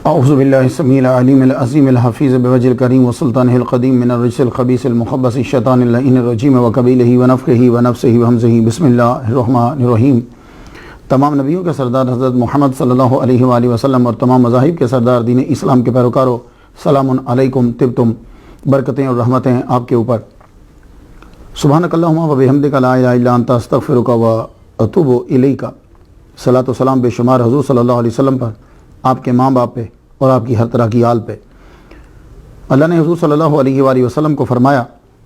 اعوذ باللہ السمیع العلیم العظیم الحفیظ بوجہ الکریم وسلطانہ القدیم من الرجس الخبیث المخبث الشیطان اللعین الرجیم وقبیلہ ونفخہ ونفسہ وہمزہ بسم اللہ الرحمن الرحیم۔ تمام نبیوں کے سردار حضرت محمد صلی اللہ علیہ وآلہ وسلم اور تمام مذاہب کے سردار دین اسلام کے پیروکاروں، سلام علیکم، طبتم، برکتیں اور رحمتیں آپ کے اوپر۔ سبحانک اللہم وبحمدک لا الہ الا انت استغفرک واتوب الیک۔ صلاۃ و سلام بے شمار حضور صلی اللہ علیہ وسلم پر، آپ کے ماں باپ پہ اور آپ کی ہر طرح کی آل پہ۔ اللہ نے حضور صلی اللہ علیہ وآلہ وسلم کو فرمایا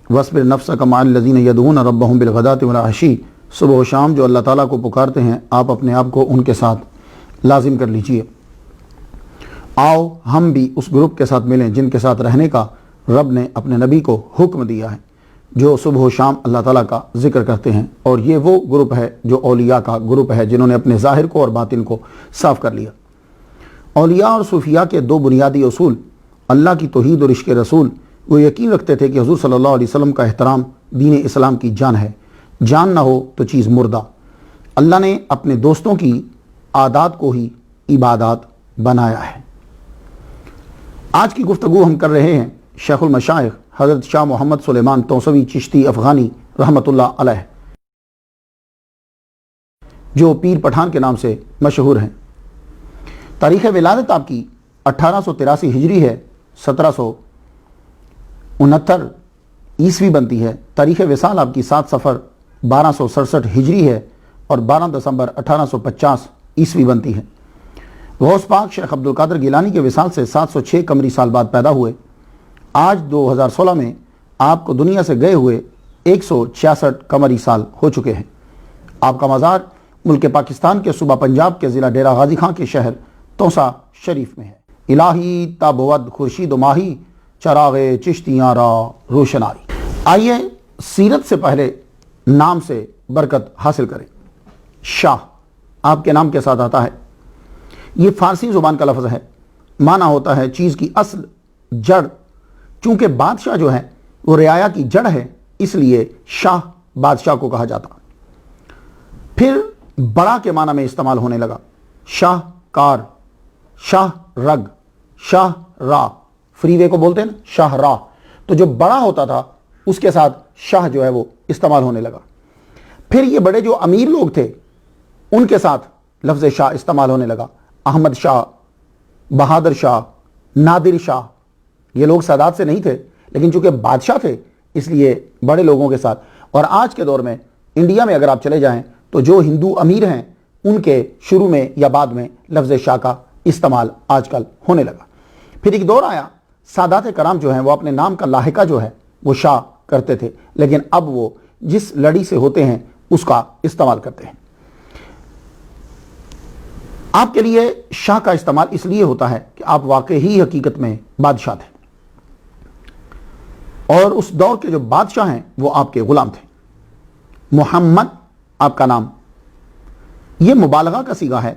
وَاصْبِرْ نَفْسَكَ مَعَ الَّذِينَ يَدْعُونَ رَبَّهُمْ بِالْغَدَاةِ وَالْعَشِيِّ، صبح و شام جو اللہ تعالیٰ کو پکارتے ہیں آپ اپنے آپ کو ان کے ساتھ لازم کر لیجئے۔ آؤ ہم بھی اس گروپ کے ساتھ ملیں جن کے ساتھ رہنے کا رب نے اپنے نبی کو حکم دیا ہے، جو صبح و شام اللہ تعالیٰ کا ذکر کرتے ہیں، اور یہ وہ گروپ ہے جو اولیاء کا گروپ ہے جنہوں نے اپنے ظاہر کو اور باطن کو صاف کر لیا۔ اولیاء اور صوفیاء کے دو بنیادی اصول، اللہ کی توحید اور عشق رسول۔ وہ یقین رکھتے تھے کہ حضور صلی اللہ علیہ وسلم کا احترام دین اسلام کی جان ہے، جان نہ ہو تو چیز مردہ۔ اللہ نے اپنے دوستوں کی عادات کو ہی عبادات بنایا ہے۔ آج کی گفتگو ہم کر رہے ہیں شیخ المشائخ حضرت شاہ محمد سلیمان توسوی چشتی افغانی رحمۃ اللہ علیہ، جو پیر پٹھان کے نام سے مشہور ہیں۔ تاریخ ولادت آپ کی 1883 ہجری ہے، 1769 عیسوی بنتی ہے۔ تاریخ وصال آپ کی 7 صفر 1267 ہجری ہے اور 12 دسمبر 1850 عیسوی بنتی ہے۔ غوث پاک شیخ عبد القادر گیلانی کے وصال سے 706 قمری سال بعد پیدا ہوئے۔ آج 2016 میں آپ کو دنیا سے گئے ہوئے 166 قمری سال ہو چکے ہیں۔ آپ کا مزار ملک پاکستان کے صوبہ پنجاب کے ضلع ڈیرہ غازی خان کے شہر توسا شریف میں ہے۔ الہی تا بود خورشید و ماہی، چراغ چشتیاں را روشنائی۔ آئیے سیرت سے پہلے نام سے برکت حاصل کریں۔ شاہ آپ کے نام کے ساتھ آتا ہے۔ یہ فارسی زبان کا لفظ ہے، معنی ہوتا ہے چیز کی اصل، جڑ۔ چونکہ بادشاہ جو ہے وہ رعایا کی جڑ ہے، اس لیے شاہ بادشاہ کو کہا جاتا۔ پھر بڑا کے معنی میں استعمال ہونے لگا، شاہ کار، شاہ رگ، شاہ راہ۔ فری وے کو بولتے ہیں نا شاہ راہ، تو جو بڑا ہوتا تھا اس کے ساتھ شاہ جو ہے وہ استعمال ہونے لگا۔ پھر یہ بڑے جو امیر لوگ تھے ان کے ساتھ لفظ شاہ استعمال ہونے لگا۔ احمد شاہ، بہادر شاہ، نادر شاہ، یہ لوگ سادات سے نہیں تھے لیکن چونکہ بادشاہ تھے اس لیے بڑے لوگوں کے ساتھ۔ اور آج کے دور میں انڈیا میں اگر آپ چلے جائیں تو جو ہندو امیر ہیں ان کے شروع میں یا بعد میں لفظ شاہ کا استعمال آج کل ہونے لگا۔ پھر ایک دور آیا سادات کرام جو ہیں وہ اپنے نام کا لاحقہ جو ہے وہ شاہ کرتے تھے، لیکن اب وہ جس لڑی سے ہوتے ہیں اس کا استعمال کرتے ہیں۔ آپ کے لیے شاہ کا استعمال اس لیے ہوتا ہے کہ آپ واقعی حقیقت میں بادشاہ تھے، اور اس دور کے جو بادشاہ ہیں وہ آپ کے غلام تھے۔ محمد آپ کا نام، یہ مبالغہ کا صیغہ ہے،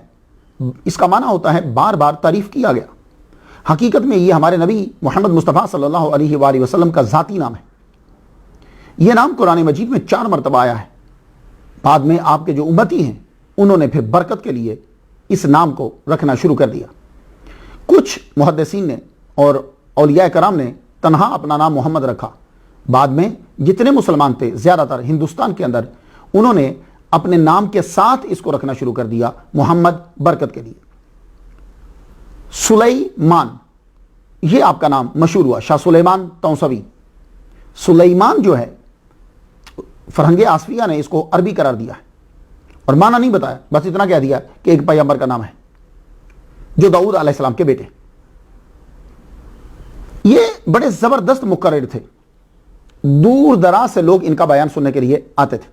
اس کا معنی ہوتا ہے بار بار تعریف کیا گیا۔ حقیقت میں یہ ہمارے نبی محمد مصطفیٰ صلی اللہ علیہ وآلہ وسلم کا ذاتی نام ہے۔ یہ نام قرآن مجید میں 4 مرتبہ آیا ہے۔ بعد میں آپ کے جو امتی ہیں انہوں نے پھر برکت کے لیے اس نام کو رکھنا شروع کر دیا۔ کچھ محدثین نے اور اولیاء کرام نے تنہا اپنا نام محمد رکھا۔ بعد میں جتنے مسلمان تھے زیادہ تر ہندوستان کے اندر، انہوں نے اپنے نام کے ساتھ اس کو رکھنا شروع کر دیا محمد، برکت کے لیے۔ سلیمان، یہ آپ کا نام مشہور ہوا، شاہ سلیمان توسوی۔ سلیمان جو ہے فرہنگ آصفیہ نے اس کو عربی قرار دیا ہے اور معنی نہیں بتایا، بس اتنا کہہ دیا کہ ایک پیغمبر کا نام ہے جو داؤد علیہ السلام کے بیٹے۔ یہ بڑے زبردست مقرر تھے، دور دراز سے لوگ ان کا بیان سننے کے لیے آتے تھے،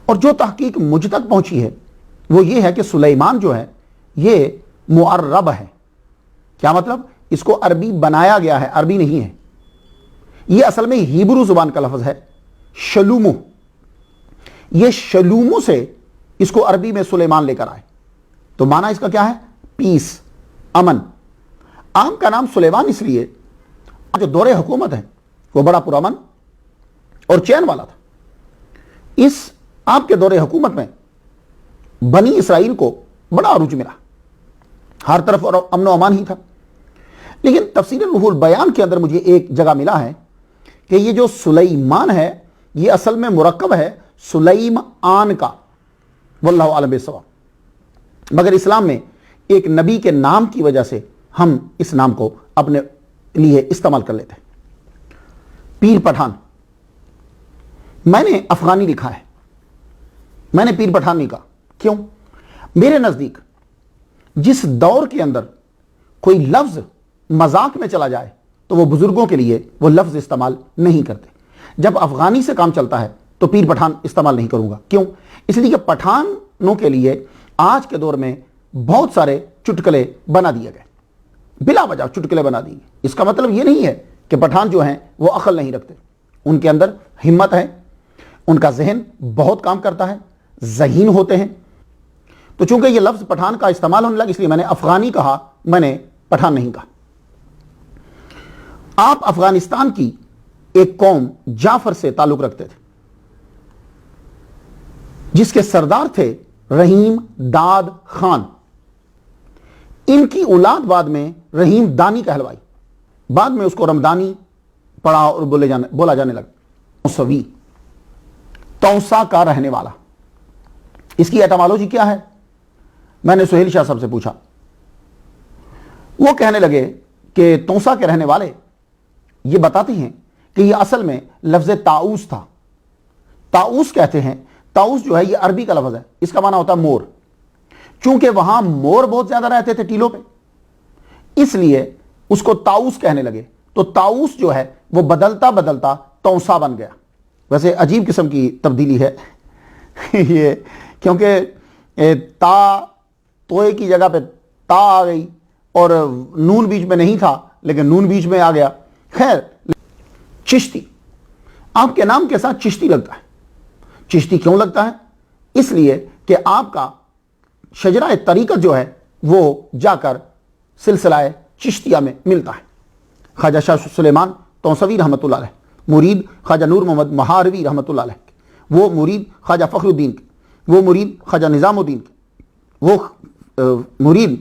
اور جو تحقیق مجھ تک پہنچی ہے وہ یہ ہے کہ سلیمان جو ہے یہ معرب ہے۔ کیا مطلب؟ اس کو عربی بنایا گیا ہے، عربی نہیں ہے۔ یہ اصل میں ہیبرو زبان کا لفظ ہے، شلومو۔ یہ شلومو سے اس کو عربی میں سلیمان لے کر آئے، تو معنی اس کا کیا ہے؟ پیس، امن۔ عام کا نام سلیمان اس لیے جو دور حکومت ہے وہ بڑا پرامن اور چین والا تھا۔ اس آپ کے دور حکومت میں بنی اسرائیل کو بڑا عروج ملا، ہر طرف اور امن و امان ہی تھا. لیکن تفسیر روح البیان کے اندر مجھے ایک جگہ ملا ہے کہ یہ جو سلیمان ہے یہ اصل میں مرکب ہے سلیم آن کا، واللہ اعلم بالصواب. مگر اسلام میں ایک نبی کے نام کی وجہ سے ہم اس نام کو اپنے لیے استعمال کر لیتے ہیں. پیر پٹھان، میں نے افغانی لکھا ہے، میں نے پیر پٹھان نہیں کہا. کیوں؟ میرے نزدیک جس دور کے اندر کوئی لفظ مذاق میں چلا جائے تو وہ بزرگوں کے لیے وہ لفظ استعمال نہیں کرتے. جب افغانی سے کام چلتا ہے تو پیر پٹھان استعمال نہیں کروں گا. کیوں؟ اس لیے کہ پٹھانوں کے لیے آج کے دور میں بہت سارے چٹکلے بنا دیے گئے، بلا وجہ چٹکلے بنا دیے. اس کا مطلب یہ نہیں ہے کہ پٹھان جو ہیں وہ عقل نہیں رکھتے. ان کے اندر ہمت ہے، ان کا ذہن بہت کام کرتا ہے، ذہین ہوتے ہیں. تو چونکہ یہ لفظ پٹھان کا استعمال ہونے لگا اس لیے میں نے افغانی کہا، میں نے پٹھان نہیں کہا. آپ افغانستان کی ایک قوم جعفر سے تعلق رکھتے تھے جس کے سردار تھے رحیم داد خان. ان کی اولاد بعد میں رحیم دانی کہلوائی، بعد میں اس کو رمدانی پڑھا اور بولا جانے لگا. موسوی، توسا کا رہنے والا. اس کی ایٹمالوجی کیا ہے؟ میں نے سہیل شاہ صاحب سے پوچھا. وہ کہنے لگے کہ توسا کے رہنے والے یہ بتاتے ہیں کہ یہ اصل میں لفظ تاؤس تھا. تاؤس کہتے ہیں، تاؤس جو ہے یہ عربی کا لفظ ہے، اس کا معنی ہوتا ہے مور. چونکہ وہاں مور بہت زیادہ رہتے تھے ٹیلوں پہ، اس لیے اس کو تاؤس کہنے لگے. تو تاؤس جو ہے وہ بدلتا بدلتا توسا بن گیا. ویسے عجیب قسم کی تبدیلی ہے یہ، کیونکہ تا توئے کی جگہ پہ تا آ گئی اور نون بیچ میں نہیں تھا لیکن نون بیچ میں آ گیا. خیر، چشتی، آپ کے نام کے ساتھ چشتی لگتا ہے. چشتی کیوں لگتا ہے؟ اس لیے کہ آپ کا شجرہ طریقت جو ہے وہ جا کر سلسلہ چشتیہ میں ملتا ہے. خواجہ شاہ سلیمان توسوی رحمۃ اللہ علیہ، مرید خواجہ نور محمد مہاروی رحمۃ اللہ علیہ، وہ مرید خواجہ فخر الدین کے، وہ مرید خواجہ نظام الدین کے، وہ مرید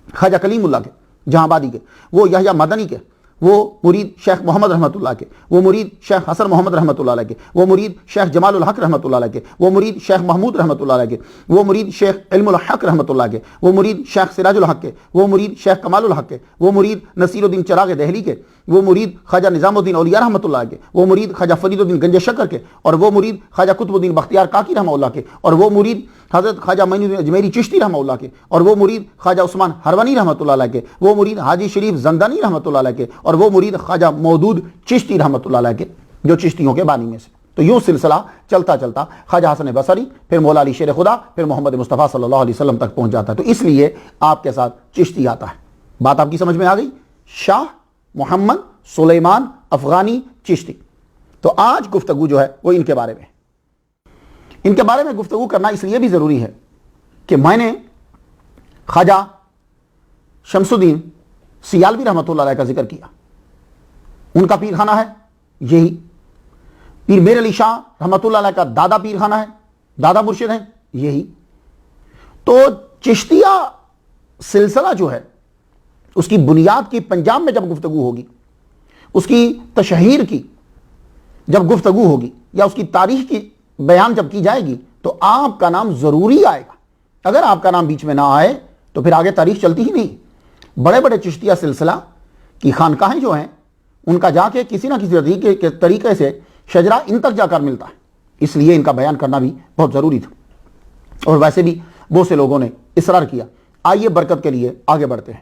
خواجہ کلیم اللہ کے جہاں آبادی کے، وہ یحییٰ مدنی کے، وہ مرید شیخ محمد رحمۃ اللہ کے، وہ مرید شیخ حسن محمد رحمۃ اللہ علیہ کے، وہ مرید شیخ جمال الحق رحمۃ اللہ علیہ کے، وہ مرید شیخ محمود رحمۃ اللہ علیہ کے، وہ مرید شیخ علم الحق رحمۃ اللہ کے، وہ مرید شیخ سراج الحق کے، وہ مرید شیخ کمال الحق کے، وہ مرید نصیر الدین چراغ دہلی کے، وہ مرید خواجہ نظام الدین اولیاء رحمۃ اللہ کے، وہ مرید خواجہ فرید الدین گنج شکر کے، اور وہ مرید خواجہ قطب الدین بختیار کاکی رحمہ اللہ کے، اور وہ مرید حضرت خواجہ معین الدین اجمیری چشتی رحمہ اللہ کے، اور وہ مرید خواجہ عثمان ہروانی رحمۃ اللہ علیہ کے، وہ مرید حاجی شریف زندانی رحمۃ اللہ علیہ کے، اور وہ مرید خواجہ مودود چشتی رحمۃ اللہ علیہ کے، جو چشتیوں کے بانی میں سے. تو یوں سلسلہ چلتا چلتا خواجہ حسن بصری، پھر مولا علی شیر خدا، پھر محمد مصطفیٰ صلی اللہ علیہ وسلم تک پہنچ جاتا ہے. تو اس لیے آپ کے ساتھ چشتی آتا ہے. بات آپ کی سمجھ میں آ گئی؟ شاہ محمد سلیمان افغانی چشتی. تو آج گفتگو جو ہے وہ ان کے بارے میں، ان کے بارے میں گفتگو کرنا اس لیے بھی ضروری ہے کہ میں نے خواجہ شمس الدین سیالوی رحمۃ اللہ علیہ کا ذکر کیا. ان کا پیر خانہ ہے یہی. پیر میر علی شاہ رحمۃ اللہ علیہ کا دادا پیر خانہ ہے، دادا مرشد ہیں یہی. تو چشتیہ سلسلہ جو ہے اس کی بنیاد کی پنجاب میں جب گفتگو ہوگی، اس کی تشہیر کی جب گفتگو ہوگی، یا اس کی تاریخ کی بیان جب کی جائے گی تو آپ کا نام ضروری آئے گا. اگر آپ کا نام بیچ میں نہ آئے تو پھر آگے تاریخ چلتی ہی نہیں. بڑے بڑے چشتیہ سلسلہ کی خانقاہیں جو ہیں ان کا جا کے کسی نہ کسی طریقے سے شجرہ ان تک جا کر ملتا ہے. اس لیے ان کا بیان کرنا بھی بہت ضروری تھا، اور ویسے بھی بہت سے لوگوں نے اصرار کیا. آئیے برکت کے لیے آگے بڑھتے ہیں.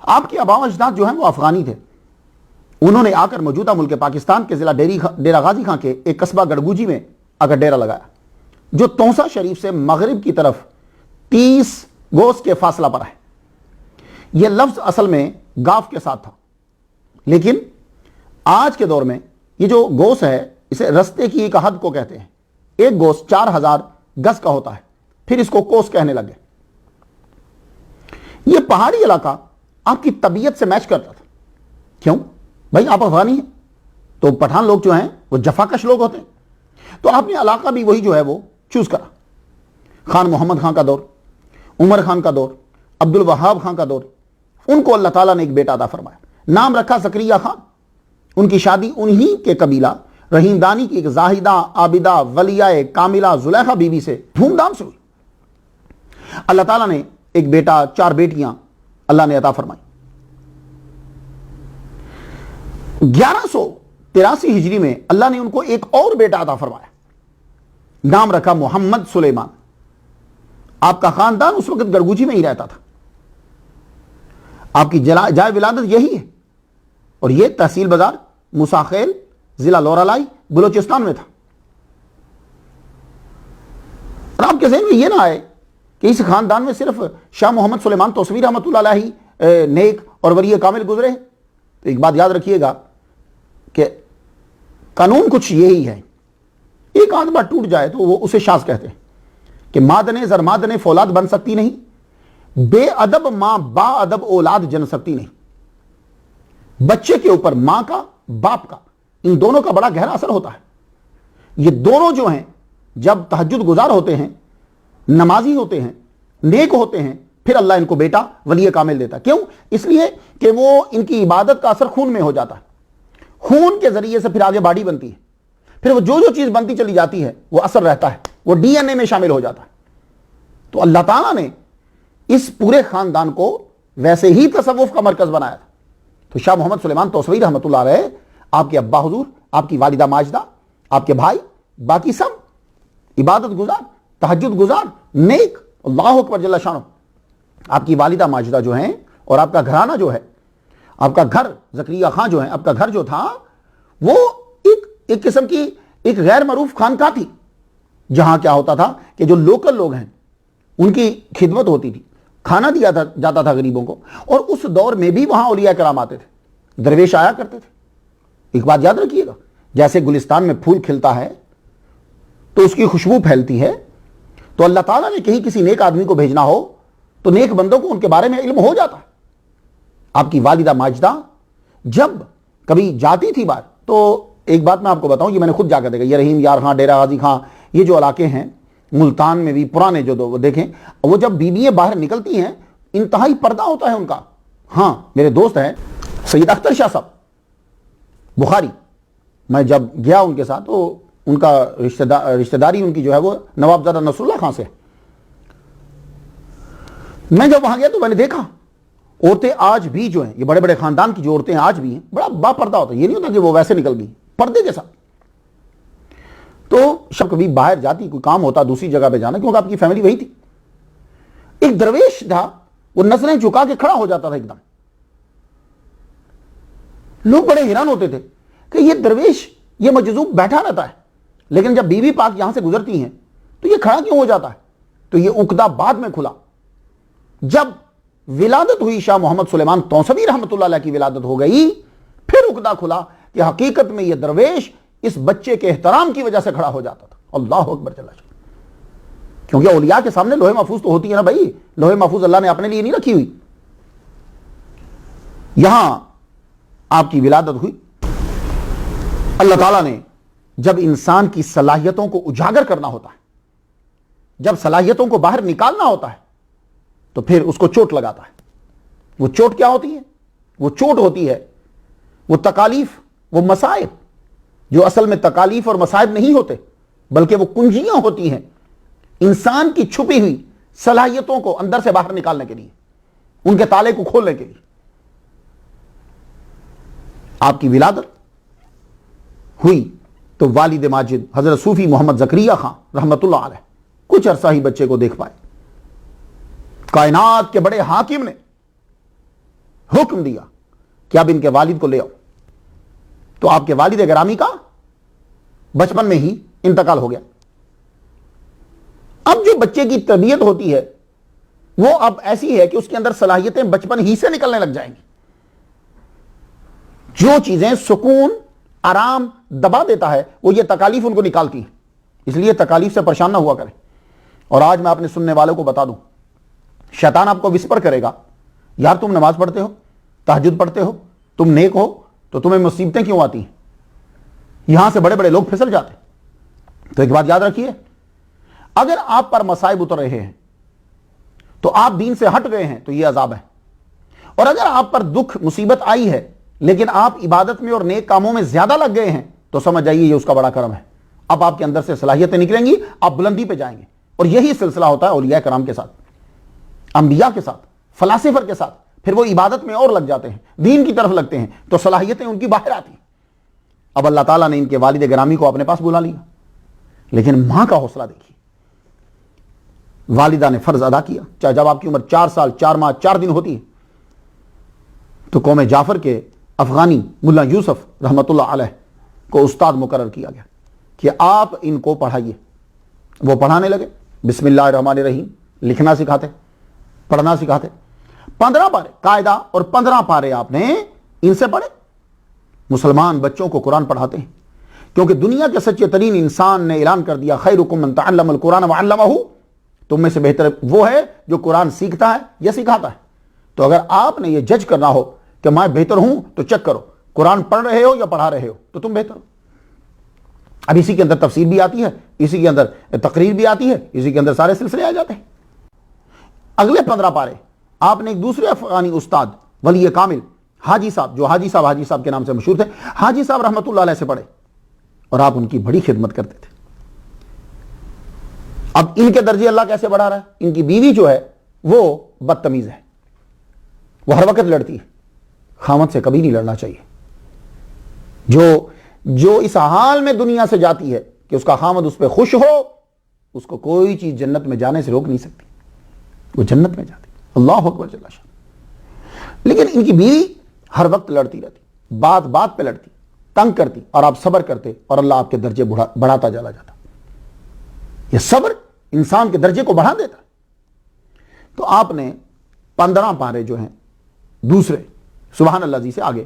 آپ کے آباء و اجداد جو ہیں وہ افغانی تھے. انہوں نے آ کر موجودہ ملک پاکستان کے ضلع ڈیرہ غازی خان کے ایک قصبہ گڑگوجی میں آ کر ڈیرہ لگایا، جو توسا شریف سے مغرب کی طرف 30 گوس کے فاصلہ پر ہے. یہ لفظ اصل میں گاف کے ساتھ تھا، لیکن آج کے دور میں یہ جو گوس ہے اسے رستے کی ایک حد کو کہتے ہیں. ایک گوس 4000 گز کا ہوتا ہے، پھر اس کو کوس کہنے لگے. یہ پہاڑی علاقہ آپ کی طبیعت سے میچ کرتا تھا. کیوں؟ بھائی آپ افغانی ہیں تو پٹھان لوگ جو ہیں وہ جفاکش لوگ ہوتے ہیں، تو آپ نے علاقہ بھی وہی جو ہے وہ چوز کرا. خان محمد خان کا دور، عمر خان کا دور، عبد الوہاب خان کا دور، ان کو اللہ تعالیٰ نے ایک بیٹا عطا فرمایا، نام رکھا زکریا خان۔ ان کی شادی انہی کے قبیلہ رحیم دانی کی ایک زاہدہ عابدہ ولیہ کاملہ زلیخا بیوی سے دھوم دھام سے ہوئی۔ اللہ تعالیٰ نے ایک بیٹا، 4 بیٹیاں اللہ نے عطا فرمائی۔ 1183 ہجری میں اللہ نے ان کو ایک اور بیٹا عطا فرمایا، نام رکھا محمد سلیمان۔ آپ کا خاندان اس وقت گرگوجی میں ہی رہتا تھا، آپ کی جائے ولادت یہی ہے، اور یہ تحصیل بازار مساخیل ضلع لورالائی بلوچستان میں تھا۔ اور آپ کے ذہن میں یہ نہ آئے کہ اس خاندان میں صرف شاہ محمد سلیمان توسوی رحمۃ اللہ علیہ نیک اور ولی کامل گزرے ہیں۔ تو ایک بات یاد رکھیے گا کہ قانون کچھ یہی ہے، ایک آدھ بار ٹوٹ جائے تو وہ اسے شاذ کہتے ہیں کہ مادن زرمادن فولاد بن سکتی نہیں، بے ادب ماں با ادب اولاد جن سکتی نہیں۔ بچے کے اوپر ماں کا، باپ کا، ان دونوں کا بڑا گہرا اثر ہوتا ہے۔ یہ دونوں جو ہیں جب تہجد گزار ہوتے ہیں، نمازی ہوتے ہیں، نیک ہوتے ہیں، پھر اللہ ان کو بیٹا ولی کامل دیتا ہے۔ کیوں؟ اس لیے کہ وہ ان کی عبادت کا اثر خون میں ہو جاتا ہے، خون کے ذریعے سے پھر آگے باڈی بنتی ہے، پھر وہ جو چیز بنتی چلی جاتی ہے وہ اثر رہتا ہے، وہ ڈی این اے میں شامل ہو جاتا ہے۔ تو اللہ تعالیٰ نے اس پورے خاندان کو ویسے ہی تصوف کا مرکز بنایا تھا۔ تو شاہ محمد سلیمان توسوی رحمۃ اللہ علیہ، آپ کے ابا حضور، آپ کی والدہ ماجدہ، آپ کے بھائی، باقی سب عبادت گزار، تہجد گزار، نیک، اللہ اکبر جل شانہ۔ آپ کی والدہ ماجدہ جو ہیں اور آپ کا گھرانہ جو ہے، آپ کا گھر زکریا خان جو ہے، آپ کا گھر جو تھا وہ ایک قسم کی ایک غیر معروف خانقاہ تھی، جہاں کیا ہوتا تھا کہ جو لوکل لوگ ہیں ان کی خدمت ہوتی تھی، کھانا دیا جاتا تھا غریبوں کو، اور اس دور میں بھی وہاں اولیاء کرام آتے تھے، درویش آیا کرتے تھے۔ ایک بات یاد رکھیے گا، جیسے گلستان میں پھول کھلتا ہے تو اس کی خوشبو پھیلتی ہے، تو اللہ تعالیٰ نے کہیں کسی نیک آدمی کو بھیجنا ہو تو نیک بندوں کو ان کے بارے میں علم ہو جاتا ہے۔ آپ کی والدہ ماجدہ جب کبھی جاتی تھی باہر، تو ایک بات میں آپ کو بتاؤں، یہ میں نے خود جا کر دیکھا، یہ رحیم یار خان، ڈیرہ غازی خان، یہ جو علاقے ہیں ملتان میں بھی پرانے جو دیکھیں، وہ جب بیویاں باہر نکلتی ہیں انتہائی پردہ ہوتا ہے ان کا۔ ہاں، میرے دوست ہیں سید اختر شاہ صاحب بخاری، میں جب گیا ان کے ساتھ تو ان کا رشتہ داری ان کی جو ہے وہ نوابزادہ نصر اللہ خان سے۔ میں جب وہاں گیا تو میں نے دیکھا عورتیں آج بھی جو ہیں، یہ بڑے بڑے خاندان کی جو عورتیں آج بھی ہیں، بڑا با پردہ ہوتا ہے، یہ نہیں ہوتا کہ وہ ویسے نکل گئی، پردے کے ساتھ۔ تو شب کبھی باہر جاتی، کوئی کام ہوتا دوسری جگہ پہ جانا، کیونکہ آپ کی فیملی وہی تھی۔ ایک درویش تھا، وہ نظریں جھکا کے کھڑا ہو جاتا تھا ایک دم، لوگ بڑے حیران ہوتے تھے کہ یہ درویش، یہ مجذوب بیٹھا رہتا ہے، لیکن جب بیوی پاک یہاں سے گزرتی ہیں تو یہ کھڑا کیوں ہو جاتا ہے؟ تو یہ عقدہ بعد میں کھلا جب ولادت ہوئی، شاہ محمد سلیمان توسوی رحمۃ اللہ علیہ کی ولادت ہو گئی، پھر عقدہ کھلا کہ حقیقت میں یہ درویش اس بچے کے احترام کی وجہ سے کھڑا ہو جاتا تھا۔ اللہ اکبر جل شانہ۔ کیونکہ اولیاء کے سامنے لوح محفوظ تو ہوتی ہے نا بھائی، لوح محفوظ اللہ نے اپنے لیے نہیں رکھی ہوئی۔ یہاں آپ کی ولادت ہوئی۔ اللہ تعالیٰ نے جب انسان کی صلاحیتوں کو اجاگر کرنا ہوتا ہے، جب صلاحیتوں کو باہر نکالنا ہوتا ہے، تو پھر اس کو چوٹ لگاتا ہے۔ وہ چوٹ کیا ہوتی ہے؟ وہ چوٹ ہوتی ہے وہ تکالیف، وہ مصائب، جو اصل میں تکالیف اور مصائب نہیں ہوتے، بلکہ وہ کنجیاں ہوتی ہیں انسان کی چھپی ہوئی صلاحیتوں کو اندر سے باہر نکالنے کے لیے، ان کے تالے کو کھولنے کے لیے۔ آپ کی ولادت ہوئی تو والد ماجد حضرت صوفی محمد زکریا خان رحمۃ اللہ علیہ کچھ عرصہ ہی بچے کو دیکھ پائے۔ کائنات کے بڑے حاکم نے حکم دیا کہ اب ان کے والد کو لے آؤ، تو آپ کے والد گرامی کا بچپن میں ہی انتقال ہو گیا۔ اب جو بچے کی تربیت ہوتی ہے وہ اب ایسی ہے کہ اس کے اندر صلاحیتیں بچپن ہی سے نکلنے لگ جائیں گی۔ جو چیزیں سکون، آرام دبا دیتا ہے، وہ یہ تکالیف ان کو نکالتی ہیں۔ اس لیے تکالیف سے پریشان نہ ہوا کریں۔ اور آج میں اپنے سننے والوں کو بتا دوں، شیطان آپ کو وسپر کرے گا، یار تم نماز پڑھتے ہو، تہجد پڑھتے ہو، تم نیک ہو، تو تمہیں مصیبتیں کیوں آتی ہیں؟ یہاں سے بڑے بڑے لوگ پھسل جاتے ہیں۔ تو ایک بات یاد رکھیے، اگر آپ پر مصائب اتر رہے ہیں تو آپ دین سے ہٹ گئے ہیں تو یہ عذاب ہے. اور اگر آپ پر دکھ مصیبت آئی ہے لیکن آپ عبادت میں اور نیک کاموں میں زیادہ لگ گئے ہیں تو سمجھ جائیے یہ اس کا بڑا کرم ہے. اب آپ کے اندر سے صلاحیتیں نکلیں گی, آپ بلندی پہ جائیں گے. اور یہی سلسلہ ہوتا ہے اولیاء کرام کے ساتھ, انبیاء کے ساتھ, فلاسفر کے ساتھ. پھر وہ عبادت میں اور لگ جاتے ہیں, دین کی طرف لگتے ہیں تو صلاحیتیں ان کی باہر آتی ہیں. اب اللہ تعالیٰ نے ان کے والد گرامی کو اپنے پاس بلا لیا, لیکن ماں کا حوصلہ دیکھیے. والدہ نے فرض ادا کیا, چاہے جب آپ کی عمر 4 سال 4 ماہ 4 دن ہوتی ہے تو قوم جعفر کے افغانی ملا یوسف رحمۃ اللہ علیہ کو استاد مقرر کیا گیا کہ آپ ان کو پڑھائیے. وہ پڑھانے لگے, بسم اللہ الرحمن الرحیم لکھنا سکھاتے, پڑھنا سکھاتے. 15 پارے قاعدہ اور 15 پارے آپ نے ان سے پڑھے. مسلمان بچوں کو قرآن پڑھاتے ہیں کیونکہ دنیا کے سچے ترین انسان نے اعلان کر دیا خیرکم من تعلم القرآن وعلمہ, تم میں سے بہتر وہ ہے جو قرآن سیکھتا ہے یا سکھاتا ہے. تو اگر آپ نے یہ جج کرنا ہو کہ میں بہتر ہوں تو چیک کرو قرآن پڑھ رہے ہو یا پڑھا رہے ہو تو تم بہتر ہو. اب اسی کے اندر تفسیر بھی آتی ہے, اسی کے اندر تقریر بھی آتی ہے, اسی کے اندر سارے سلسلے آ جاتے ہیں. اگلے 15 پارے آپ نے ایک دوسرے افغانی استاد ولی کامل حاجی صاحب, جو حاجی صاحب کے نام سے مشہور تھے, حاجی صاحب رحمۃ اللہ علیہ سے پڑھے اور آپ ان کی بڑی خدمت کرتے تھے. اب ان کے درجے اللہ کیسے بڑھا رہا ہے؟ ان کی بیوی جو ہے وہ بدتمیز ہے, وہ ہر وقت لڑتی ہے. خامد سے کبھی نہیں لڑنا چاہیے. جو اس حال میں دنیا سے جاتی ہے کہ اس کا خامد اس پہ خوش ہو, اس کو کوئی چیز جنت میں جانے سے روک نہیں سکتی, وہ جنت میں جاتی. اللہ اکبر جل شان. لیکن ان کی بیوی ہر وقت لڑتی رہتی, بات بات پہ لڑتی, تنگ کرتی, اور آپ صبر کرتے اور اللہ آپ کے درجے بڑھاتا چلا جاتا. یہ صبر انسان کے درجے کو بڑھا دیتا. تو آپ نے 15 پارے جو ہیں دوسرے سبحان اللہ جی سے آگے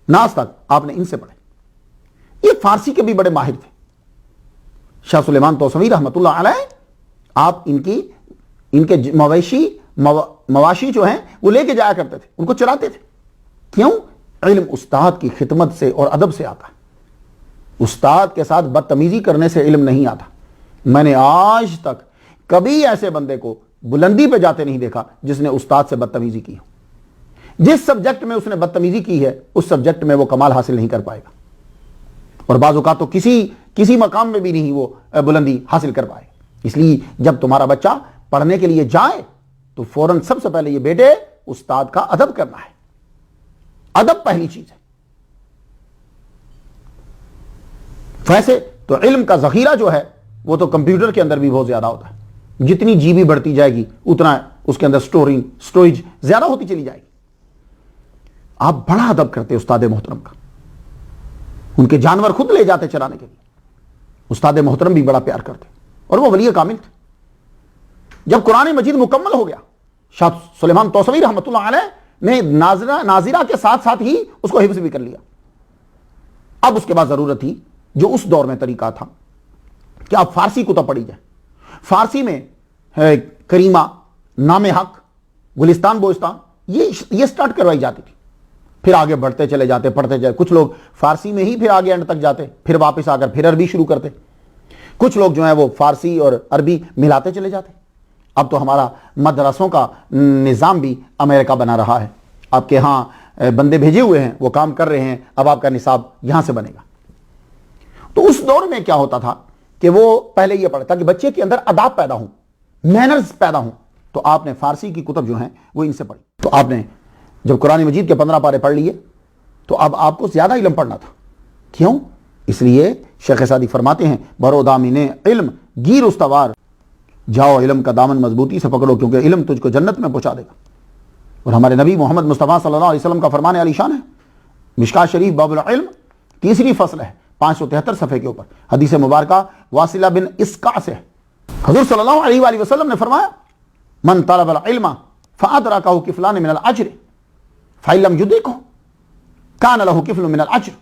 ناس تک آپ نے ان سے پڑھے. یہ فارسی کے بھی بڑے ماہر تھے. شاہ سلیمان توسوی رحمۃ اللہ علیہ, آپ ان کے مواشی جو ہیں وہ لے کے جایا کرتے تھے, ان کو چراتے تھے. کیوں؟ علم استاد کی خدمت سے اور ادب سے آتا ہے. استاد کے ساتھ بدتمیزی کرنے سے علم نہیں آتا. میں نے آج تک کبھی ایسے بندے کو بلندی پہ جاتے نہیں دیکھا جس نے استاد سے بدتمیزی کی ہو. جس سبجیکٹ میں اس نے بدتمیزی کی ہے اس سبجیکٹ میں وہ کمال حاصل نہیں کر پائے گا, اور بعض اوقات تو کسی مقام میں بھی نہیں وہ بلندی حاصل کر پائے. اس لیے جب تمہارا بچہ پڑھنے کے لیے جائے تو فوراً سب سے پہلے یہ بیٹے استاد کا ادب کرنا ہے. ادب پہلی چیز ہے. ویسے تو علم کا ذخیرہ جو ہے وہ تو کمپیوٹر کے اندر بھی بہت زیادہ ہوتا ہے. جتنی جی بی بڑھتی جائے گی اتنا اس کے اندر سٹوریج زیادہ ہوتی چلی جائے گی. آپ بڑا ادب کرتے استاد محترم کا, ان کے جانور خود لے جاتے چرانے کے لیے. استاد محترم بھی بڑا پیار کرتے اور وہ ولی کامل تھے. جب قرآن مجید مکمل ہو گیا, شاہ سلیمان توسوی رحمۃ اللہ علیہ نے ناظرہ کے ساتھ ساتھ ہی اس کو حفظ بھی کر لیا. اب اس کے بعد ضرورت تھی جو اس دور میں طریقہ تھا کہ آپ فارسی کتب پڑھی جائے. فارسی میں کریمہ, نام حق, گلستان بوستان یہ سٹارٹ کروائی جاتی تھی. پھر آگے بڑھتے چلے جاتے, پڑھتے جائے. کچھ لوگ فارسی میں ہی پھر آگے اینڈ تک جاتے, پھر واپس آ کر پھر عربی شروع کرتے. کچھ لوگ جو ہیں وہ فارسی اور عربی ملاتے چلے جاتے. اب تو ہمارا مدرسوں کا نظام بھی امریکہ بنا رہا ہے. آپ کے ہاں بندے بھیجے ہوئے ہیں, وہ کام کر رہے ہیں, اب آپ کا نصاب یہاں سے بنے گا. تو اس دور میں کیا ہوتا تھا کہ وہ پہلے یہ پڑھتا کہ بچے کے اندر آداب پیدا ہوں, مینرز پیدا ہوں. تو آپ نے فارسی کی کتب جو ہیں وہ ان سے پڑھی. تو آپ نے جب قرآن مجید کے 15 پارے پڑھ لیے تو اب آپ کو زیادہ علم پڑھنا تھا. کیوں؟ اس لیے شیخ سعدی فرماتے ہیں برو دامن علم گیر استوار, جاؤ علم کا دامن مضبوطی سے پکڑو کیونکہ علم تجھ کو جنت میں پہنچا دے گا. اور ہمارے نبی محمد مصطفیٰ صلی اللہ علیہ وسلم کا فرمان علی شان ہے. مشکاۃ شریف باب العلم 3 فصل ہے, 573 صفحے کے اوپر. حدیث مبارکہ واصلہ بن اسقع سے. حضور صلی اللہ علیہ وآلہ وسلم نے فرمایا من طلب العلم فادرکہ کفلان من الاجر فإن لم یدرکہ کان لہ کفل من الاجر.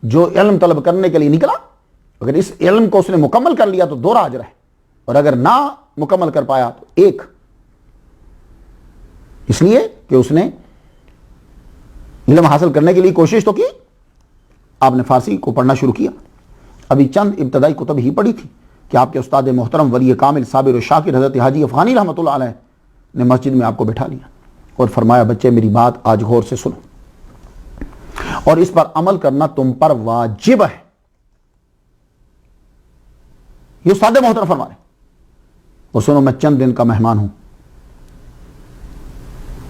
جو علم طلب کرنے کے لیے نکلا, اگر اس علم کو اس نے مکمل کر لیا تو 2 اجر ہے, اور اگر نہ مکمل کر پایا تو 1. اس لیے کہ اس نے علم حاصل کرنے کے لیے کوشش تو کی. آپ نے فارسی کو پڑھنا شروع کیا. ابھی چند ابتدائی کتب ہی پڑھی تھی کہ آپ کے استاد محترم ولی کامل صابر و شاکر حضرت حاجی افغانی رحمۃ اللہ علیہ نے مسجد میں آپ کو بٹھا لیا اور فرمایا بچے میری بات آج غور سے سنو اور اس پر عمل کرنا تم پر واجب ہے. یہ استاد محترم فرما رہے اور سنو میں چند دن کا مہمان ہوں,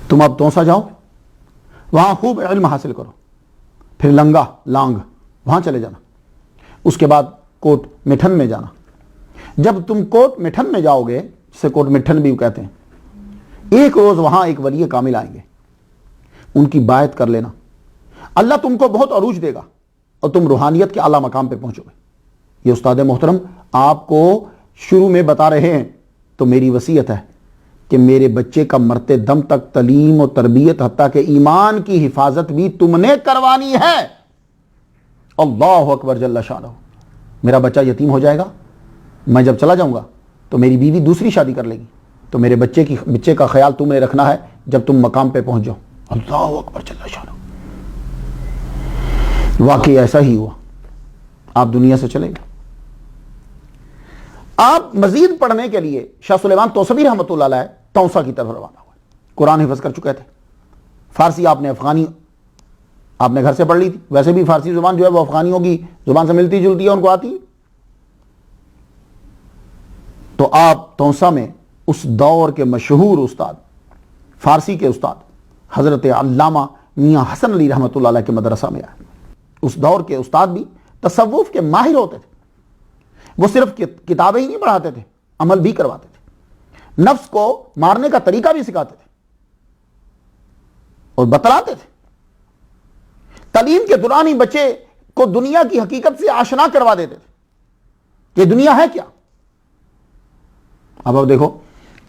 تم اب توسا جاؤ, وہاں خوب علم حاصل کرو, پھر لنگا لانگ وہاں چلے جانا, اس کے بعد کوٹ مٹھن میں جانا. جب تم کوٹ مٹھن میں جاؤ گے, جسے کوٹ مٹھن بھی کہتے ہیں, ایک روز وہاں ایک ولی کامل آئیں گے, ان کی بائعت کر لینا, اللہ تم کو بہت عروج دے گا اور تم روحانیت کے اعلیٰ مقام پہ پہنچو گے. یہ استاد محترم آپ کو شروع میں بتا رہے ہیں, تو میری وصیت ہے کہ میرے بچے کا مرتے دم تک تعلیم و تربیت حتیٰ کہ ایمان کی حفاظت بھی تم نے کروانی ہے. اللہ اکبر جل شانہ. میرا بچہ یتیم ہو جائے گا, میں جب چلا جاؤں گا تو میری بیوی دوسری شادی کر لے گی, تو میرے بچے کا خیال تم نے رکھنا ہے جب تم مقام پہ پہنچ جاؤ. اللہ اکبر جل شانہ. واقعی ایسا ہی ہوا, آپ دنیا سے چلے گئے. آپ مزید پڑھنے کے لیے شاہ سلیمان توسوی رحمۃ اللہ علیہ تونسا کی طرف روانہ ہوئے. قرآن حفظ کر چکے تھے, فارسی آپ نے افغانی آپ نے گھر سے پڑھ لی تھی, ویسے بھی فارسی زبان جو ہے وہ افغانیوں کی زبان سے ملتی جلتی ہے, ان کو آتی ہے. تو آپ تونسا میں اس دور کے مشہور استاد, فارسی کے استاد حضرت علامہ میاں حسن علی رحمۃ اللہ علیہ کے مدرسہ میں آئے. اس دور کے استاد بھی تصوف کے ماہر ہوتے تھے. وہ صرف کتابیں ہی نہیں پڑھاتے تھے, عمل بھی کرواتے تھے, نفس کو مارنے کا طریقہ بھی سکھاتے تھے اور بتلاتے تھے. تعلیم کے دوران ہی بچے کو دنیا کی حقیقت سے آشنا کروا دیتے تھے کہ دنیا ہے کیا. اب دیکھو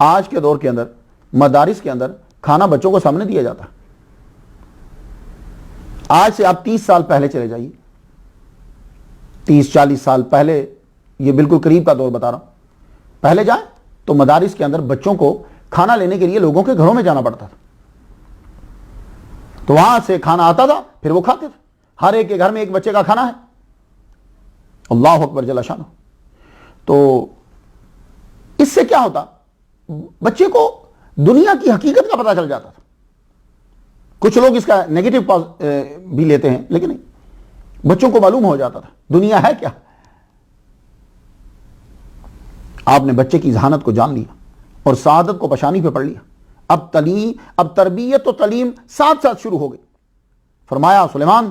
آج کے دور کے اندر مدارس کے اندر کھانا بچوں کو سامنے دیا جاتا ہے. آج سے آپ 30 سال پہلے چلے جائیے, 30-40 سال پہلے, یہ بالکل قریب کا دور بتا رہا ہوں, پہلے جائیں تو مدارس کے اندر بچوں کو کھانا لینے کے لیے لوگوں کے گھروں میں جانا پڑتا تھا. تو وہاں سے کھانا آتا تھا, پھر وہ کھاتے تھے. ہر ایک کے گھر میں ایک بچے کا کھانا ہے. اللہ اکبر جل شانہ. تو اس سے کیا ہوتا, بچے کو دنیا کی حقیقت کا پتہ چل جاتا تھا. کچھ لوگ اس کا نیگیٹو بھی لیتے ہیں, لیکن نہیں, بچوں کو معلوم ہو جاتا تھا دنیا ہے کیا. آپ نے بچے کی ذہانت کو جان لیا اور سعادت کو پشانی پہ پڑھ لیا. اب تربیت و تعلیم ساتھ ساتھ شروع ہو گئی. فرمایا سلیمان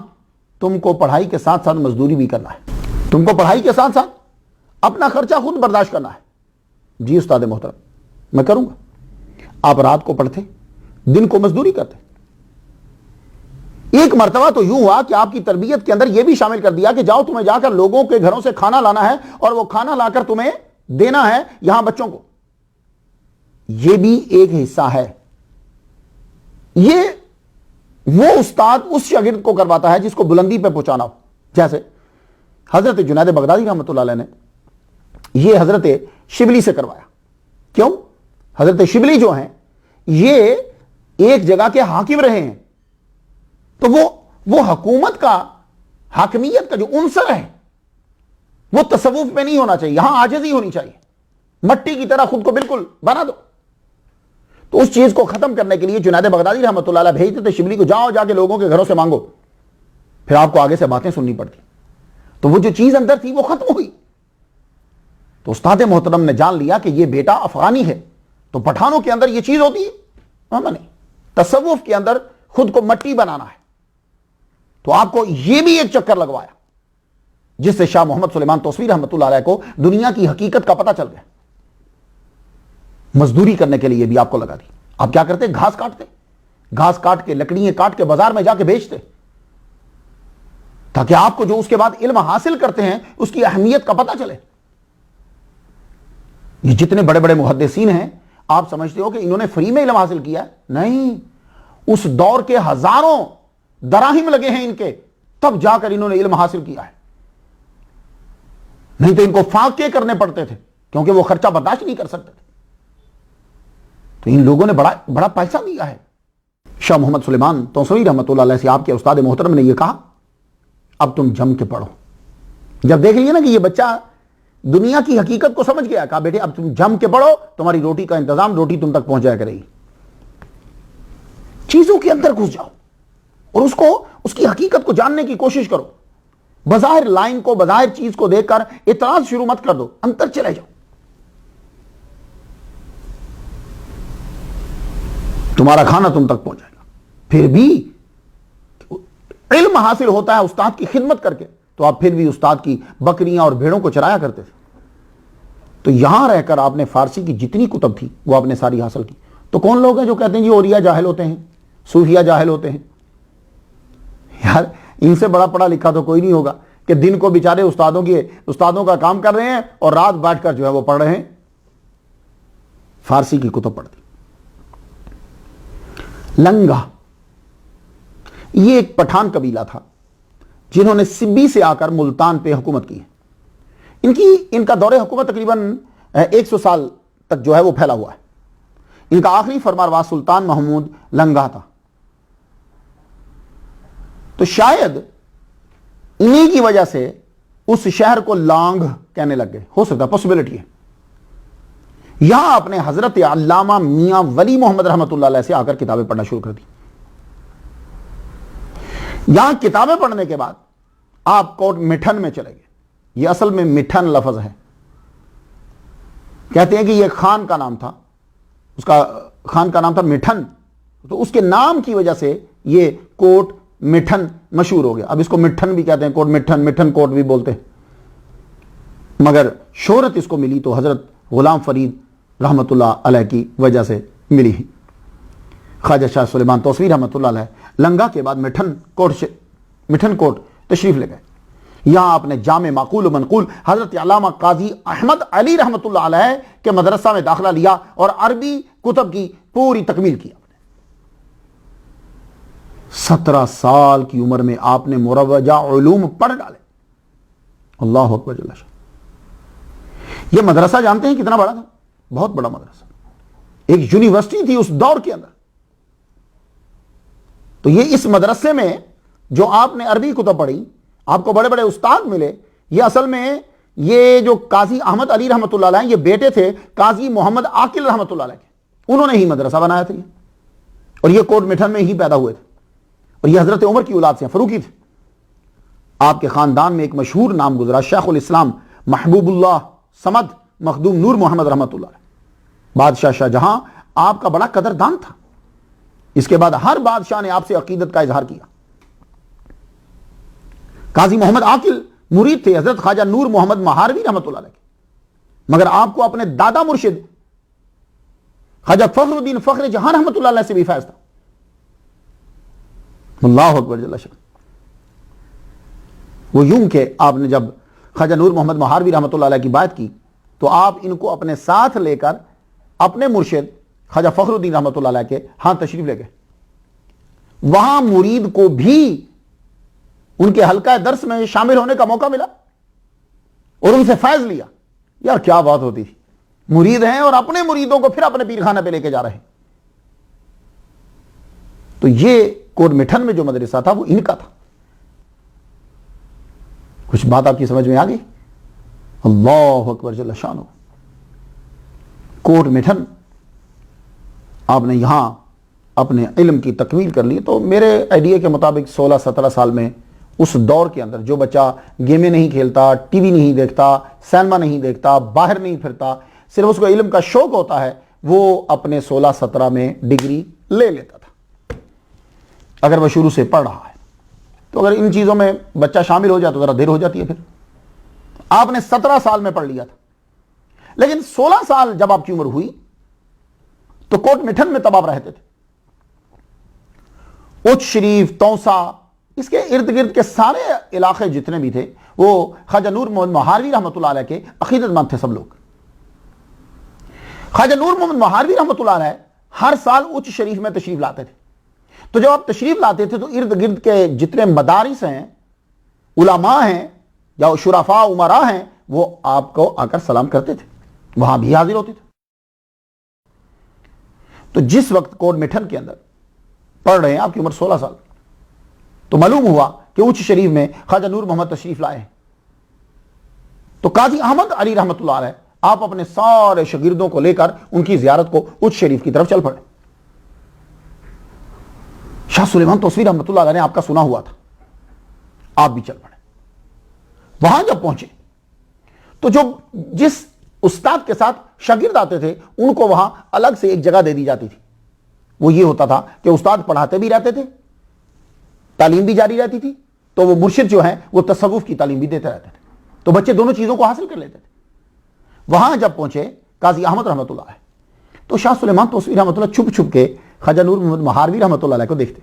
تم کو پڑھائی کے ساتھ ساتھ مزدوری بھی کرنا ہے, تم کو پڑھائی کے ساتھ ساتھ اپنا خرچہ خود برداشت کرنا ہے. جی استاد محترم میں کروں گا. آپ رات کو پڑھتے, دن کو مزدوری کرتے. ایک مرتبہ تو یوں ہوا کہ آپ کی تربیت کے اندر یہ بھی شامل کر دیا کہ جاؤ تمہیں جا کر لوگوں کے گھروں سے کھانا لانا ہے اور وہ کھانا لا کر تمہیں دینا ہے یہاں بچوں کو. یہ بھی ایک حصہ ہے. یہ وہ استاد اس شاگرد کو کرواتا ہے جس کو بلندی پہ پہنچانا ہو. جیسے حضرت جنید بغدادی رحمۃ اللہ علیہ نے یہ حضرت شبلی سے کروایا. کیوں؟ حضرت شبلی جو ہیں یہ ایک جگہ کے حاکم رہے ہیں, تو وہ حکومت کا, حاکمیت کا جو عنصر ہے وہ تصوف میں نہیں ہونا چاہیے, یہاں عاجزی ہونی چاہیے. مٹی کی طرح خود کو بالکل بنا دو. تو اس چیز کو ختم کرنے کے لیے جنید بغدادی رحمۃ اللہ علیہ بھیجتے تھے شبلی کو, جاؤ جا کے لوگوں کے گھروں سے مانگو, پھر آپ کو آگے سے باتیں سننی پڑتی. تو وہ جو چیز اندر تھی وہ ختم ہوئی. تو استاد محترم نے جان لیا کہ یہ بیٹا افغانی ہے, تو پٹھانوں کے اندر یہ چیز ہوتی ہے نہیں, تصوف کے اندر خود کو مٹی بنانا ہے. تو آپ کو یہ بھی ایک چکر لگوایا جس سے شاہ محمد سلیمان توسوی رحمۃ اللہ علیہ کو دنیا کی حقیقت کا پتہ چل گیا. مزدوری کرنے کے لیے بھی آپ کو لگا دی. آپ کیا کرتے؟ گھاس کاٹتے, گھاس کاٹ کے لکڑیاں کاٹ کے بازار میں جا کے بیچتے, تاکہ آپ کو جو اس کے بعد علم حاصل کرتے ہیں اس کی اہمیت کا پتہ چلے. یہ جتنے بڑے بڑے محدثین ہیں آپ سمجھتے ہو کہ انہوں نے فری میں علم حاصل کیا ہے؟ نہیں, اس دور کے ہزاروں دراہم لگے ہیں ان کے, تب جا کر انہوں نے علم حاصل کیا ہے. نہیں تو ان کو فاقے کرنے پڑتے تھے کیونکہ وہ خرچہ برداشت نہیں کر سکتے تھے. تو ان لوگوں نے بڑا پیسہ دیا ہے. شاہ محمد سلیمان توسوی رحمۃ اللہ علیہ سے آپ کے استاد محترم نے یہ کہا اب تم جم کے پڑھو. جب دیکھ لیا نا کہ یہ بچہ دنیا کی حقیقت کو سمجھ گیا، کہا بیٹے اب تم جم کے پڑھو، تمہاری روٹی کا انتظام، روٹی تم تک پہنچ جایا کرے گی۔ چیزوں کے اندر گھس جاؤ اور اس کی حقیقت کو جاننے کی کوشش کرو۔ بظاہر لائن کو، بظاہر چیز کو دیکھ کر اعتراض شروع مت کر دو، اندر چلے جاؤ۔ تمہارا کھانا تم تک پہنچ جائے گا۔ پھر بھی علم حاصل ہوتا ہے استاد کی خدمت کر کے، تو آپ پھر بھی استاد کی بکریاں اور بھیڑوں کو چرایا کرتے تھے۔ تو یہاں رہ کر آپ نے فارسی کی جتنی کتب تھی وہ آپ نے ساری حاصل کی۔ تو کون لوگ ہیں جو کہتے ہیں جی اولیاء جاہل ہوتے ہیں، صوفیاء جاہل ہوتے ہیں؟ یار ان سے بڑا پڑھا لکھا تو کوئی نہیں ہوگا کہ دن کو بیچارے استادوں کا کام کر رہے ہیں اور رات بیٹھ کر جو ہے وہ پڑھ رہے ہیں، فارسی کی کتب پڑھتی۔ لنگا یہ ایک پٹھان قبیلہ تھا جنہوں نے سبی سے آ کر ملتان پہ حکومت کی ہے۔ ان کا دور حکومت تقریباً 100 سال تک جو ہے وہ پھیلا ہوا ہے۔ ان کا آخری فرمانروا سلطان محمود لنگا تھا۔ تو شاید انہی کی وجہ سے اس شہر کو لانگ کہنے لگ گئے، ہو سکتا پاسبلٹی ہے۔ یہاں آپ نے حضرت علامہ میاں ولی محمد رحمۃ اللہ علیہ سے آ کر کتابیں پڑھنا شروع کر دی۔ یہاں کتابیں پڑھنے کے بعد آپ کوٹ مٹھن میں چلے گئے۔ یہ اصل میں مٹھن لفظ ہے، کہتے ہیں کہ یہ خان کا نام تھا، اس کا خان کا نام تھا مٹھن، تو اس کے نام کی وجہ سے یہ کوٹ مٹھن مشہور ہو گیا۔ اب اس کو مٹھن بھی کہتے ہیں، کوٹ مٹھن، مٹھن کوٹ بھی بولتے ہیں، مگر شہرت اس کو ملی تو حضرت غلام فرید رحمۃ اللہ علیہ کی وجہ سے ملی۔ خواجہ شاہ سلیمان توسوی رحمۃ اللہ علیہ لنگا کے بعد مٹھن کوٹ تشریف لے گئے۔ یہاں آپ نے جامع معقول و منقول حضرت علامہ قاضی احمد علی رحمۃ اللہ علیہ کے مدرسہ میں داخلہ لیا اور عربی کتب کی پوری تکمیل کی۔ 17 سال کی عمر میں آپ نے مروجہ علوم پڑھ ڈالے۔ اللہ اکبر جل شانہ۔ یہ مدرسہ جانتے ہیں کتنا بڑا تھا؟ بہت بڑا مدرسہ، ایک یونیورسٹی تھی اس دور کے اندر۔ تو یہ اس مدرسے میں جو آپ نے عربی کتب پڑھی، آپ کو بڑے بڑے استاد ملے، یہ اصل میں یہ جو قاضی احمد علی رحمۃ اللہ علیہ یہ بیٹے تھے قاضی محمد عاقل رحمۃ اللہ علیہ کے، انہوں نے ہی مدرسہ بنایا تھا یہ، اور یہ کوٹ مٹھن میں ہی پیدا ہوئے تھے، اور یہ حضرت عمر کی اولاد سے فاروقی تھے۔ آپ کے خاندان میں ایک مشہور نام گزرا، شیخ الاسلام محبوب اللہ صمد مخدوم نور محمد رحمۃ اللہ علیہ۔ بادشاہ شاہ جہاں آپ کا بڑا قدردان تھا، اس کے بعد ہر بادشاہ نے آپ سے عقیدت کا اظہار کیا۔ قاضی محمد عاقل مرید تھے حضرت خواجہ نور محمد مہاروی رحمۃ اللہ علیہ کے، مگر آپ کو اپنے دادا مرشد خواجہ فخر الدین فخر جہاں رحمۃ اللہ علیہ سے بھی فیض تھا۔ اللہ اکبر جل شانہ۔ وہ یوں کہ آپ نے جب خواجہ نور محمد مہاروی رحمۃ اللہ علیہ کی بات کی تو آپ ان کو اپنے ساتھ لے کر اپنے مرشد خواجہ فخر الدین رحمۃ اللہ علیہ کے ہاں تشریف لے گئے۔ وہاں مرید کو بھی ان کے حلقہ درس میں شامل ہونے کا موقع ملا اور ان سے فیض لیا۔ یار کیا بات ہوتی تھی، مرید ہیں اور اپنے مریدوں کو پھر اپنے پیر خانہ پہ لے کے جا رہے ہیں۔ تو یہ کوٹ مٹھن میں جو مدرسہ تھا وہ ان کا تھا۔ کچھ بات آپ کی سمجھ میں آ گئی؟ اللہ اکبر جل شانہ۔ کوٹ مٹھن آپ نے یہاں اپنے علم کی تکمیل کر لی۔ تو میرے آئیڈیا کے مطابق 16-17 سال میں اس دور کے اندر جو بچہ گیمیں نہیں کھیلتا، ٹی وی نہیں دیکھتا، سینما نہیں دیکھتا، باہر نہیں پھرتا، صرف اس کو علم کا شوق ہوتا ہے، وہ اپنے 16-17 میں ڈگری لے لیتا تھا اگر وہ شروع سے پڑھ رہا ہے۔ تو اگر ان چیزوں میں بچہ شامل ہو جائے تو ذرا دیر ہو جاتی ہے۔ پھر آپ نے 17 سال میں پڑھ لیا تھا، لیکن 16 سال جب آپ کی عمر ہوئی تو کوٹ مٹھن میں تب آپ رہتے تھے۔ اچ شریف، توسا، اس کے ارد گرد کے سارے علاقے جتنے بھی تھے وہ خواجہ نور محمد مہاروی رحمۃ اللہ علیہ کے عقیدت مند تھے سب لوگ۔ خواجہ نور محمد مہاروی رحمۃ اللہ علیہ ہر سال اچ شریف میں تشریف لاتے تھے۔ تو جب آپ تشریف لاتے تھے تو ارد گرد کے جتنے مدارس ہیں، علماء ہیں یا شرفاء امراء ہیں، وہ آپ کو آ کر سلام کرتے تھے، وہاں بھی حاضر ہوتے تھے۔ تو جس وقت کوٹ مٹھن کے اندر پڑھ رہے ہیں، آپ کی عمر 16 سال، تو معلوم ہوا کہ اچ شریف میں خواجہ نور محمد تشریف لائے ہیں۔ تو قاضی احمد علی رحمۃ اللہ علیہ آپ اپنے سارے شاگردوں کو لے کر ان کی زیارت کو اجھ شریف کی طرف چل پڑے. شاہ سلیمان توسوی رحمۃ اللہ علیہ نے آپ کا سنا ہوا تھا, آپ بھی چل پڑے. وہاں جب پہنچے تو جو جس استاد کے ساتھ شاگرد آتے تھے ان کو وہاں الگ سے ایک جگہ دے دی جاتی تھی. وہ یہ ہوتا تھا کہ استاد پڑھاتے بھی رہتے تھے, تعلیم بھی جاری رہتی تھی, تو وہ مرشد جو ہیں وہ تصوف کی تعلیم بھی دیتے رہتے تھے, تو بچے دونوں چیزوں کو حاصل کر لیتے تھے. وہاں جب پہنچے قاضی احمد رحمۃ اللہ علیہ تو شاہ سلیمان توسوی رحمۃ اللہ چھپ چھپ کے خواجہ نور محمد مہاروی رحمۃ اللہ علیہ کو دیکھتے,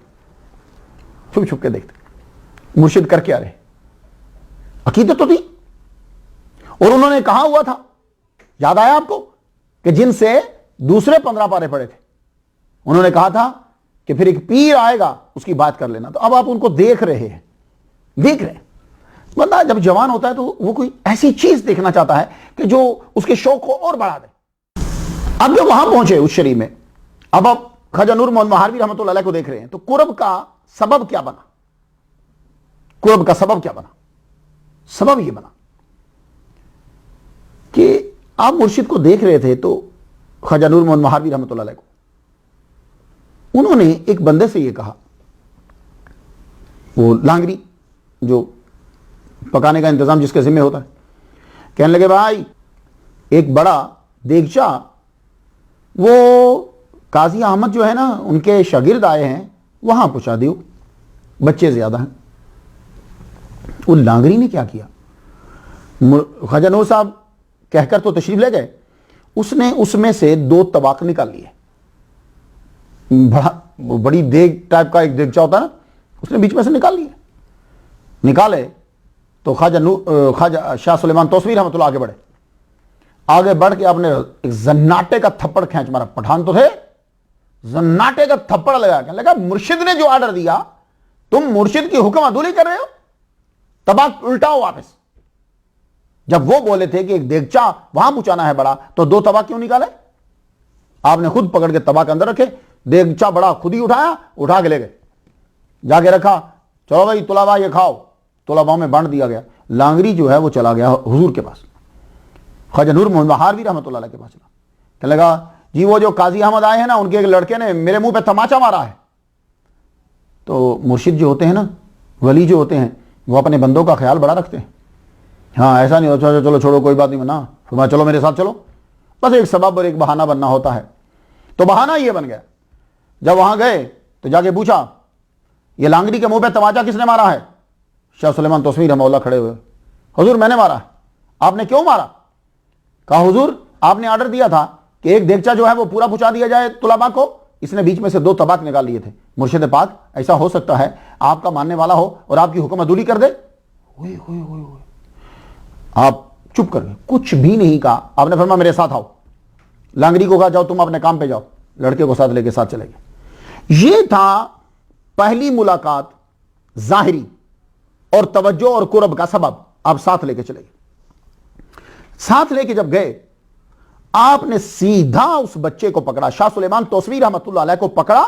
چھپ چھپ کے دیکھتے مرشد کر کے آ رہے. عقیدت تو تھی, اور انہوں نے کہا ہوا تھا, یاد آیا آپ کو, کہ جن سے دوسرے 15 پارے پڑے تھے انہوں نے کہا تھا کہ پھر ایک پیر آئے گا اس کی بات کر لینا. تو اب آپ ان کو دیکھ رہے ہیں. بندہ جب جوان ہوتا ہے تو وہ کوئی ایسی چیز دیکھنا چاہتا ہے کہ جو اس کے شوق کو اور بڑھا دے. اب جب وہاں پہنچے اس شریف میں, اب آپ خواجہ نور محمد مہاروی رحمۃ اللہ علیہ کو دیکھ رہے ہیں, تو قرب کا سبب کیا بنا؟ قرب کا سبب کیا بنا؟ سبب یہ بنا کہ آپ مرشد کو دیکھ رہے تھے تو خواجہ نور محمد مہاروی رحمۃ اللہ علیہ کو انہوں نے ایک بندے سے یہ کہا, وہ لانگری جو پکانے کا انتظام جس کے ذمہ ہوتا ہے, کہنے لگے بھائی ایک بڑا دیگچا وہ قاضی احمد جو ہے نا ان کے شاگرد آئے ہیں وہاں پہنچا دیو, بچے زیادہ ہیں. وہ لانگری نے کیا کیا, خواجہ نور صاحب کہہ کر تو تشریف لے گئے, اس نے اس میں سے 2 طباق نکال لیے. بڑی دیگ ٹائپ کا ایک دیگچا ہوتا ہے نا, اس نے بیچ میں سے نکال لیے. نکالے تو خواجہ شاہ سلیمان توسوی رحمۃ اللہ آگے بڑھ کے آپ نے ایک زناٹے کا تھپڑ کھینچ مارا. پٹھان تو تھے, زناٹے کا تھپڑ لگا, کہنے لگا مرشد نے جو آرڈر دیا تم مرشد کی حکم عدولی کر رہے ہو, طباق الٹاؤ واپس. جب وہ بولے تھے کہ ایک دیگچا وہاں پہنچانا ہے بڑا, تو 2 طباق کیوں نکالے؟ آپ نے خود پکڑ کے طباق اندر رکھے, دیگچا بڑا خود ہی اٹھا کے لے گئے, جا کے رکھا, چلو بھائی طلباء یہ کھاؤ. طلباء میں بانٹ دیا گیا. لانگری جو ہے وہ چلا گیا حضور کے پاس, خواجہ نور محمد مہاروی رحمۃ اللہ علیہ کے پاس چلا. کہنے لگا جی وہ جو قاضی احمد آئے ہیں نا ان کے ایک لڑکے نے میرے منہ پہ تماچا مارا ہے. تو مرشد جو ہوتے ہیں نا, ولی جو ہوتے ہیں, وہ اپنے بندوں کا خیال بڑا رکھتے ہیں. ہاں ایسا نہیں ہوتا چلو چھوڑو کوئی بات نہیں بنا, فرمایا چلو میرے ساتھ چلو. بس ایک سبب اور ایک بہانہ بننا ہوتا ہے. تو بہانہ یہ بن گیا. جب وہاں گئے تو جا کے پوچھا یہ لانگڑی کے منہ پہ تماچا کس نے مارا ہے؟ شاہ سلیمان توسوی رحمہ اللہ کھڑے ہوئے, حضور میں نے مارا. آپ نے کیوں مارا؟ کہا حضور آپ نے آرڈر دیا تھا کہ ایک دیگچا جو ہے وہ پورا پہنچا دیا جائے طلباء کو, اس نے بیچ میں سے 2 طباق نکال لیے تھے. مرشد پاک ایسا ہو سکتا ہے آپ کا ماننے والا ہو اور آپ کی حکم عدولی کر دے؟ آپ چپ کر گئے, کچھ بھی نہیں کہا. آپ نے فرمایا میرے ساتھ آؤ. لانگڑی کو کہا جاؤ تم اپنے کام پہ جاؤ, لڑکے کو ساتھ لے کے ساتھ چلے گئے. یہ تھا پہلی ملاقات ظاہری اور توجہ اور قرب کا سبب. آپ ساتھ لے کے چلے گئے. ساتھ لے کے جب گئے آپ نے سیدھا اس بچے کو پکڑا, شاہ سلیمان توسوی رحمۃ اللہ علیہ کو پکڑا,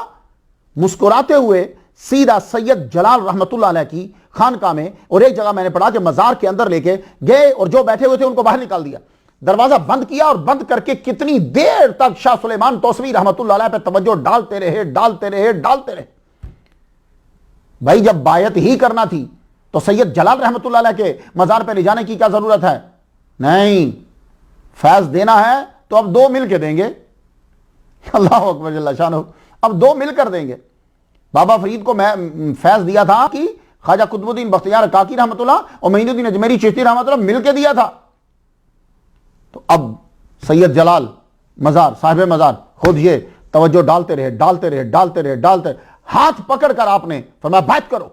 مسکراتے ہوئے سیدھا سید جلال رحمۃ اللہ علیہ کی خانقاہ میں, اور ایک جگہ میں نے پڑھا کہ مزار کے اندر لے کے گئے اور جو بیٹھے ہوئے تھے ان کو باہر نکال دیا, دروازہ بند کیا, اور بند کر کے کتنی دیر تک شاہ سلیمان توسوی رحمۃ اللہ علیہ پہ توجہ ڈالتے رہے. بھائی جب بایت ہی کرنا تھی تو سید جلال رحمۃ اللہ علیہ کے مزار پہ لے جانے کی کیا ضرورت ہے؟ نہیں, فیض دینا ہے تو اب 2 مل کے دیں گے. اللہ اکبر جل شانہ, اب 2 مل کر دیں گے. بابا فرید کو میں فیض دیا تھا کہ خواجہ قطب الدین بختیار کاکی رحمۃ اللہ اور معین الدین اجمیری چشتی رحمۃ اللہ مل کے دیا تھا. تو اب سید جلال مزار صاحب مزار خود یہ توجہ ڈالتے رہے, ہاتھ پکڑ کر آپ نے فرمایا بیعت کرو.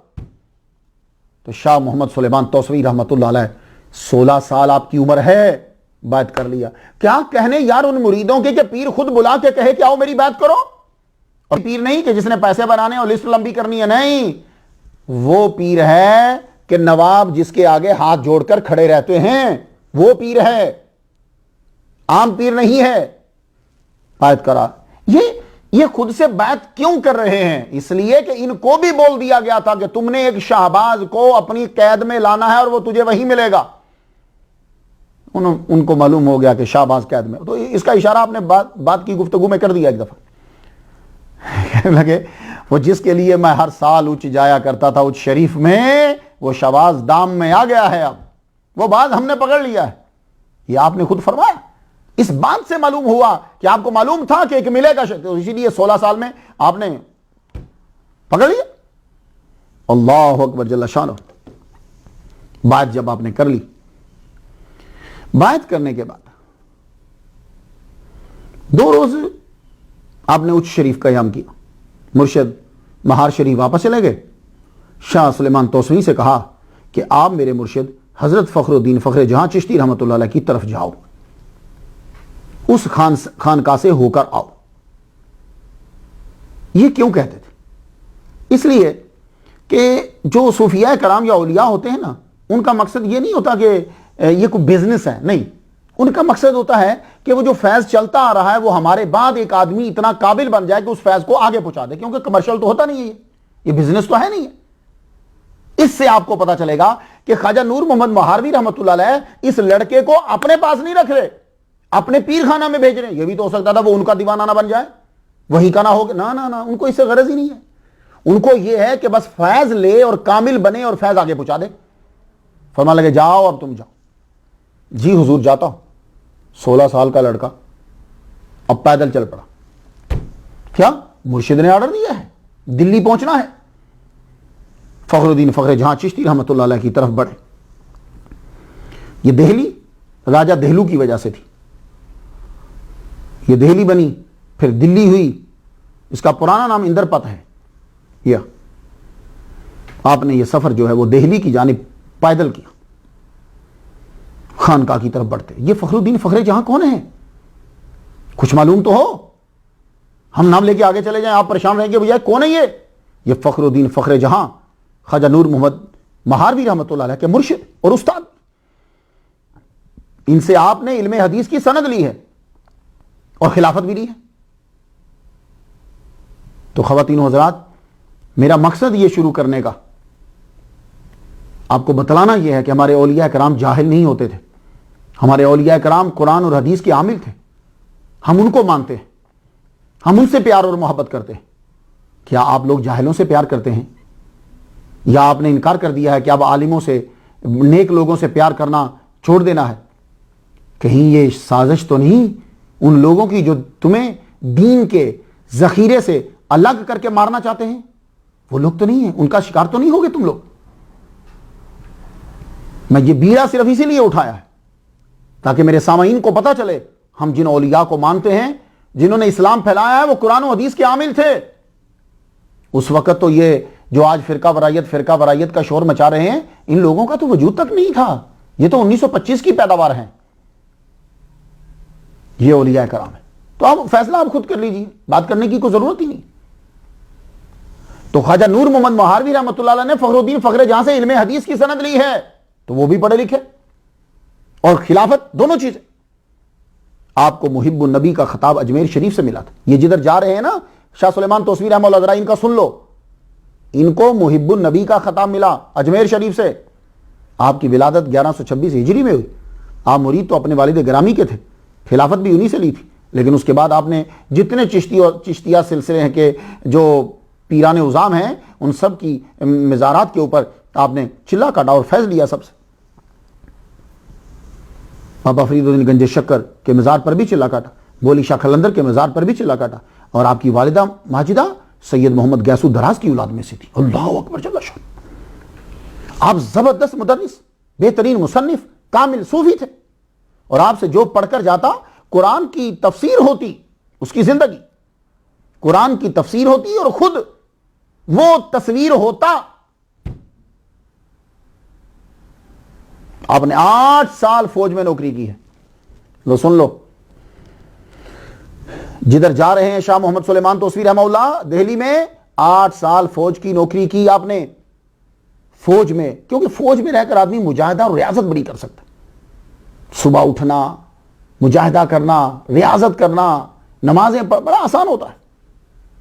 تو شاہ محمد سلیمان توسوی رحمۃ اللہ علیہ 16 سال آپ کی عمر ہے, بیعت کر لیا. کیا کہنے یار ان مریدوں کے کہ پیر خود بلا کے کہے کہ آؤ میری بیعت کرو, اور پیر نہیں کہ جس نے پیسے بنانے اور لسٹ لمبی کرنی ہے, نہیں, وہ پیر ہے کہ نواب جس کے آگے ہاتھ جوڑ کر کھڑے رہتے ہیں وہ پیر ہے, عام پیر نہیں ہے. بیعت کرا. یہ خود سے بیعت کیوں کر رہے ہیں؟ اس لیے کہ ان کو بھی بول دیا گیا تھا کہ تم نے ایک شہباز کو اپنی قید میں لانا ہے اور وہ تجھے وہی ملے گا. ان کو معلوم ہو گیا کہ شہباز قید میں. تو اس کا اشارہ آپ نے بات کی گفتگو میں کر دیا ایک دفعہ. کہنے لگے وہ جس کے لیے میں ہر سال اونچ جایا کرتا تھا اونچ شریف میں، وہ شہباز دام میں آ گیا ہے. اب وہ بات ہم نے پکڑ لیا ہے. یہ آپ نے خود فرمایا. اس بات سے معلوم ہوا کہ آپ کو معلوم تھا کہ ایک ملے گا، اسی لیے 16 سال میں آپ نے پکڑ لیا. اللہ اکبر جل شانہ. بات جب آپ نے کر لی، بات کرنے کے بعد 2 روز آپ نے اونچ شریف کا قیام کیا. مرشد مہار شریف واپس چلے گئے. شاہ سلیمان توسوی سے کہا کہ آپ میرے مرشد حضرت فخر الدین فخر جہاں چشتی رحمۃ اللہ علیہ کی طرف جاؤ، اس خانقاہ سے ہو کر آؤ. یہ کیوں کہتے تھے؟ اس لیے کہ جو صوفیاء کرام یا اولیاء ہوتے ہیں نا، ان کا مقصد یہ نہیں ہوتا کہ یہ کوئی بزنس ہے، نہیں. ان کا مقصد ہوتا ہے کہ وہ جو فیض چلتا آ رہا ہے وہ ہمارے بعد ایک آدمی اتنا قابل بن جائے کہ اس فیض کو آگے پہنچا دے. کیونکہ کمرشل تو ہوتا نہیں ہے، یہ بزنس تو ہے نہیں ہے. اس سے آپ کو پتا چلے گا کہ خواجہ نور محمد مہاروی رحمۃ اللہ علیہ اس لڑکے کو اپنے پاس نہیں رکھ رہے، اپنے پیر خانہ میں بھیج رہے ہیں. یہ بھی تو ہو سکتا تھا وہ ان کا دیوانہ نہ بن جائے، وہی کا نہ ہو. نہ ان کو اس سے غرض ہی نہیں ہے. ان کو یہ ہے کہ بس فیض لے اور کامل بنے اور فیض آگے پہنچا دے. فرمان لگے جاؤ اب تم جاؤ. جی حضور جاتا ہوں. 16 سال کا لڑکا اب پیدل چل پڑا. کیا مرشد نے آرڈر دیا ہے، دلی پہنچنا ہے. فخر الدین فخر جہاں چشتی رحمۃ اللہ علیہ کی طرف بڑھے. یہ دہلی راجہ دہلو کی وجہ سے تھی. یہ دہلی بنی، پھر دلی ہوئی. اس کا پرانا نام اندر پت ہے. یہ آپ نے یہ سفر جو ہے وہ دہلی کی جانب پیدل کیا، خانقاہ کی طرف بڑھتے. یہ فخر الدین فخر جہاں کون ہیں؟ کچھ معلوم تو ہو. ہم نام لے کے آگے چلے جائیں آپ پریشان رہیں گے بھیا کون ہے یہ فخر الدین فخر جہاں خواجہ نور محمد مہاروی رحمۃ اللہ علیہ کے مرشد اور استاد. ان سے آپ نے علم حدیث کی سند لی ہے اور خلافت بھی لی ہے. تو خواتین و حضرات، میرا مقصد یہ شروع کرنے کا آپ کو بتلانا یہ ہے کہ ہمارے اولیاء کرام جاہل نہیں ہوتے تھے. ہمارے اولیاء کرام قرآن اور حدیث کے عامل تھے. ہم ان کو مانتے ہیں، ہم ان سے پیار اور محبت کرتے ہیں. کیا آپ لوگ جاہلوں سے پیار کرتے ہیں؟ یا آپ نے انکار کر دیا ہے کہ اب عالموں سے، نیک لوگوں سے پیار کرنا چھوڑ دینا ہے؟ کہیں یہ سازش تو نہیں ان لوگوں کی جو تمہیں دین کے ذخیرے سے الگ کر کے مارنا چاہتے ہیں؟ وہ لوگ تو نہیں ہیں، ان کا شکار تو نہیں ہوگے تم لوگ؟ میں یہ بیڑا صرف اسی لیے اٹھایا ہے تاکہ میرے سامعین کو پتا چلے ہم جن اولیاء کو مانتے ہیں، جنہوں نے اسلام پھیلایا ہے، وہ قرآن و حدیث کے عامل تھے. اس وقت تو یہ جو آج فرقہ ورائیت کا شور مچا رہے ہیں، ان لوگوں کا تو وجود تک نہیں تھا. یہ تو 1925 کی پیداوار ہیں. یہ اولیاء کرام ہے. تو آپ فیصلہ آپ خود کر لیجیے، بات کرنے کی کوئی ضرورت ہی نہیں. تو خواجہ نور محمد مہاروی رحمۃ اللہ علیہ نے فخر الدین فخر جہاں سے علم حدیث کی سند لی ہے، تو وہ بھی پڑھے لکھے اور خلافت، دونوں چیزیں. آپ کو محب النبی کا خطاب اجمیر شریف سے ملا تھا. یہ جدھر جا رہے ہیں نا شاہ سلیمان توسوی رحمہ اللہ، ذرا ان کا سن لو. ان کو محب النبی کا خطاب ملا اجمیر شریف سے. آپ کی ولادت 1126 ہجری میں ہوئی. آپ مرید تو اپنے والد گرامی کے تھے، خلافت بھی انہی سے لی تھی. لیکن اس کے بعد آپ نے جتنے چشتیہ سلسلے ہیں کہ جو پیران عظام ہیں، ان سب کی مزارات کے اوپر آپ نے چلا کاٹا اور فیض لیا سب سے. بابا فرید الدین گنج شکر کے مزار پر بھی چلا کاٹا، بولی شاہ خلندر کے مزار پر بھی چلا کاٹا. اور آپ کی والدہ ماجدہ سید محمد گیسو دراز کی اولاد میں سے تھی. اللہ اکبر جل شان. آپ زبردست مدرس، بہترین مصنف، کامل صوفی تھے. اور آپ سے جو پڑھ کر جاتا قرآن کی تفسیر ہوتی، اس کی زندگی قرآن کی تفسیر ہوتی اور خود وہ تصویر ہوتا. آپ نے 8 سال فوج میں نوکری کی ہے. لو سن لو، جدھر جا رہے ہیں شاہ محمد سلیمان توسوی رحمہ اللہ، دہلی میں 8 سال فوج کی نوکری کی آپ نے. فوج میں، کیونکہ فوج میں رہ کر آدمی مجاہدہ اور ریاضت بڑی کر سکتا. صبح اٹھنا، مجاہدہ کرنا، ریاضت کرنا، نمازیں بڑا آسان ہوتا ہے.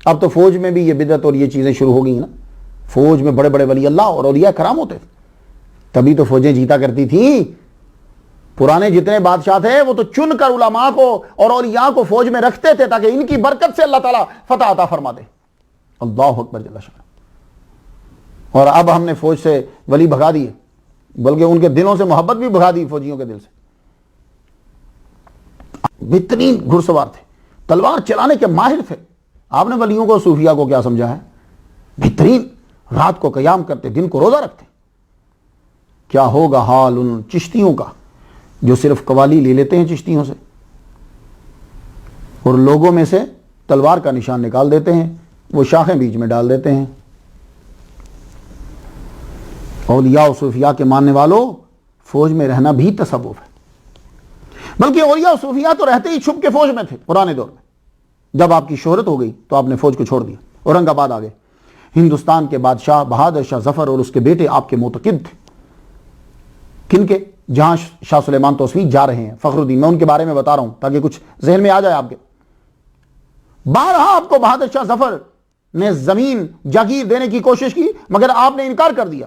اب تو فوج میں بھی یہ بدعت اور یہ چیزیں شروع ہو گئی نا. فوج میں بڑے بڑے ولی اللہ اور اولیاء کرام ہوتے تھے، تبھی تو فوجیں جیتا کرتی تھی. پرانے جتنے بادشاہ تھے وہ تو چن کر علماء کو اور اولیاء کو فوج میں رکھتے تھے تاکہ ان کی برکت سے اللہ تعالیٰ فتح عطا فرما دے. اللہ اکبر جل شان. اور اب ہم نے فوج سے ولی بھگا دیے، بلکہ ان کے دلوں سے محبت بھی بھگا دی فوجیوں کے دل سے. بہترین گھڑ سوار تھے، تلوار چلانے کے ماہر تھے. آپ نے ولیوں کو صوفیاء کو کیا سمجھا ہے؟ بہترین، رات کو قیام کرتے، دن کو روزہ رکھتے. کیا ہوگا حال ان چشتیوں کا جو صرف قوالی لے لیتے ہیں چشتیوں سے اور لوگوں میں سے تلوار کا نشان نکال دیتے ہیں، وہ شاخیں بیچ میں ڈال دیتے ہیں. اولیاء و صوفیاء کے ماننے والوں، فوج میں رہنا بھی تصوف ہے. بلکہ اولیاء و صوفیاء تو رہتے ہی چھپ کے فوج میں تھے پرانے دور میں. جب آپ کی شہرت ہو گئی تو آپ نے فوج کو چھوڑ دیا، اورنگ آباد آ گئے. ہندوستان کے بادشاہ بہادر شاہ ظفر اور اس کے بیٹے آپ کے معتقد تھے. کن کے؟ جہاں شاہ سلیمان توسوی جا رہے ہیں، فخر الدین، میں ان کے بارے میں بتا رہا ہوں تاکہ کچھ ذہن میں آ جائے آپ کے. بارہا آپ کو بہادر شاہ ظفر نے زمین جاگیر دینے کی کوشش کی، مگر آپ نے انکار کر دیا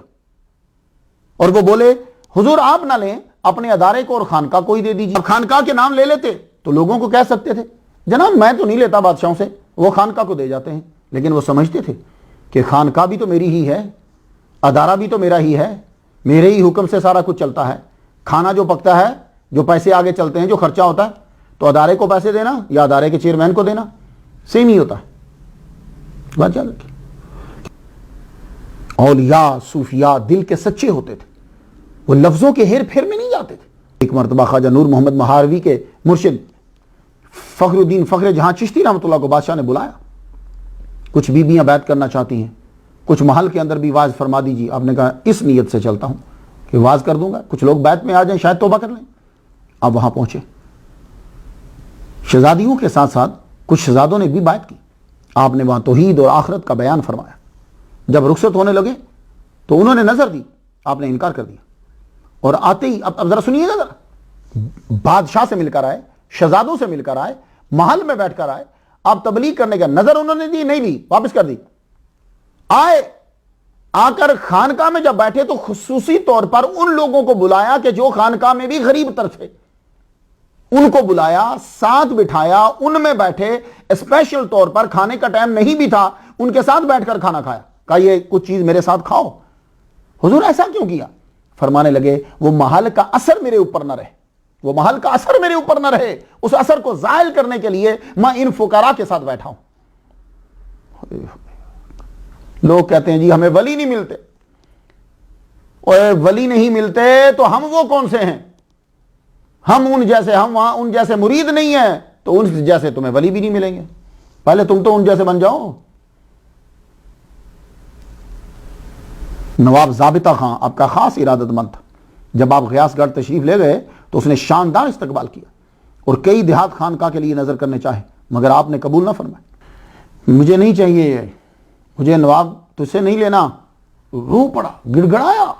اور وہ بولے حضور آپ نہ لیں، اپنے ادارے کو اور خانقاہ کو ہی دے دیجیے. خانقاہ کے نام لے لیتے تو لوگوں کو کہہ سکتے تھے جناب میں تو نہیں لیتا بادشاہوں سے، وہ خانقاہ کو دے جاتے ہیں. لیکن وہ سمجھتے تھے کہ خانقاہ بھی تو میری ہی ہے، ادارہ بھی تو میرا ہی ہے، میرے ہی حکم سے سارا کچھ چلتا ہے. کھانا جو پکتا ہے، جو پیسے آگے چلتے ہیں، جو خرچہ ہوتا ہے، تو ادارے کو پیسے دینا یا ادارے کے چیئرمین کو دینا سیم ہی ہوتا ہے. بات یاد رکھیں. اولیاء صوفیاء دل کے سچے ہوتے تھے، وہ لفظوں کے ہیر پھیر میں نہیں جاتے تھے. ایک مرتبہ خواجہ نور محمد مہاروی کے مرشد فخر الدین فخر جہاں چشتی رحمۃ اللہ کو بادشاہ نے بلایا. کچھ بیویاں بیعت کرنا چاہتی ہیں، کچھ محل کے اندر بھی واز فرما دیجیے. آپ نے کہا اس نیت سے چلتا ہوں کہ واز کر دوں گا، کچھ لوگ بیعت میں آ جائیں، شاید توبہ کر لیں. اب وہاں پہنچے، شہزادیوں کے ساتھ ساتھ کچھ شہزادوں نے بھی بیعت کی. آپ نے وہاں توحید اور آخرت کا بیان فرمایا. جب رخصت ہونے لگے تو انہوں نے نظر دی، آپ نے انکار کر دیا. اور آتے ہی اب ذرا سنیے گا، ذرا بادشاہ سے مل کر آئے، شہزادوں سے مل کر آئے، محل میں بیٹھ کر آئے. آپ تبلیغ کرنے کا نظر انہوں نے دی نہیں دی، واپس کر دی. آئے آ کر خانقاہ میں جب بیٹھے تو خصوصی طور پر ان لوگوں کو بلایا کہ جو خانقاہ میں بھی غریب تر تھے، ان کو بلایا، ساتھ بٹھایا، ان میں بیٹھے. اسپیشل طور پر کھانے کا ٹائم نہیں بھی تھا، ان کے ساتھ بیٹھ کر کھانا کھایا. کہا یہ کچھ چیز میرے ساتھ کھاؤ. حضور ایسا کیوں کیا؟ فرمانے لگے وہ محل کا اثر میرے اوپر نہ رہے، وہ محل کا اثر میرے اوپر نہ رہے، اس اثر کو زائل کرنے کے لیے میں ان فقراء کے ساتھ بیٹھا ہوں. لوگ کہتے ہیں جی ہمیں ولی نہیں ملتے. اور ولی نہیں ملتے تو ہم وہ کون سے ہیں؟ ہم ان جیسے، ہم وہاں ان جیسے مرید نہیں ہیں تو ان جیسے تمہیں ولی بھی نہیں ملیں گے. پہلے تم تو ان جیسے بن جاؤ. نواب ضابطہ خان آپ کا خاص ارادت مند تھا. جب آپ غیاث گڑھ تشریف لے گئے تو اس نے شاندار استقبال کیا اور کئی دیہات خانقاہ کے لیے نظر کرنے چاہے، مگر آپ نے قبول نہ فرمایا. مجھے نہیں چاہیے، مجھے نواب تجھ سے نہیں لینا. رو پڑا، گڑ گڑایا،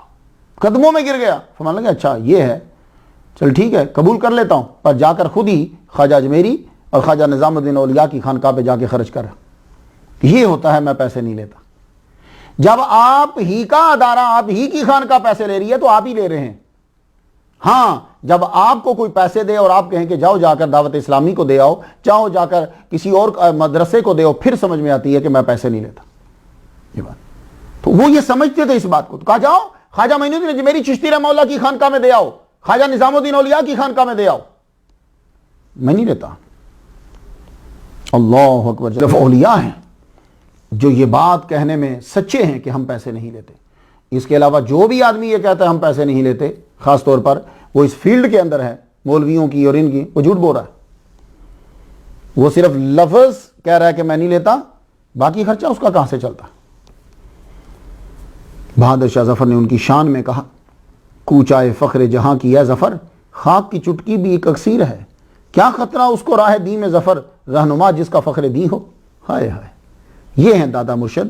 قدموں میں گر گیا. فرمانے لگا اچھا یہ ہے، چل ٹھیک ہے قبول کر لیتا ہوں، پر جا کر خود ہی خواجہ اجمیری اور خواجہ نظام الدین اولیاء کی خانقاہ پہ جا کے خرچ کر. یہ ہوتا ہے میں پیسے نہیں لیتا. جب آپ ہی کا ادارہ، آپ ہی کی خانقاہ پیسے لے رہی ہے تو آپ ہی لے رہے ہیں. ہاں جب آپ کو کوئی پیسے دے اور آپ کہیں کہ جاؤ جا کر دعوت اسلامی کو دے آؤ، جاؤ جا کر کسی اور مدرسے کو دے آؤ، پھر سمجھ میں آتی ہے کہ میں پیسے نہیں لیتا. یہ بات تو وہ یہ سمجھتے تھے اس بات کو. تو کہا جاؤ خواجہ معین الدین اجمیری چشتی رحمہ اللہ کی خانقاہ میں دے آؤ، خواجہ نظام الدین اولیاء کی خانقاہ میں دے آؤ. میں نہیں لیتا. اللہ اکبر. صرف اولیاء ہیں جو یہ بات کہنے میں سچے ہیں کہ ہم پیسے نہیں لیتے. اس کے علاوہ جو بھی آدمی یہ کہتا ہے ہم پیسے نہیں لیتے، خاص طور پر وہ اس فیلڈ کے اندر ہے، مولویوں کی اور ان کی، وہ جھوٹ بول رہا ہے. وہ صرف لفظ کہہ رہا ہے کہ میں نہیں لیتا، باقی خرچہ اس کا کہاں سے چلتا. بہادر شاہ ظفر نے ان کی شان میں کہا کوچائے فخر جہاں کی ہے ظفر، خاک کی چٹکی بھی ایک اکسیر ہے، کیا خطرہ اس کو راہ دی میں ظفر، رہنما جس کا فخر دی ہو. ہائے ہائے. یہ ہیں دادا مرشد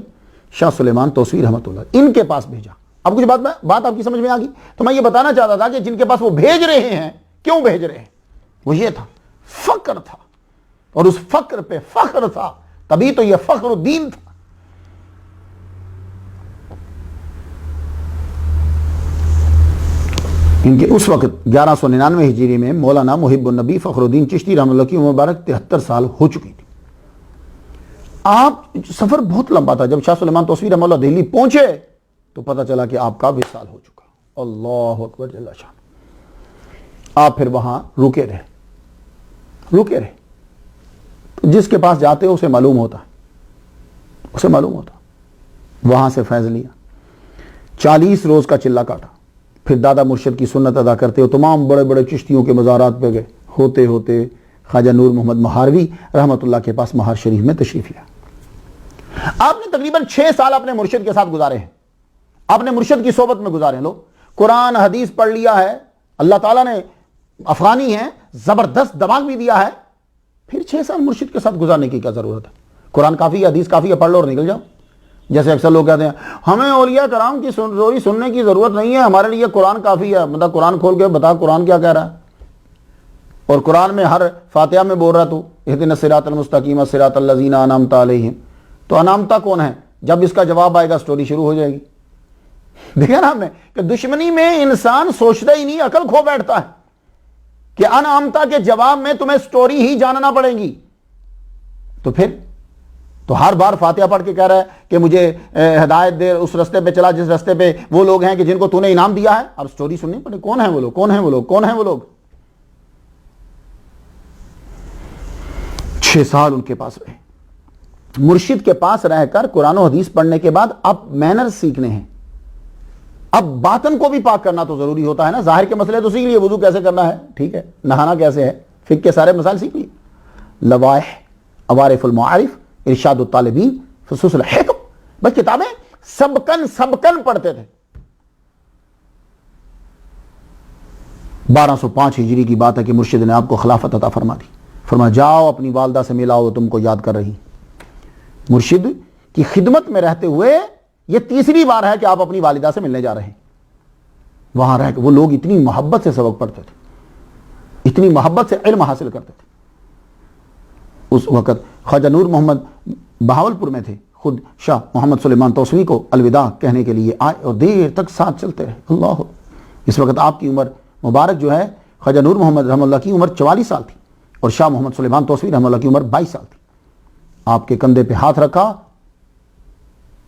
شاہ سلیمان توسوی رحمۃ اللہ. ان کے پاس بھیجا. اب کچھ بات آپ کی سمجھ میں آ گئی. تو میں یہ بتانا چاہتا تھا کہ جن کے پاس وہ بھیج رہے ہیں، کیوں بھیج رہے ہیں؟ وہ یہ تھا، فقر تھا، اور اس فقر پہ فخر تھا، تبھی تو یہ فخر الدین تھا. ان کے اس وقت 1199 ہجری میں مولانا محب النبی فخر الدین چشتی رحمۃ اللہ کی عمر مبارک 73 سال ہو چکی تھی. آپ سفر بہت لمبا تھا. جب شاہ سلیمان توسوی رحمۃ اللہ دہلی پہنچے تو پتہ چلا کہ آپ کا وصال ہو چکا. اللہ اکبر جل شان. آپ پھر وہاں رکے رہے. جس کے پاس جاتے ہو اسے معلوم ہوتا. وہاں سے فیض لیا. 40 روز کا چلہ کاٹا. پھر دادا مرشد کی سنت ادا کرتے ہو تمام بڑے بڑے چشتیوں کے مزارات پہ گئے. ہوتے ہوتے خواجہ نور محمد مہاروی رحمۃ اللہ کے پاس مہار شریف میں تشریف لیا. آپ نے تقریباً 6 سال اپنے مرشد کے ساتھ گزارے ہیں. اپنے مرشد کی صحبت میں گزارے ہیں. لوگ قرآن حدیث پڑھ لیا ہے. اللہ تعالیٰ نے افغانی ہیں زبردست دماغ بھی دیا ہے. پھر 6 سال مرشد کے ساتھ گزارنے کی کیا ضرورت ہے؟ قرآن کافی ہے, حدیث کافی ہے, پڑھ لو اور نکل جاؤ. جیسے اکثر لوگ کہتے ہیں ہمیں اولیاء کرام کی زوری سننے کی ضرورت نہیں ہے, ہمارے لیے قرآن کافی ہے. بندہ قرآن کھول کے بتا قرآن کیا کہہ رہا ہے. اور قرآن میں ہر فاتحہ میں بول رہا تو اہدنا الصراط المستقیم صراط الذین انعمت علیہم. تو انعمتا کون ہے؟ جب اس کا جواب آئے گا سٹوری شروع ہو جائے گی. دیکھا نا ہم نے کہ دشمنی میں انسان سوچتا ہی نہیں, عقل کھو بیٹھتا ہے کہ انعمتا کے جواب میں تمہیں سٹوری ہی جاننا پڑے گی. تو پھر تو ہر بار فاتحہ پڑھ کے کہہ رہا ہے کہ مجھے ہدایت دے, اس رستے پہ چلا جس رستے پہ وہ لوگ ہیں کہ جن کو تو نے انعام دیا ہے. اب سٹوری سننی پڑے, کون ہیں وہ لوگ. 6 سال ان کے پاس رہے. مرشد کے پاس رہ کر قرآن و حدیث پڑھنے کے بعد اب مینر سیکھنے ہیں. اب باطن کو بھی پاک کرنا تو ضروری ہوتا ہے نا. ظاہر کے مسئلے تو سیکھ لیے, وضو کیسے کرنا ہے, ٹھیک ہے, نہانا کیسے ہے, فقہ کے سارے مسائل سیکھ لیے. لوائح, عوارف المعارف, ارشاد الطالبین, فصوص الحکم, بس کتابیں سبکن پڑھتے تھے. 1205 ہجری کی بات ہے کہ مرشد نے آپ کو خلافت عطا فرما دی. فرما جاؤ اپنی والدہ سے ملاؤ, وہ تم کو یاد کر رہی. مرشد کی خدمت میں رہتے ہوئے یہ 3ری بار ہے کہ آپ اپنی والدہ سے ملنے جا رہے ہیں. وہاں رہ کے وہ لوگ اتنی محبت سے سبق پڑھتے تھے, اتنی محبت سے علم حاصل کرتے تھے. اس وقت خواجہ نور محمد بہاولپور میں تھے. خود شاہ محمد سلیمان توسوی کو الوداع کہنے کے لیے آئے اور دیر تک ساتھ چلتے رہے. اللہ, اس وقت آپ کی عمر مبارک جو ہے, خواجہ نور محمد رحمۃ اللہ کی عمر 44 سال تھی اور شاہ محمد سلیمان توسوی رحمۃ اللہ کی عمر 22 سال تھی. آپ کے کندھے پہ ہاتھ رکھا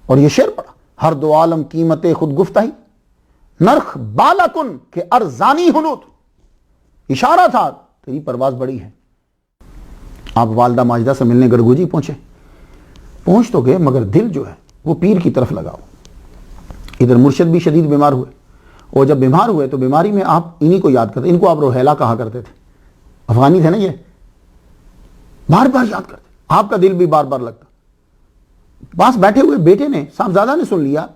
اور یہ شعر پڑھا, ہر دو عالم قیمت خود گفتہی, نرخ بالا کن کہ ارزانی ہنوت. اشارہ تھا تیری پرواز بڑی ہے. آپ والدہ ماجدہ سے ملنے گڑگوجی پہنچ تو گئے, مگر دل جو ہے وہ پیر کی طرف لگا. ادھر مرشد بھی شدید بیمار ہوئے, اور جب بیمار ہوئے تو بیماری میں آپ انہی کو یاد کرتے. ان کو آپ روحیلا کہا کرتے تھے, افغانی تھے نا یہ, بار بار یاد کرتے. آپ کا دل بھی بار بار لگتا. پاس بیٹھے ہوئے بیٹے نے, صاحبزادہ نے سن لیا,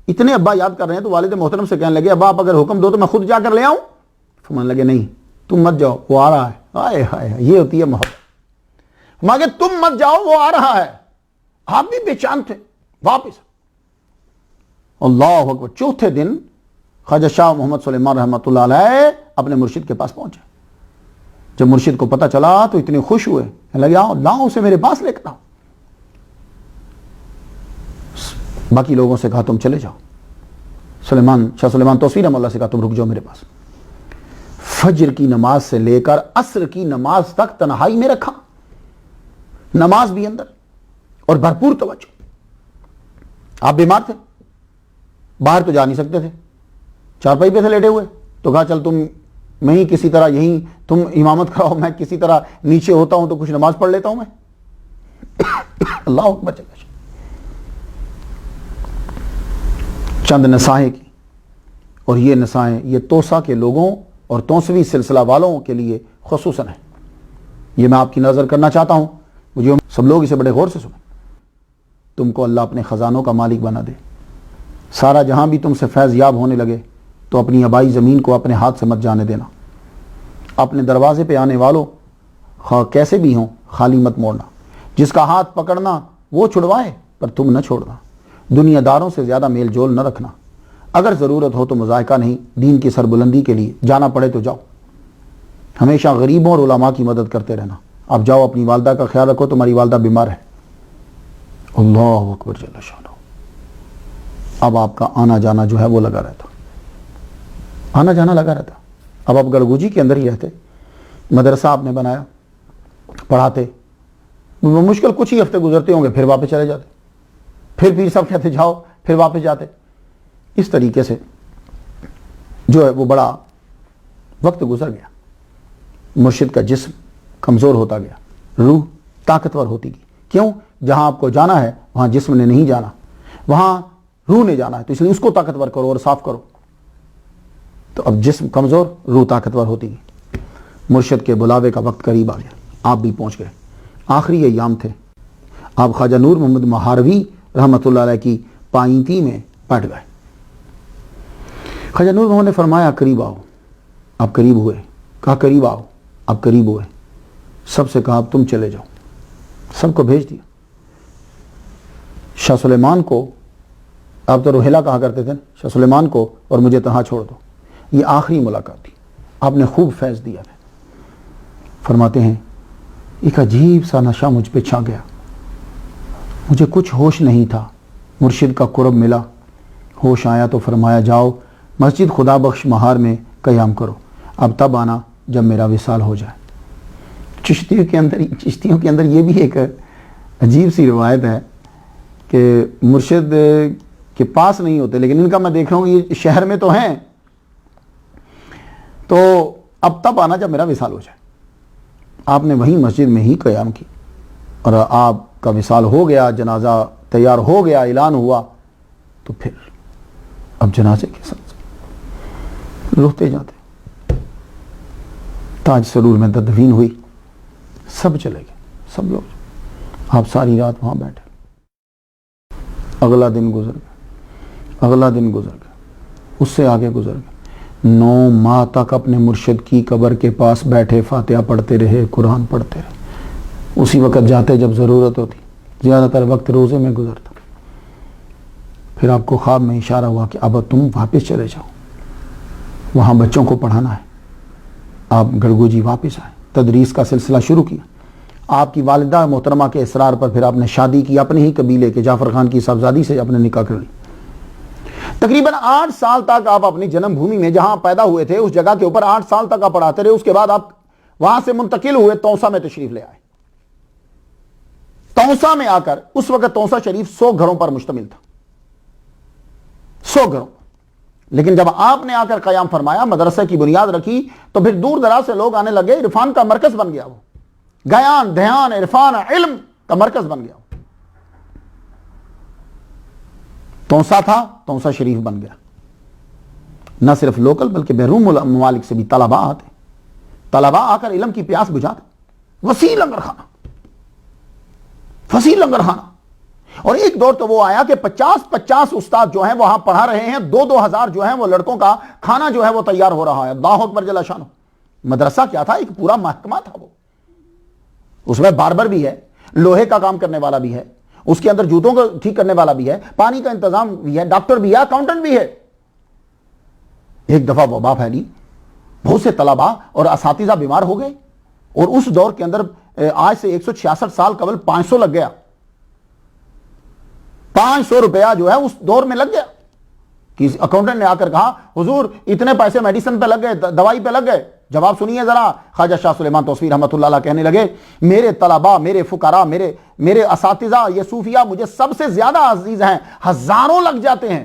اتنے ابا یاد کر رہے ہیں, تو والد محترم سے کہنے لگے ابا آپ اگر حکم دو تو میں خود جا کر لے آؤں. فرمانے لگے نہیں تم مت جاؤ, وہ آ رہا ہے. آئے ہائے, یہ ہوتی ہے محبت. مگر تم مت جاؤ, وہ آ رہا ہے. آپ بھی بے چین تھے. واپس اللہ اکبر. 4تھے دن خواجہ شاہ محمد سلیمان رحمۃ اللہ علیہ اپنے مرشد کے پاس پہنچے. جب مرشد کو پتہ چلا تو اتنے خوش ہوئے, لگے آؤ لاؤ اسے میرے پاس لے کر آؤ. باقی لوگوں سے کہا تم چلے جاؤ. شاہ سلیمان توسوی رحمۃ اللہ سے کہا تم رک جاؤ میرے پاس. فجر کی نماز سے لے کر عصر کی نماز تک تنہائی میں رکھا, نماز بھی اندر اور بھرپور توجہ. آپ بیمار تھے, باہر تو جا نہیں سکتے تھے, چارپائی پہ سے لیٹے ہوئے, تو کہا چل تم میں ہی کسی طرح یہیں تم امامت کراؤ, میں کسی طرح نیچے ہوتا ہوں تو کچھ نماز پڑھ لیتا ہوں میں. اللہ اکبر. چند نصائح کی, اور یہ نصائح یہ توسا کے لوگوں اور توسوی سلسلہ والوں کے لیے خصوصاً ہے. یہ میں آپ کی نظر کرنا چاہتا ہوں, مجھے سب لوگ اسے بڑے غور سے سنیں. تم کو اللہ اپنے خزانوں کا مالک بنا دے, سارا جہاں بھی تم سے فیض یاب ہونے لگے تو اپنی آبائی زمین کو اپنے ہاتھ سے مت جانے دینا. اپنے دروازے پہ آنے والوں خواہ کیسے بھی ہوں خالی مت موڑنا. جس کا ہاتھ پکڑنا وہ چھڑوائے پر تم نہ چھوڑنا. دنیا داروں سے زیادہ میل جول نہ رکھنا. اگر ضرورت ہو تو مذائقہ نہیں, دین کی سربلندی کے لیے جانا پڑے تو جاؤ. ہمیشہ غریبوں اور علماء کی مدد کرتے رہنا. آپ جاؤ, اپنی والدہ کا خیال رکھو, تمہاری والدہ بیمار ہے. اللہ اکبر جل شانہ. اب آپ کا آنا جانا جو ہے وہ لگا رہتا. آنا جانا لگا رہتا. اب آپ گڑگوجی کے اندر ہی رہتے, مدرسہ آپ نے بنایا, پڑھاتے, مشکل کچھ ہی ہفتے گزرتے ہوں گے, پھر واپس چلے جاتے, پھر پیر صاحب کہتے جاؤ, پھر واپس جاتے. اس طریقے سے جو ہے وہ بڑا وقت گزر گیا. مرشد کا جسم کمزور ہوتا گیا, روح طاقتور ہوتی گئی. کیوں؟ جہاں آپ کو جانا ہے وہاں جسم نے نہیں جانا, وہاں روح نے جانا ہے, تو اس لیے اس کو طاقتور کرو اور صاف کرو. تو اب جسم کمزور, روح طاقتور ہوتی گئی. مرشد کے بلاوے کا وقت قریب آ گیا, آپ بھی پہنچ گئے. آخری ایام تھے. آپ خواجہ نور محمد مہاروی رحمۃ اللہ علیہ کی پائینتی میں بیٹھ گئے. خواجہ نور محمد نے فرمایا قریب آؤ. آپ قریب ہوئے, کہا قریب آؤ, آپ قریب ہوئے. سب سے کہا اب تم چلے جاؤ, سب کو بھیج دیا. شاہ سلیمان کو, آپ تو روہیلا کہا کرتے تھے, شاہ سلیمان کو اور مجھے تہاں چھوڑ دو. یہ آخری ملاقات تھی. آپ نے خوب فیض دیا ہے. فرماتے ہیں ایک عجیب سا نشہ مجھ پہ چھا گیا, مجھے کچھ ہوش نہیں تھا. مرشد کا قرب ملا, ہوش آیا تو فرمایا جاؤ مسجد خدا بخش مہار میں قیام کرو, اب تب آنا جب میرا وصال ہو جائے. چشتیوں کے اندر یہ بھی ایک عجیب سی روایت ہے کہ مرشد کے پاس نہیں ہوتے, لیکن ان کا میں دیکھ رہا ہوں یہ شہر میں تو ہیں, تو اب تب آنا جب میرا وصال ہو جائے. آپ نے وہیں مسجد میں ہی قیام کی, اور آپ کا وصال ہو گیا, جنازہ تیار ہو گیا, اعلان ہوا, تو پھر اب جنازے کے ساتھ روتے جاتے. تاج سرور میں تدفین ہوئی, سب چلے گئے, سب لوگ. آپ ساری رات وہاں بیٹھے. اگلا دن گزر گیا, اگلا دن گزر گیا, اس سے آگے گزر گیا. 9 ماہ تک اپنے مرشد کی قبر کے پاس بیٹھے فاتحہ پڑھتے رہے, قرآن پڑھتے رہے. اسی وقت جاتے جب ضرورت ہوتی, زیادہ تر وقت روزے میں گزرتا. پھر آپ کو خواب میں اشارہ ہوا کہ اب تم واپس چلے جاؤ, وہاں بچوں کو پڑھانا ہے. آپ گڑگوجی واپس آئے, تدریس کا سلسلہ شروع کیا. آپ کی والدہ محترمہ کے اصرار پر پھر آپ نے شادی کی, اپنے ہی قبیلے کے جعفر خان کی صاحبزادی سے آپ نے نکاح کر لی. تقریباً 8 سال تک آپ اپنی جنم بھومی میں جہاں پیدا ہوئے تھے اس جگہ کے اوپر 8 سال تک آپ پڑھاتے رہے. اس کے بعد آپ وہاں سے منتقل ہوئے, توسا میں تشریف لے آئے. توسا میں آ کر, اس وقت توسا شریف 100 گھروں پر مشتمل تھا, 100 گھروں. لیکن جب آپ نے آ کر قیام فرمایا, مدرسے کی بنیاد رکھی, تو پھر دور دراز سے لوگ آنے لگے. عرفان کا مرکز بن گیا, وہ گیان, دھیان, عرفان, علم کا مرکز بن گیا. توسا تھا, توسا شریف بن گیا. نہ صرف لوکل بلکہ بیرون ممالک سے بھی طلباء آتے, طلباء آ کر علم کی پیاس بجھاتے. وسیع لنگر خانہ, وسیع لنگر خانہ. اور ایک دور تو وہ آیا کہ 50 استاد جو ہیں وہاں پڑھا رہے ہیں, 2 ہزار جو ہیں وہ لڑکوں کا کھانا جو ہے وہ تیار ہو رہا ہے. اللہ اکبر جل شانہ. مدرسہ کیا تھا؟ ایک پورا محکمہ تھا. وہ اس میں باربر بھی ہے, لوہے کا کام کرنے والا بھی ہے, اس کے اندر جوتوں کو ٹھیک کرنے والا بھی ہے, پانی کا انتظام بھی ہے, ڈاکٹر بھی ہے, اکاؤنٹنٹ بھی ہے. ایک دفعہ وبا پھیلی, بہت سے طلباء اور اساتذہ بیمار ہو گئے, اور اس دور کے اندر آج سے 166 سال قبل 500 لگ گیا. 500 روپیہ جو ہے اس دور میں لگ گیا. کسی اکاؤنٹنٹ نے آ کر کہا حضور اتنے پیسے میڈیسن پہ لگ گئے, دوائی پہ لگ گئے. جواب سنیے ذرا. خواجہ شاہ سلیمان توسوی رحمۃ اللہ علیہ کہنے لگے میرے طلباء, میرے فقراء, میرے اساتذہ, یہ صوفیہ مجھے سب سے زیادہ عزیز ہیں. ہزاروں لگ جاتے ہیں,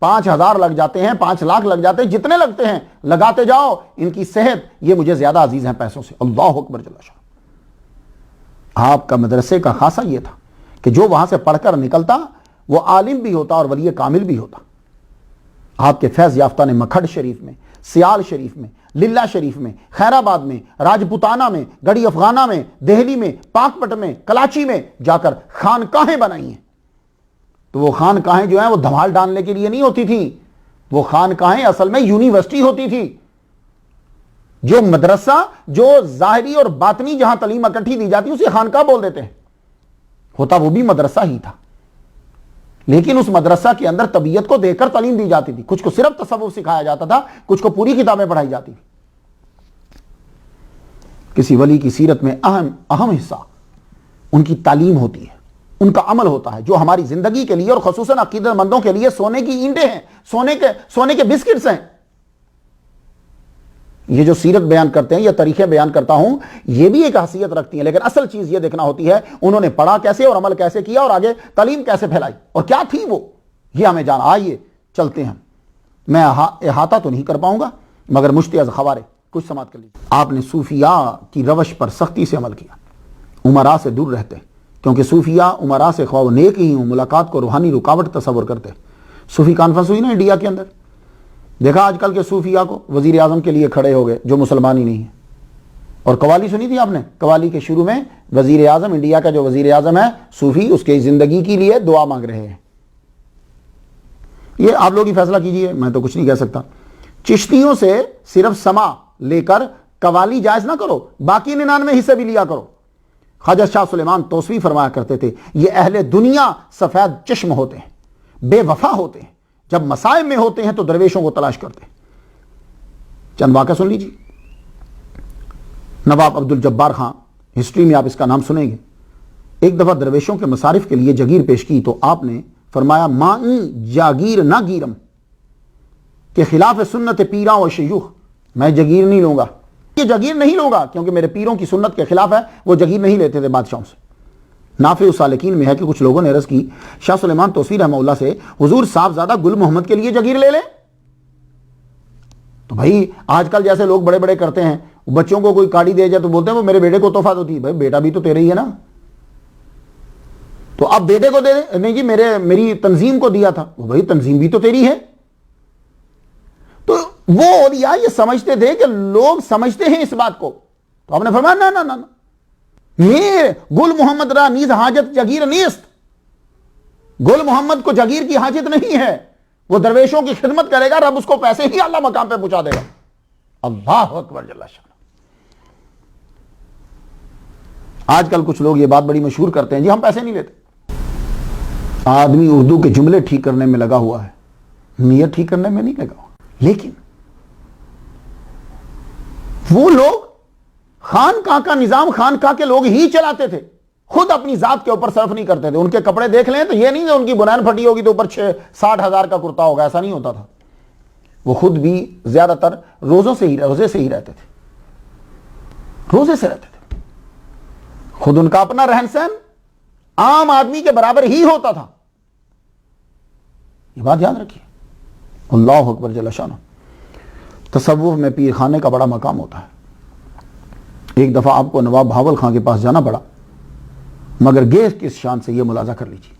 5000 لگ جاتے ہیں, 5 لاکھ لگ جاتے ہیں, جتنے لگتے ہیں لگاتے جاؤ. ان کی صحت یہ مجھے زیادہ عزیز ہیں پیسوں سے. اللہ اکبر جل شانہ. آپ کا مدرسے کا خاصہ یہ تھا کہ جو وہاں سے پڑھ کر نکلتا وہ عالم بھی ہوتا اور ولی کامل بھی ہوتا. آپ کے فیض یافتہ نے مکھڈ شریف میں, سیال شریف میں, للہ شریف میں, خیر آباد میں, راجپوتانہ میں, گڑی افغانہ میں, دہلی میں, پاک پٹ میں, کلاچی میں جا کر خانقاہیں بنائی ہیں. تو وہ خانقاہیں جو ہیں وہ دھمال ڈالنے کے لیے نہیں ہوتی تھیں, وہ خانقاہیں اصل میں یونیورسٹی ہوتی تھی. جو مدرسہ, جو ظاہری اور باطنی جہاں تعلیم اکٹھی دی جاتی اسے خانقاہ بول دیتے ہیں. ہوتا وہ بھی مدرسہ ہی تھا, لیکن اس مدرسہ کے اندر طبیعت کو دیکھ کر تعلیم دی جاتی تھی. کچھ کو صرف تصوف سکھایا جاتا تھا, کچھ کو پوری کتابیں پڑھائی جاتی تھی. کسی ولی کی سیرت میں اہم حصہ ان کی تعلیم ہوتی ہے, ان کا عمل ہوتا ہے, جو ہماری زندگی کے لیے اور خصوصاً عقیدت مندوں کے لیے سونے کی اینٹیں ہیں, سونے کے بسکٹس ہیں. یہ جو سیرت بیان کرتے ہیں یا طریقے بیان کرتا ہوں یہ بھی ایک حیثیت رکھتی ہیں، لیکن اصل چیز یہ دیکھنا ہوتی ہے انہوں نے پڑھا کیسے اور عمل کیسے کیا اور آگے تعلیم کیسے پھیلائی اور کیا تھی وہ، یہ ہمیں جانا۔ آئیے چلتے ہیں، میں احاطہ تو نہیں کر پاؤں گا مگر مشتیز خوارے کچھ سماعت کر لیجیے۔ آپ نے صوفیاء کی روش پر سختی سے عمل کیا، امراء سے دور رہتے کیونکہ صوفیاء امراء سے خواہ نیک ہی ہوں ملاقات کو روحانی رکاوٹ تصور کرتے۔ صوفی کانفرنس ہوئی نا انڈیا کے اندر، دیکھا آج کل کے صوفیاء کو وزیر اعظم کے لیے کھڑے ہو گئے جو مسلمان ہی نہیں ہیں، اور قوالی سنی تھی آپ نے، قوالی کے شروع میں وزیر اعظم انڈیا کا جو وزیر اعظم ہے صوفی، اس کے زندگی کے لیے دعا مانگ رہے ہیں۔ یہ آپ لوگ ہی فیصلہ کیجئے، میں تو کچھ نہیں کہہ سکتا۔ چشتیوں سے صرف سما لے کر قوالی جائز نہ کرو، باقی 99 حصے بھی لیا کرو۔ خواجہ شاہ سلیمان توسوی فرمایا کرتے تھے یہ اہل دنیا سفید چشم ہوتے ہیں، بے وفا ہوتے ہیں، جب مصائب میں ہوتے ہیں تو درویشوں کو تلاش کرتے ہیں۔ چند واقعہ سن لیجیے۔ نواب عبد الجبار خان، ہسٹری میں آپ اس کا نام سنیں گے، ایک دفعہ درویشوں کے مصارف کے لیے جگیر پیش کی تو آپ نے فرمایا ماں جاگیر نہ گیرم، کے خلاف سنت پیراں و شیوخ، میں جگیر نہیں لوں گا، یہ جگیر نہیں لوں گا کیونکہ میرے پیروں کی سنت کے خلاف ہے، وہ جگیر نہیں لیتے تھے بادشاہوں سے۔ نافع السالکین میں ہے کہ کچھ لوگوں نے عرض کی شاہ سلیمان توسوی رحمہ اللہ سے حضور صاحبزادہ گل محمد کے لیے جگیر لے لیں۔ تو بھائی آج کل جیسے لوگ بڑے بڑے کرتے ہیں، بچوں کو کوئی کاڑی دے جائے تو بولتے ہیں وہ میرے بیٹے کو تحفہ ہوتی ہے، بھائی بیٹا بھی تو تیرے ہی ہے نا، تو اب بیٹے کو دے دیں، نہیں جی میری تنظیم کو دیا تھا، وہ بھائی تنظیم بھی تو تیری ہے۔ تو وہ اولیاء یہ سمجھتے تھے کہ لوگ سمجھتے ہیں اس بات کو، تو آپ نے فرمایا نا نا نا یہ گل محمد را نیز حاجت جگیر نیست، گل محمد کو جگیر کی حاجت نہیں ہے، وہ درویشوں کی خدمت کرے گا، رب اس کو پیسے ہی اعلیٰ مقام پہ پہنچا دے گا۔ اللہ اکبر جل شانہ۔ آج کل کچھ لوگ یہ بات بڑی مشہور کرتے ہیں جی ہم پیسے نہیں لیتے۔ آدمی اردو کے جملے ٹھیک کرنے میں لگا ہوا ہے، نیت ٹھیک کرنے میں نہیں لگا ہوا، لیکن وہ لوگ خانقاہ کا نظام خانقاہ کے لوگ ہی چلاتے تھے، خود اپنی ذات کے اوپر صرف نہیں کرتے تھے۔ ان کے کپڑے دیکھ لیں تو یہ نہیں کہ ان کی بنیان پھٹی ہوگی تو اوپر 60,000 کا کرتا ہوگا، ایسا نہیں ہوتا تھا۔ وہ خود بھی زیادہ تر روزے سے ہی رہتے تھے، روزے سے رہتے تھے، خود ان کا اپنا رہن سہن عام آدمی کے برابر ہی ہوتا تھا۔ یہ بات یاد رکھیے۔ اللہ اکبر جل شانہ۔ تصوف میں پیر خانے کا بڑا مقام ہوتا ہے۔ ایک دفعہ آپ کو نواب بہاول خان کے پاس جانا پڑا، مگر گیس کس شان سے یہ ملاحظہ کر لیجیے۔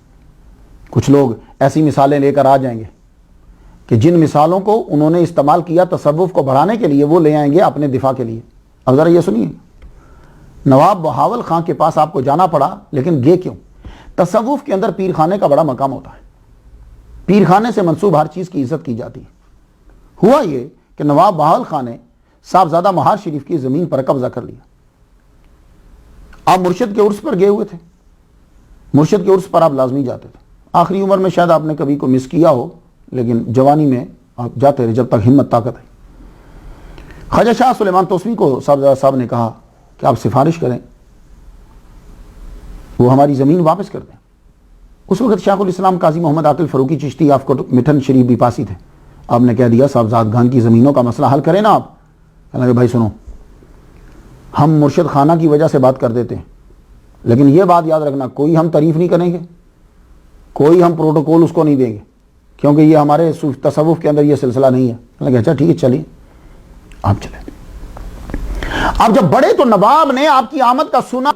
کچھ لوگ ایسی مثالیں لے کر آ جائیں گے کہ جن مثالوں کو انہوں نے استعمال کیا تصوف کو بڑھانے کے لیے وہ لے آئیں گے اپنے دفاع کے لیے۔ اب ذرا یہ سنیے، نواب بہاول خان کے پاس آپ کو جانا پڑا، لیکن گئے کیوں؟ تصوف کے اندر پیر خانے کا بڑا مقام ہوتا ہے، پیر خانے سے منسوب ہر چیز کی عزت کی جاتی ہے۔ ہوا یہ کہ نواب بہاول خان نے صاحبزادہ مہار شریف کی زمین پر قبضہ کر لیا۔ آپ مرشد کے عرس پر گئے ہوئے تھے، مرشد کے عرس پر آپ لازمی جاتے تھے۔ آخری عمر میں شاید آپ نے کبھی کو مس کیا ہو، لیکن جوانی میں آپ جاتے رہے جب تک ہمت طاقت ہے۔ خواجہ شاہ سلیمان توسوی کو صاحبزادہ صاحب نے کہا کہ آپ سفارش کریں وہ ہماری زمین واپس کر دیں۔ اس وقت شیخ الاسلام قاضی محمد عاقل فاروقی چشتی آپ کو مٹھن شریف بھی پاسی تھے۔ آپ نے کہہ دیا صاحبزادگان کی زمینوں کا مسئلہ حل کریں نا آپ۔ کہنے لگے بھائی سنو، ہم مرشد خانہ کی وجہ سے بات کر دیتے ہیں، لیکن یہ بات یاد رکھنا کوئی ہم تعریف نہیں کریں گے، کوئی ہم پروٹوکول اس کو نہیں دیں گے، کیونکہ یہ ہمارے تصوف کے اندر یہ سلسلہ نہیں ہے۔ کہنے لگے اچھا ٹھیک ہے چلیے آپ چلیں۔ آپ جب بڑے تو نواب نے آپ کی آمد کا سنا،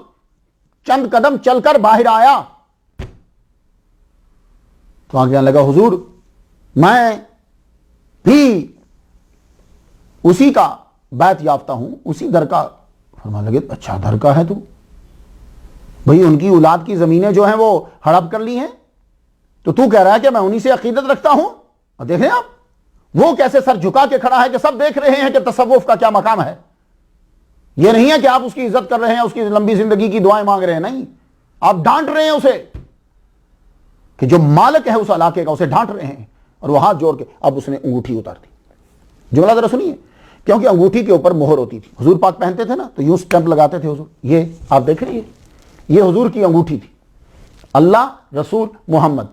چند قدم چل کر باہر آیا تو آگے کہنے لگا حضور میں بھی اسی کا بیعت یافتہ ہوں، اسی در کا۔ فرمانے لگے اچھا در کا ہے تو بھئی ان کی اولاد کی زمینیں جو ہیں وہ ہڑپ کر لی ہیں، تو کہہ رہا ہے کہ میں انہی سے عقیدت رکھتا ہوں۔ اور دیکھیں آپ وہ کیسے سر جھکا کے کھڑا ہے کہ سب دیکھ رہے ہیں کہ تصوف کا کیا مقام ہے۔ یہ نہیں ہے کہ آپ اس کی عزت کر رہے ہیں، اس کی لمبی زندگی کی دعائیں مانگ رہے ہیں، نہیں، آپ ڈانٹ رہے ہیں اسے کہ جو مالک ہے اس علاقے کا، اسے ڈانٹ رہے ہیں۔ اور وہ ہاتھ جوڑ کے اب اس نے انگوٹھی اتار دی۔ جملہ ذرا سنیے، کیونکہ انگوٹھی کے اوپر مہر ہوتی تھی، حضور پاک پہنتے تھے نا تو یوں سٹیمپ لگاتے تھے حضور۔ یہ آپ دیکھ رہے ہیں، یہ حضور کی انگوٹھی تھی، اللہ رسول محمد،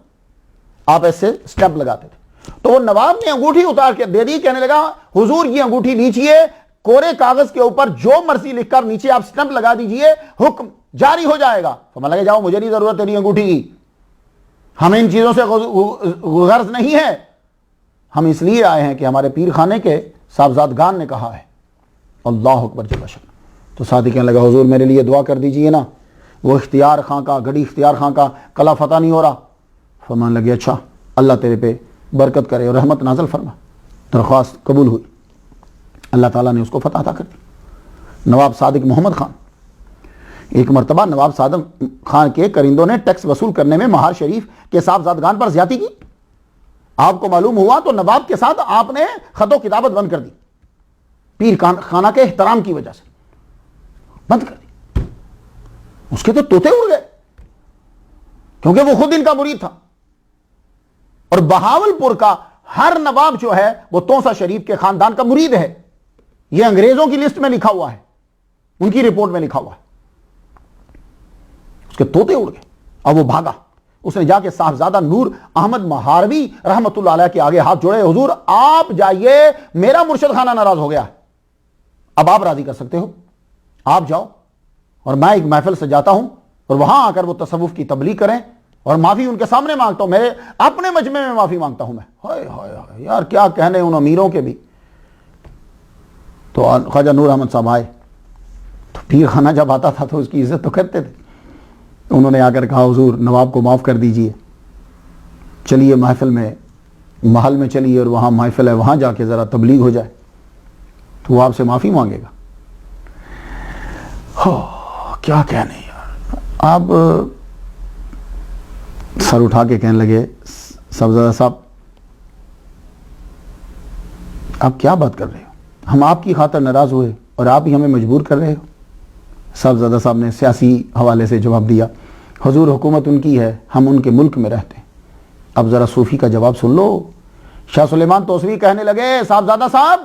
آپ ایسے سٹیمپ لگاتے تھے۔ تو وہ نواب نے انگوٹھی اتار کے دے دی، کہنے لگا حضور یہ انگوٹھی لیجئے، کورے کاغذ کے اوپر جو مرضی لکھ کر نیچے آپ سٹمپ لگا دیجئے، حکم جاری ہو جائے گا۔ فرمایا لگے جاؤ، مجھے نہیں ضرورت تیری انگوٹھی کی، ہمیں ان چیزوں سے غرض نہیں ہے، ہم اس لیے آئے ہیں کہ ہمارے پیر خانے کے صاحبزادگان نے کہا ہے۔ اللہ اکبر جل شان۔ تو ساتھی کہنے لگا حضور میرے لیے دعا کر دیجئے نا، وہ اختیار خاں کا، گڑی اختیار خاں کا قلعہ فتح نہیں ہو رہا۔ فرمانے لگے اچھا، اللہ تیرے پہ برکت کرے اور رحمت نازل فرما۔ درخواست قبول ہوئی، اللہ تعالیٰ نے اس کو فتح عطا کر دی۔ نواب صادق محمد خان، ایک مرتبہ نواب صادق خان کے کرندوں نے ٹیکس وصول کرنے میں مہار شریف کے صاحبزادگان پر زیادتی کی۔ آپ کو معلوم ہوا تو نواب کے ساتھ آپ نے خط و کتابت بند کر دی، پیر خانہ کے احترام کی وجہ سے بند کر دی۔ اس کے تو طوطے اڑ گئے، کیونکہ وہ خود ان کا مرید تھا۔ اور بہاولپور کا ہر نواب جو ہے وہ توسا شریف کے خاندان کا مرید ہے، یہ انگریزوں کی لسٹ میں لکھا ہوا ہے، ان کی رپورٹ میں لکھا ہوا ہے۔ اس کے طوطے اڑ گئے اور وہ بھاگا۔ اس نے جا کے صاحبزادہ نور احمد مہاروی رحمت اللہ علیہ کے آگے ہاتھ جوڑے، حضور آپ جائیے، میرا مرشد خانہ ناراض ہو گیا، اب آپ راضی کر سکتے ہو، آپ جاؤ اور میں ایک محفل سے جاتا ہوں اور وہاں آ کر وہ تصوف کی تبلیغ کریں اور معافی ان کے سامنے مانگتا ہوں، میرے اپنے مجمع میں معافی مانگتا ہوں میں۔ ہائے ہائے ہائے یار، کیا کہنے ان امیروں کے بھی۔ تو خواجہ نور احمد صاحب آئے، تو پیر خانہ جب آتا تھا تو اس کی عزت تو کرتے تھے۔ انہوں نے آ کر کہا حضور نواب کو معاف کر دیجئے، چلیے محفل میں، محل میں چلیے اور وہاں محفل ہے، وہاں جا کے ذرا تبلیغ ہو جائے تو وہ آپ سے معافی مانگے گا۔ کیا کہنے یار۔ آپ سر اٹھا کے کہنے لگے صاحبزادہ صاحب آپ کیا بات کر رہے ہو، ہم آپ کی خاطر ناراض ہوئے اور آپ ہی ہمیں مجبور کر رہے ہو۔ صاحبزادہ صاحب نے سیاسی حوالے سے جواب دیا، حضور حکومت ان کی ہے، ہم ان کے ملک میں رہتے ہیں۔ اب ذرا صوفی کا جواب سن لو۔ شاہ سلیمان توسوی کہنے لگے صاحبزادہ صاحب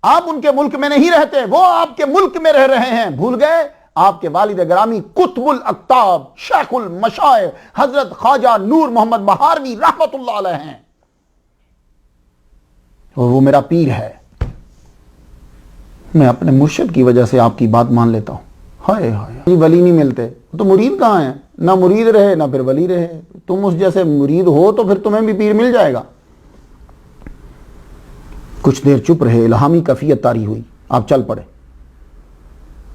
آپ ان کے ملک میں نہیں رہتے، وہ آپ کے ملک میں رہ رہے ہیں، بھول گئے آپ کے والد گرامی قطب الاقطاب شیخ المشائخ حضرت خواجہ نور محمد مہاروی رحمت اللہ علیہ ہیں، اور وہ میرا پیر ہے، میں اپنے مرشد کی وجہ سے آپ کی بات مان لیتا ہوں۔ ہائے ہائے، ولی نہیں ملتے تو مرید کہاں ہیں؟ نہ مرید رہے نہ پھر ولی رہے، تم اس جیسے مرید ہو تو پھر تمہیں بھی پیر مل جائے گا۔ کچھ دیر چپ رہے، الہامی کیفیت طاری ہوئی، آپ چل پڑے۔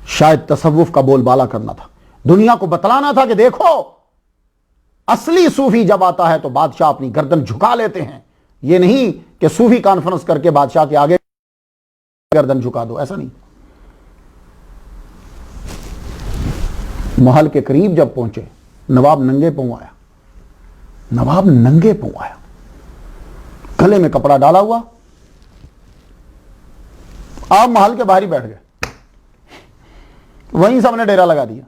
شاید تصوف کا بول بالا کرنا تھا، دنیا کو بتلانا تھا کہ دیکھو اصلی صوفی جب آتا ہے تو بادشاہ اپنی گردن جھکا لیتے ہیں، یہ نہیں کہ صوفی کانفرنس کر کے بادشاہ کے آگے گردن جھکا دو، ایسا نہیں۔ محل کے قریب جب پہنچے نواب ننگے پاؤں آیا، نواب ننگے پاؤں آیا، گلے میں کپڑا ڈالا ہوا، آپ محل کے باہر ہی بیٹھ گئے، وہیں سب نے ڈیرا لگا دیا۔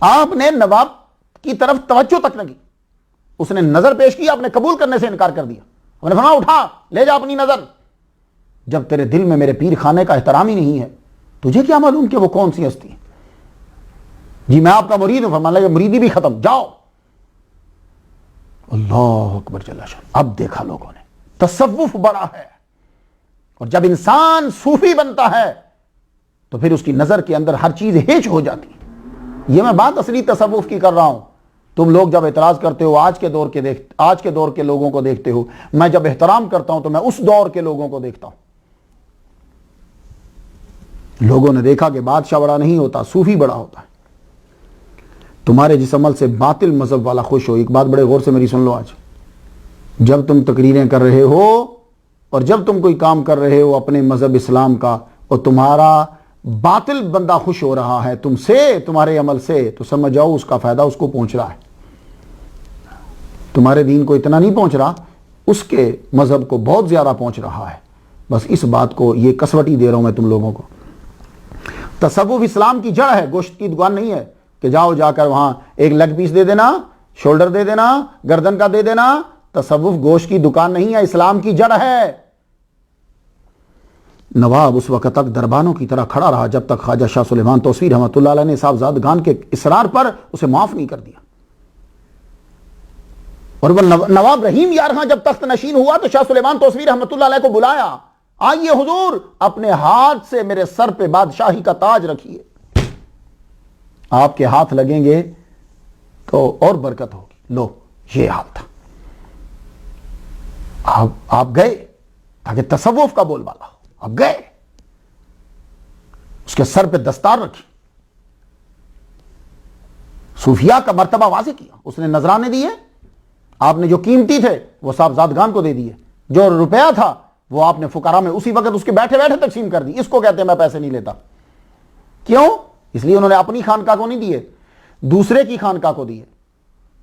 آپ نے نواب کی طرف توجہ تک نہ کی، اس نے نظر پیش کی، آپ نے قبول کرنے سے انکار کر دیا، آپ نے فرمایا اٹھا لے جا اپنی نظر، جب تیرے دل میں میرے پیر خانے کا احترام ہی نہیں ہے تجھے کیا معلوم کہ وہ کون سی ہستی ہے؟ جی میں آپ کا مرید ہوں، فرمانے لگے مریدی بھی ختم، جاؤ۔ اللہ اکبر جل شان۔ اب دیکھا لوگوں نے تصوف بڑا ہے، اور جب انسان صوفی بنتا ہے تو پھر اس کی نظر کے اندر ہر چیز ہیچ ہو جاتی ہے۔ یہ میں بات اصلی تصوف کی کر رہا ہوں۔ تم لوگ جب اعتراض کرتے ہو آج کے دور کے لوگوں کو دیکھتے ہو، میں جب احترام کرتا ہوں تو میں اس دور کے لوگوں کو دیکھتا ہوں۔ لوگوں نے دیکھا کہ بادشاہ بڑا نہیں ہوتا، صوفی بڑا ہوتا ہے۔ تمہارے جس عمل سے باطل مذہب والا خوش ہو، ایک بات بڑے غور سے میری سن لو، آج جب تم تقریریں کر رہے ہو اور جب تم کوئی کام کر رہے ہو اپنے مذہب اسلام کا اور تمہارا باطل بندہ خوش ہو رہا ہے تم سے، تمہارے عمل سے، تو سمجھ جاؤ اس کا فائدہ اس کو پہنچ رہا ہے۔ تمہارے دین کو اتنا نہیں پہنچ رہا، اس کے مذہب کو بہت زیادہ پہنچ رہا ہے۔ بس اس بات کو، یہ کسوٹی دے رہا ہوں میں تم لوگوں کو۔ تصوف اسلام کی جڑ ہے، گوشت کی دکان نہیں ہے کہ جاؤ جا کر وہاں ایک لیگ پیس دے دینا، شولڈر دے دینا، گردن کا دے دینا۔ تصوف گوشت کی دکان نہیں ہے، اسلام کی جڑ ہے۔ نواب اس وقت تک دربانوں کی طرح کھڑا رہا جب تک خواجہ شاہ سلیمان توسوی رحمۃ اللہ علیہ نے صاحبزادگان کے اصرار پر اسے معاف نہیں کر دیا۔ اور وہ نواب رحیم یارہاں جب تخت نشین ہوا تو شاہ سلیمان توسوی رحمۃ اللہ علیہ کو بلایا، آئیے حضور اپنے ہاتھ سے میرے سر پہ بادشاہی کا تاج رکھیے. آپ کے ہاتھ لگیں گے تو اور برکت ہوگی. لو یہ حال تھا. آپ گئے تاکہ تصوف کا بول بالا ہو. آپ گئے, اس کے سر پہ دستار رکھی, صوفیاء کا مرتبہ واضح کیا. اس نے نذرانے دیے, آپ نے جو قیمتی تھے وہ صاحبزادگان کو دے دیے, جو روپیہ تھا وہ آپ نے فقراء میں اسی وقت اس کے بیٹھے بیٹھے تقسیم کر دی. اس کو کہتے ہیں میں پیسے نہیں لیتا. کیوں؟ اس لیے انہوں نے اپنی خانقاہ کو نہیں دیے, دوسرے کی خانقاہ کو دیے,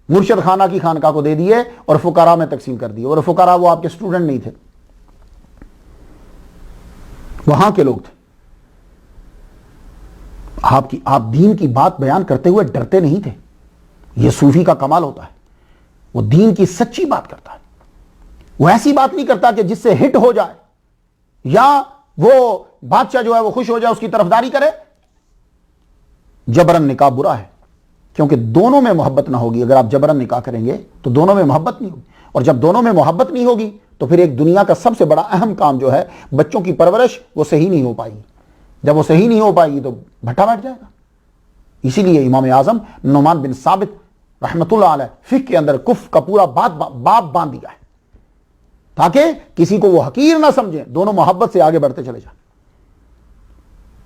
مرشد خانہ کی خانقاہ کو دے دیے اور فقراء میں تقسیم کر دیے. اور فقراء وہ آپ کے سٹوڈنٹ نہیں تھے, وہاں کے لوگ تھے. آپ دین کی بات بیان کرتے ہوئے ڈرتے نہیں تھے. یہ صوفی کا کمال ہوتا ہے, وہ دین کی سچی بات کرتا ہے. وہ ایسی بات نہیں کرتا کہ جس سے ہٹ ہو جائے یا وہ بادشاہ جو ہے وہ خوش ہو جائے, اس کی طرفداری کرے. جبرن نکاح برا ہے, کیونکہ دونوں میں محبت نہ ہوگی. اگر آپ جبرن نکاح کریں گے تو دونوں میں محبت نہیں ہوگی, اور جب دونوں میں محبت نہیں ہوگی تو پھر ایک دنیا کا سب سے بڑا اہم کام جو ہے بچوں کی پرورش, وہ صحیح نہیں ہو پائے گی. جب وہ صحیح نہیں ہو پائے گی تو بھٹا بیٹھ جائے گا. اسی لیے امام اعظم نعمان بن ثابت رحمت اللہ علیہ فقہ کے اندر کفر کا پورا باب باندھ دیا ہے, تاکہ کسی کو وہ حقیر نہ سمجھیں, دونوں محبت سے آگے بڑھتے چلے جائیں.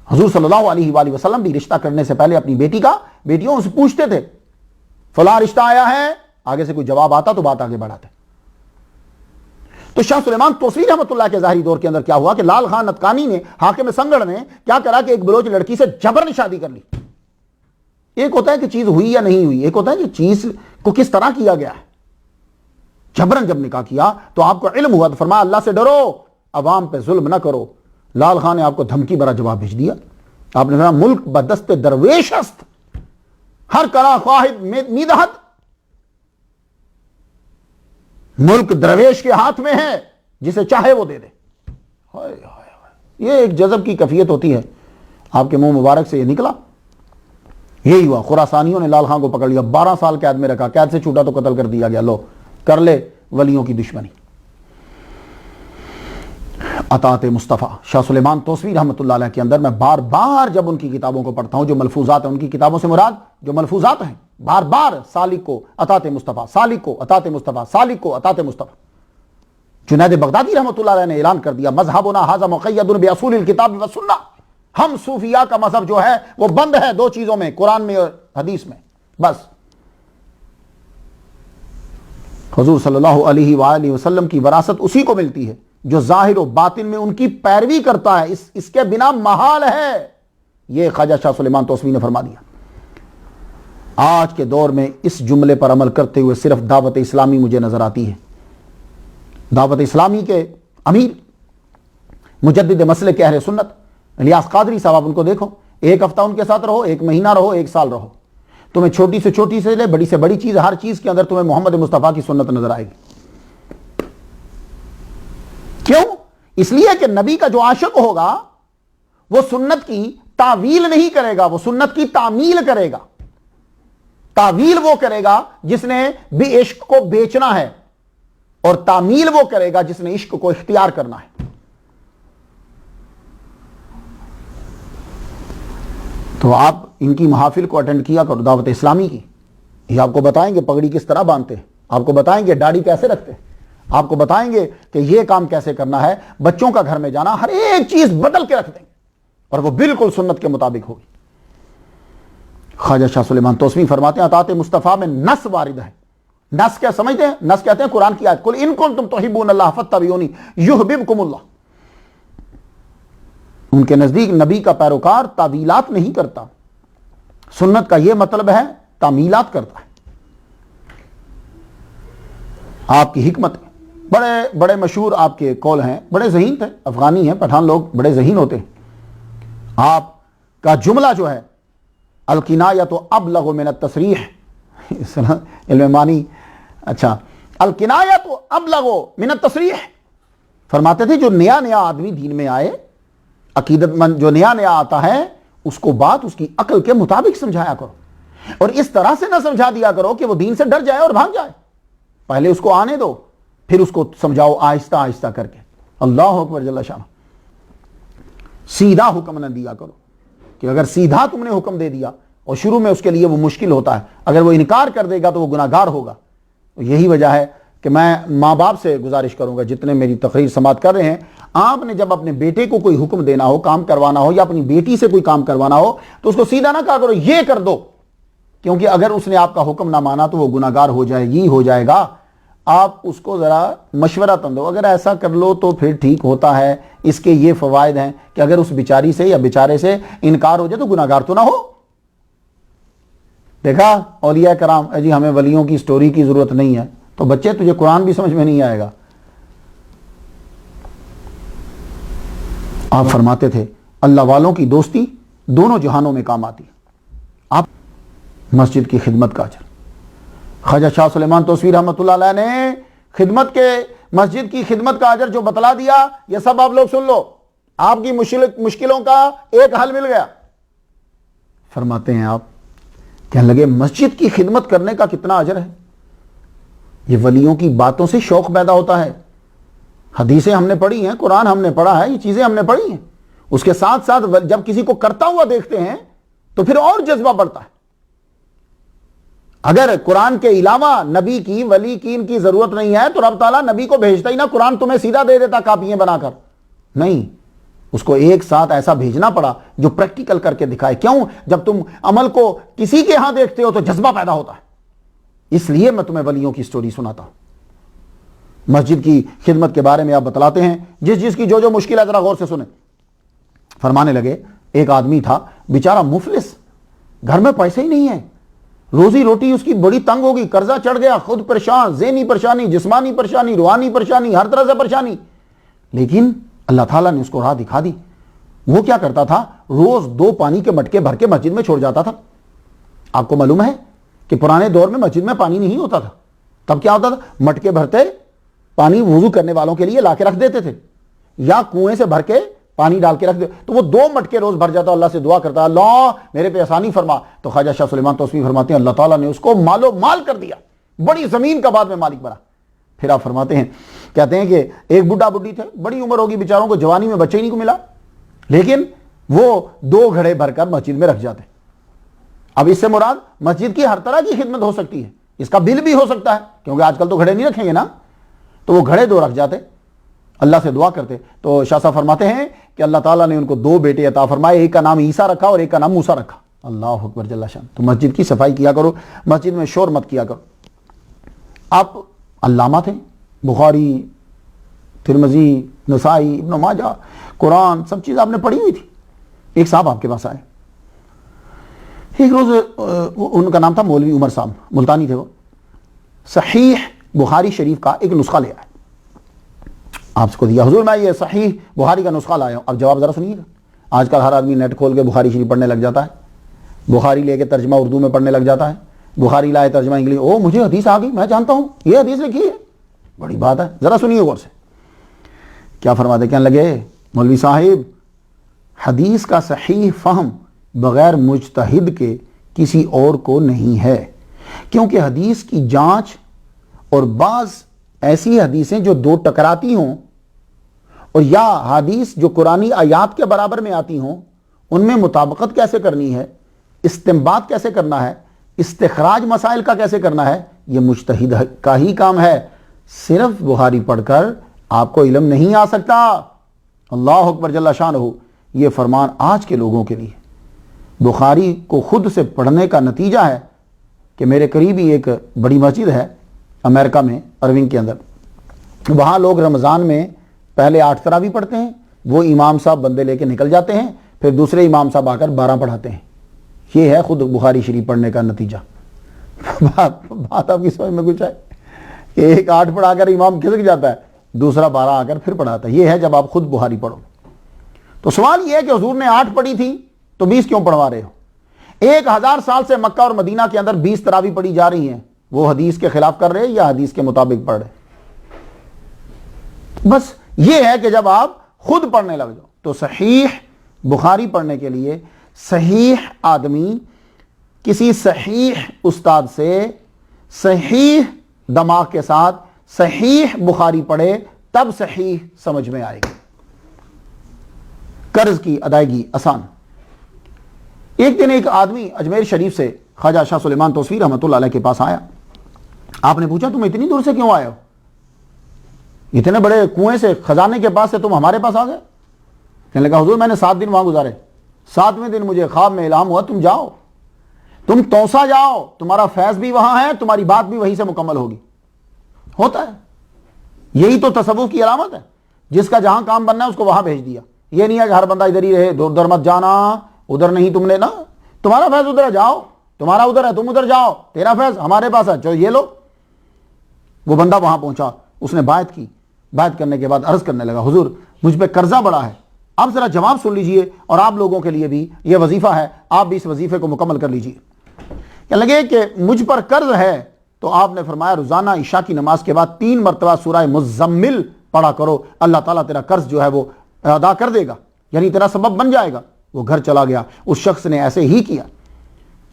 حضور صلی اللہ علیہ وآلہ وسلم بھی رشتہ کرنے سے پہلے اپنی بیٹیوں سے پوچھتے تھے فلاں رشتہ آیا ہے, آگے سے کوئی جواب آتا تو بات آگے بڑھاتے. تو شاہ سلیمان توسوی رحمۃ اللہ کے ظاہری دور کے اندر کیا ہوا کہ لال خان نتکانی نے, حاکم سنگڑ نے کیا کرا کہ ایک بلوچ لڑکی سے جبرن شادی کر لی. ایک ہوتا ہے کہ چیز ہوئی یا نہیں ہوئی, ایک ہوتا ہے کہ چیز کو کس طرح کیا گیا ہے. جبرن جب نکاح کیا تو آپ کو علم ہوا تو فرمایا اللہ سے ڈرو, عوام پہ ظلم نہ کرو. لال خان نے آپ کو دھمکی بھرا جواب بھیج دیا. آپ نے کہا ملک بدست درویش است, ہر کرا خواہد میدہت, ملک درویش کے ہاتھ میں ہے, جسے چاہے وہ دے دے. یہ ایک جذب کی کیفیت ہوتی ہے. آپ کے منہ مبارک سے یہ نکلا. یہی ہوا, خراسانیوں نے لال خان کو پکڑ لیا, 12 سال قید میں رکھا, قید سے چھوٹا تو قتل کر دیا گیا. لو کر لے ولیوں کی دشمنی. اطاعت مصطفیٰ, شاہ سلیمان توسوی رحمۃ اللہ علیہ کے اندر میں بار بار جب ان کی کتابوں کو پڑھتا ہوں, جو ملفوظات ہیں ان کی کتابوں سے مراد جو ملفوظات ہیں, بار بار سالک کو اطاعت مصطفیٰ, سالک کو اطاعت مصطفیٰ, سالک کو اطاعت مصطفیٰ. جنید بغدادی رحمۃ اللہ علیہ نے اعلان کر دیا مذہبنا ھذا مقید باصول الکتاب والسنہ, ہم صوفیاء کا مذہب جو ہے وہ بند ہے 2 چیزوں میں, قرآن میں اور حدیث میں. بس حضور صلی اللہ علیہ وآلہ وسلم کی وراثت اسی کو ملتی ہے جو ظاہر و باطن میں ان کی پیروی کرتا ہے, اس کے بنا محال ہے. یہ خواجہ شاہ سلیمان توسوی نے فرما دیا. آج کے دور میں اس جملے پر عمل کرتے ہوئے صرف دعوت اسلامی مجھے نظر آتی ہے. دعوت اسلامی کے امیر مجدد مسلک اہل سنت الیاس قادری صاحب, آپ ان کو دیکھو, 1 ہفتہ ان کے ساتھ رہو, 1 مہینہ رہو, 1 سال رہو, تمہیں چھوٹی سے چھوٹی سے لے بڑی سے بڑی چیز, ہر چیز کے اندر تمہیں محمد مصطفیٰ کی سنت نظر آئے گی. کیوں؟ اس لیے کہ نبی کا جو عاشق ہوگا وہ سنت کی تعویل نہیں کرے گا, وہ سنت کی تعمیل کرے گا. تعویل وہ کرے گا جس نے بھی عشق کو بیچنا ہے, اور تعمیل وہ کرے گا جس نے عشق کو اختیار کرنا ہے. تو آپ ان کی محافل کو اٹینڈ کیا کرو, دعوت اسلامی کی. یہ آپ کو بتائیں گے پگڑی کس طرح باندھتے ہیں, آپ کو بتائیں گے داڑھی کیسے رکھتے ہیں, آپ کو بتائیں گے کہ یہ کام کیسے کرنا ہے. بچوں کا گھر میں جانا, ہر ایک چیز بدل کے رکھ دیں گے اور وہ بالکل سنت کے مطابق ہوگی. خواجہ شاہ سلیمان توسوی فرماتے ہیں اطاعت مصطفیٰ میں نص وارد ہے. نص کیا سمجھتے ہیں؟ نص کہتے ہیں قرآن کی آیت, قل ان کنتم تحبون اللہ فاتبعونی یحببکم اللہ. ان کے نزدیک نبی کا پیروکار تعویلات نہیں کرتا, سنت کا یہ مطلب ہے تعمیلات کرتا ہے. آپ کی حکمت بڑے بڑے مشہور آپ کے قول ہیں, بڑے ذہین تھے, افغانی ہیں, پٹھان لوگ بڑے ذہین ہوتے ہیں. آپ کا جملہ جو ہے الکنایۃ ابلغ من التصریح, علم معنی, اچھا الکنایۃ ابلغ من التصریح, فرماتے تھے جو نیا آدمی دین میں آئے, عقیدت مند جو نیا آتا ہے, اس کو بات اس کی عقل کے مطابق سمجھایا کرو, اور اس طرح سے نہ سمجھا دیا کرو کہ وہ دین سے ڈر جائے اور بھاگ جائے. پہلے اس کو آنے دو, پھر اس کو سمجھاؤ آہستہ آہستہ کر کے. اللہ اکبر جل شانہ. سیدھا حکم نہ دیا کرو، کہ اگر سیدھا تم نے حکم دے دیا اور شروع میں اس کے لیے وہ مشکل ہوتا ہے، اگر وہ انکار کر دے گا تو وہ گناہ گار ہوگا۔ یہی وجہ ہے کہ میں ماں باپ سے گزارش کروں گا جتنے میری تقریر سماعت کر رہے ہیں، آپ نے جب اپنے بیٹے کو کوئی حکم دینا ہو، کام کروانا ہو، یا اپنی بیٹی سے کوئی کام کروانا ہو تو اس کو سیدھا نہ کہا کرو یہ کر دو، کیونکہ اگر اس نے آپ کا حکم نہ مانا تو وہ گناہ گار ہو جائے گا۔ آپ اس کو ذرا مشورہ دو، اگر ایسا کر لو تو پھر ٹھیک ہوتا ہے، اس کے یہ فوائد ہیں کہ اگر اس بیچاری سے یا بیچارے سے انکار ہو جائے تو گناہ گار تو نہ ہو۔ دیکھا اولیاء کرام، جی ہمیں ولیوں کی سٹوری کی ضرورت نہیں ہے، تو بچے تجھے قرآن بھی سمجھ میں نہیں آئے گا۔ آپ فرماتے تھے اللہ والوں کی دوستی دونوں جہانوں میں کام آتی ہے۔ آپ مسجد کی خدمت کا اجر، خواجہ شاہ سلیمان توسیوی رحمۃ اللہ علیہ نے مسجد کی خدمت کا اجر جو بتلا دیا، یہ سب آپ لوگ سن لو، آپ کی مشکلوں کا ایک حل مل گیا۔ فرماتے ہیں آپ، کہنے لگے مسجد کی خدمت کرنے کا کتنا اجر ہے؟ یہ ولیوں کی باتوں سے شوق پیدا ہوتا ہے، حدیثیں ہم نے پڑھی ہیں، قرآن ہم نے پڑھا ہے، یہ چیزیں ہم نے پڑھی ہیں، اس کے ساتھ ساتھ جب کسی کو کرتا ہوا دیکھتے ہیں تو پھر اور جذبہ بڑھتا ہے۔ اگر قرآن کے علاوہ نبی کی ولی کی ان کی ضرورت نہیں ہے تو رب تعالیٰ نبی کو بھیجتا ہی نہ، قرآن تمہیں سیدھا دے دیتا کاپیاں بنا کر، نہیں، اس کو ایک ساتھ ایسا بھیجنا پڑا جو پریکٹیکل کر کے دکھائے۔ کیوں؟ جب تم عمل کو کسی کے ہاں دیکھتے ہو تو جذبہ پیدا ہوتا ہے، اس لیے میں تمہیں ولیوں کی سٹوری سناتا ہوں۔ مسجد کی خدمت کے بارے میں آپ بتلاتے ہیں، جس کی جو مشکل ہے ذرا غور سے سنیں۔ فرمانے لگے ایک آدمی تھا بیچارہ مفلس، گھر میں پیسے ہی نہیں ہے، روزی روٹی اس کی بڑی تنگ ہوگی، قرضہ چڑھ گیا، خود پریشان، ذہنی پریشانی، جسمانی پریشانی، روحانی پریشانی، ہر طرح سے پریشانی، لیکن اللہ تعالیٰ نے اس کو راہ دکھا دی۔ وہ کیا کرتا تھا؟ روز 2 پانی کے مٹکے بھر کے مسجد میں چھوڑ جاتا تھا۔ آپ کو معلوم ہے کہ پرانے دور میں مسجد میں پانی نہیں ہوتا تھا، تب کیا ہوتا تھا؟ مٹکے بھرتے پانی وضو کرنے والوں کے لیے لا کے رکھ دیتے تھے، یا کنویں سے بھر کے پانی ڈال کے رکھ دے، تو وہ 2 مٹکے روز بھر جاتا، اللہ سے دعا کرتا اللہ میرے پہ آسانی فرما۔ تو خواجہ شاہ سلیمان توسیوی فرماتے ہیں اللہ تعالیٰ نے اس کو مال و مال کر دیا، بڑی زمین کا بعد میں مالک بنا۔ پھر آپ فرماتے ہیں، کہتے ہیں کہ ایک بڈھا بڈھی تھے، بڑی عمر ہوگی بیچاروں کو، جوانی میں بچے ہی نہیں کو ملا، لیکن وہ 2 گھڑے بھر کر مسجد میں رکھ جاتے۔ اب اس سے مراد مسجد کی ہر طرح کی خدمت ہو سکتی ہے، اس کا بل بھی ہو سکتا ہے، کیونکہ آج کل تو گھڑے نہیں رکھیں گے نا، تو وہ گھڑے 2 رکھ جاتے، اللہ سے دعا کرتے۔ تو شاہ صاحب فرماتے ہیں کہ اللہ تعالیٰ نے ان کو 2 بیٹے عطا فرمائے، ایک کا نام عیسیٰ رکھا اور ایک کا نام موسیٰ رکھا۔ اللہ اکبر جل شان۔ تو مسجد کی صفائی کیا کرو، مسجد میں شور مت کیا کرو۔ آپ علامہ تھے، بخاری، ترمذی، نسائی، ابن ماجہ، قرآن، سب چیز آپ نے پڑھی ہوئی تھی۔ ایک صاحب آپ کے پاس آئے، ایک روز ان کا نام تھا مولوی عمر صاحب، ملتانی تھے وہ، صحیح بخاری شریف کا ایک نسخہ لے آئے، آپ کو دیا، حضور میں یہ صحیح بخاری کا نسخہ لایا ہوں۔ اب جواب ذرا سنیے گا، آج کل ہر آدمی نیٹ کھول کے بخاری شریف پڑھنے لگ جاتا ہے، بخاری لے کے ترجمہ اردو میں پڑھنے لگ جاتا ہے، بخاری لائے ترجمہ انگلش، او مجھے حدیث آ گئی، میں جانتا ہوں یہ حدیث لکھی ہے، بڑی بات ہے، ذرا سنیے غور سے کیا فرماتے۔ کہنے لگے مولوی صاحب، حدیث کا صحیح فہم بغیر مجتہد کے کسی اور کو نہیں ہے، کیونکہ حدیث کی جانچ اور بعض ایسی حدیثیں جو 2 ٹکراتی ہوں اور یا حدیث جو قرآنی آیات کے برابر میں آتی ہوں، ان میں مطابقت کیسے کرنی ہے، استنباط کیسے کرنا ہے، استخراج مسائل کا کیسے کرنا ہے، یہ مجتہد کا ہی کام ہے۔ صرف بخاری پڑھ کر آپ کو علم نہیں آ سکتا۔ اللہ اکبر جل شانہ۔ یہ فرمان آج کے لوگوں کے لیے، بخاری کو خود سے پڑھنے کا نتیجہ ہے کہ میرے قریبی ایک بڑی مسجد ہے امریکہ میں، ارونگ کے اندر، وہاں لوگ رمضان میں پہلے 8 تراویح پڑھتے ہیں، وہ امام صاحب بندے لے کے نکل جاتے ہیں، پھر دوسرے امام صاحب آ کر 12 پڑھاتے ہیں۔ یہ ہے خود بخاری شریف پڑھنے کا نتیجہ۔ بات آپ کی سمجھ میں کچھ ہے کہ ایک 8 پڑھا کر امام کھسک جاتا ہے، دوسرا 12 آ کر پھر پڑھاتا ہے۔ یہ ہے جب آپ خود بخاری پڑھو۔ تو سوال یہ ہے کہ حضور نے 8 پڑھی تھی تو 20 کیوں پڑھوا رہے ہو؟ 1000 سال سے مکہ اور مدینہ کے اندر 20 تراویح پڑھی جا رہی ہیں، وہ حدیث کے خلاف کر رہے یا حدیث کے مطابق پڑھ رہے؟ بس یہ ہے کہ جب آپ خود پڑھنے لگ جاؤ تو صحیح بخاری پڑھنے کے لیے صحیح آدمی کسی صحیح استاد سے صحیح دماغ کے ساتھ صحیح بخاری پڑھے، تب صحیح سمجھ میں آئے گی۔ قرض کی ادائیگی آسان۔ ایک دن ایک آدمی اجمیر شریف سے خواجہ شاہ سلیمان توسوی رحمۃ اللہ علیہ کے پاس آیا۔ آپ نے پوچھا تم اتنی دور سے کیوں آئے ہو؟ اتنے بڑے کنویں سے، خزانے کے پاس سے تم ہمارے پاس آ گئے؟ کہنے لگا حضور میں نے 7 دن وہاں گزارے، 7ویں دن مجھے خواب میں الہام ہوا تم جاؤ، تم توسا جاؤ، تمہارا فیض بھی وہاں ہے، تمہاری بات بھی وہیں سے مکمل ہوگی۔ ہوتا ہے، یہی تو تصوف کی علامت ہے۔ جس کا جہاں کام بننا ہے اس کو وہاں بھیج دیا۔ یہ نہیں ہے کہ ہر بندہ ادھر ہی رہے، ادھر مت جانا، ادھر نہیں تم نے نا، تمہارا فیض ادھر ہے جاؤ، تمہارا ادھر ہے تم ادھر جاؤ، تیرا فیض ہمارے پاس ہے چلو یہ لو۔ وہ بندہ وہاں پہنچا، اس نے بیعت کی، بیعت کرنے کے بعد عرض کرنے لگا حضور مجھ پہ قرضہ بڑا ہے، آپ ذرا جواب سن لیجئے، اور آپ لوگوں کے لیے بھی یہ وظیفہ ہے، آپ بھی اس وظیفے کو مکمل کر لیجئے۔ کہنے لگے کہ مجھ پر قرض ہے، تو آپ نے فرمایا روزانہ عشاء کی نماز کے بعد 3 مرتبہ سورہ مزمل پڑھا کرو، اللہ تعالیٰ تیرا قرض جو ہے وہ ادا کر دے گا، یعنی تیرا سبب بن جائے گا۔ وہ گھر چلا گیا، اس شخص نے ایسے ہی کیا،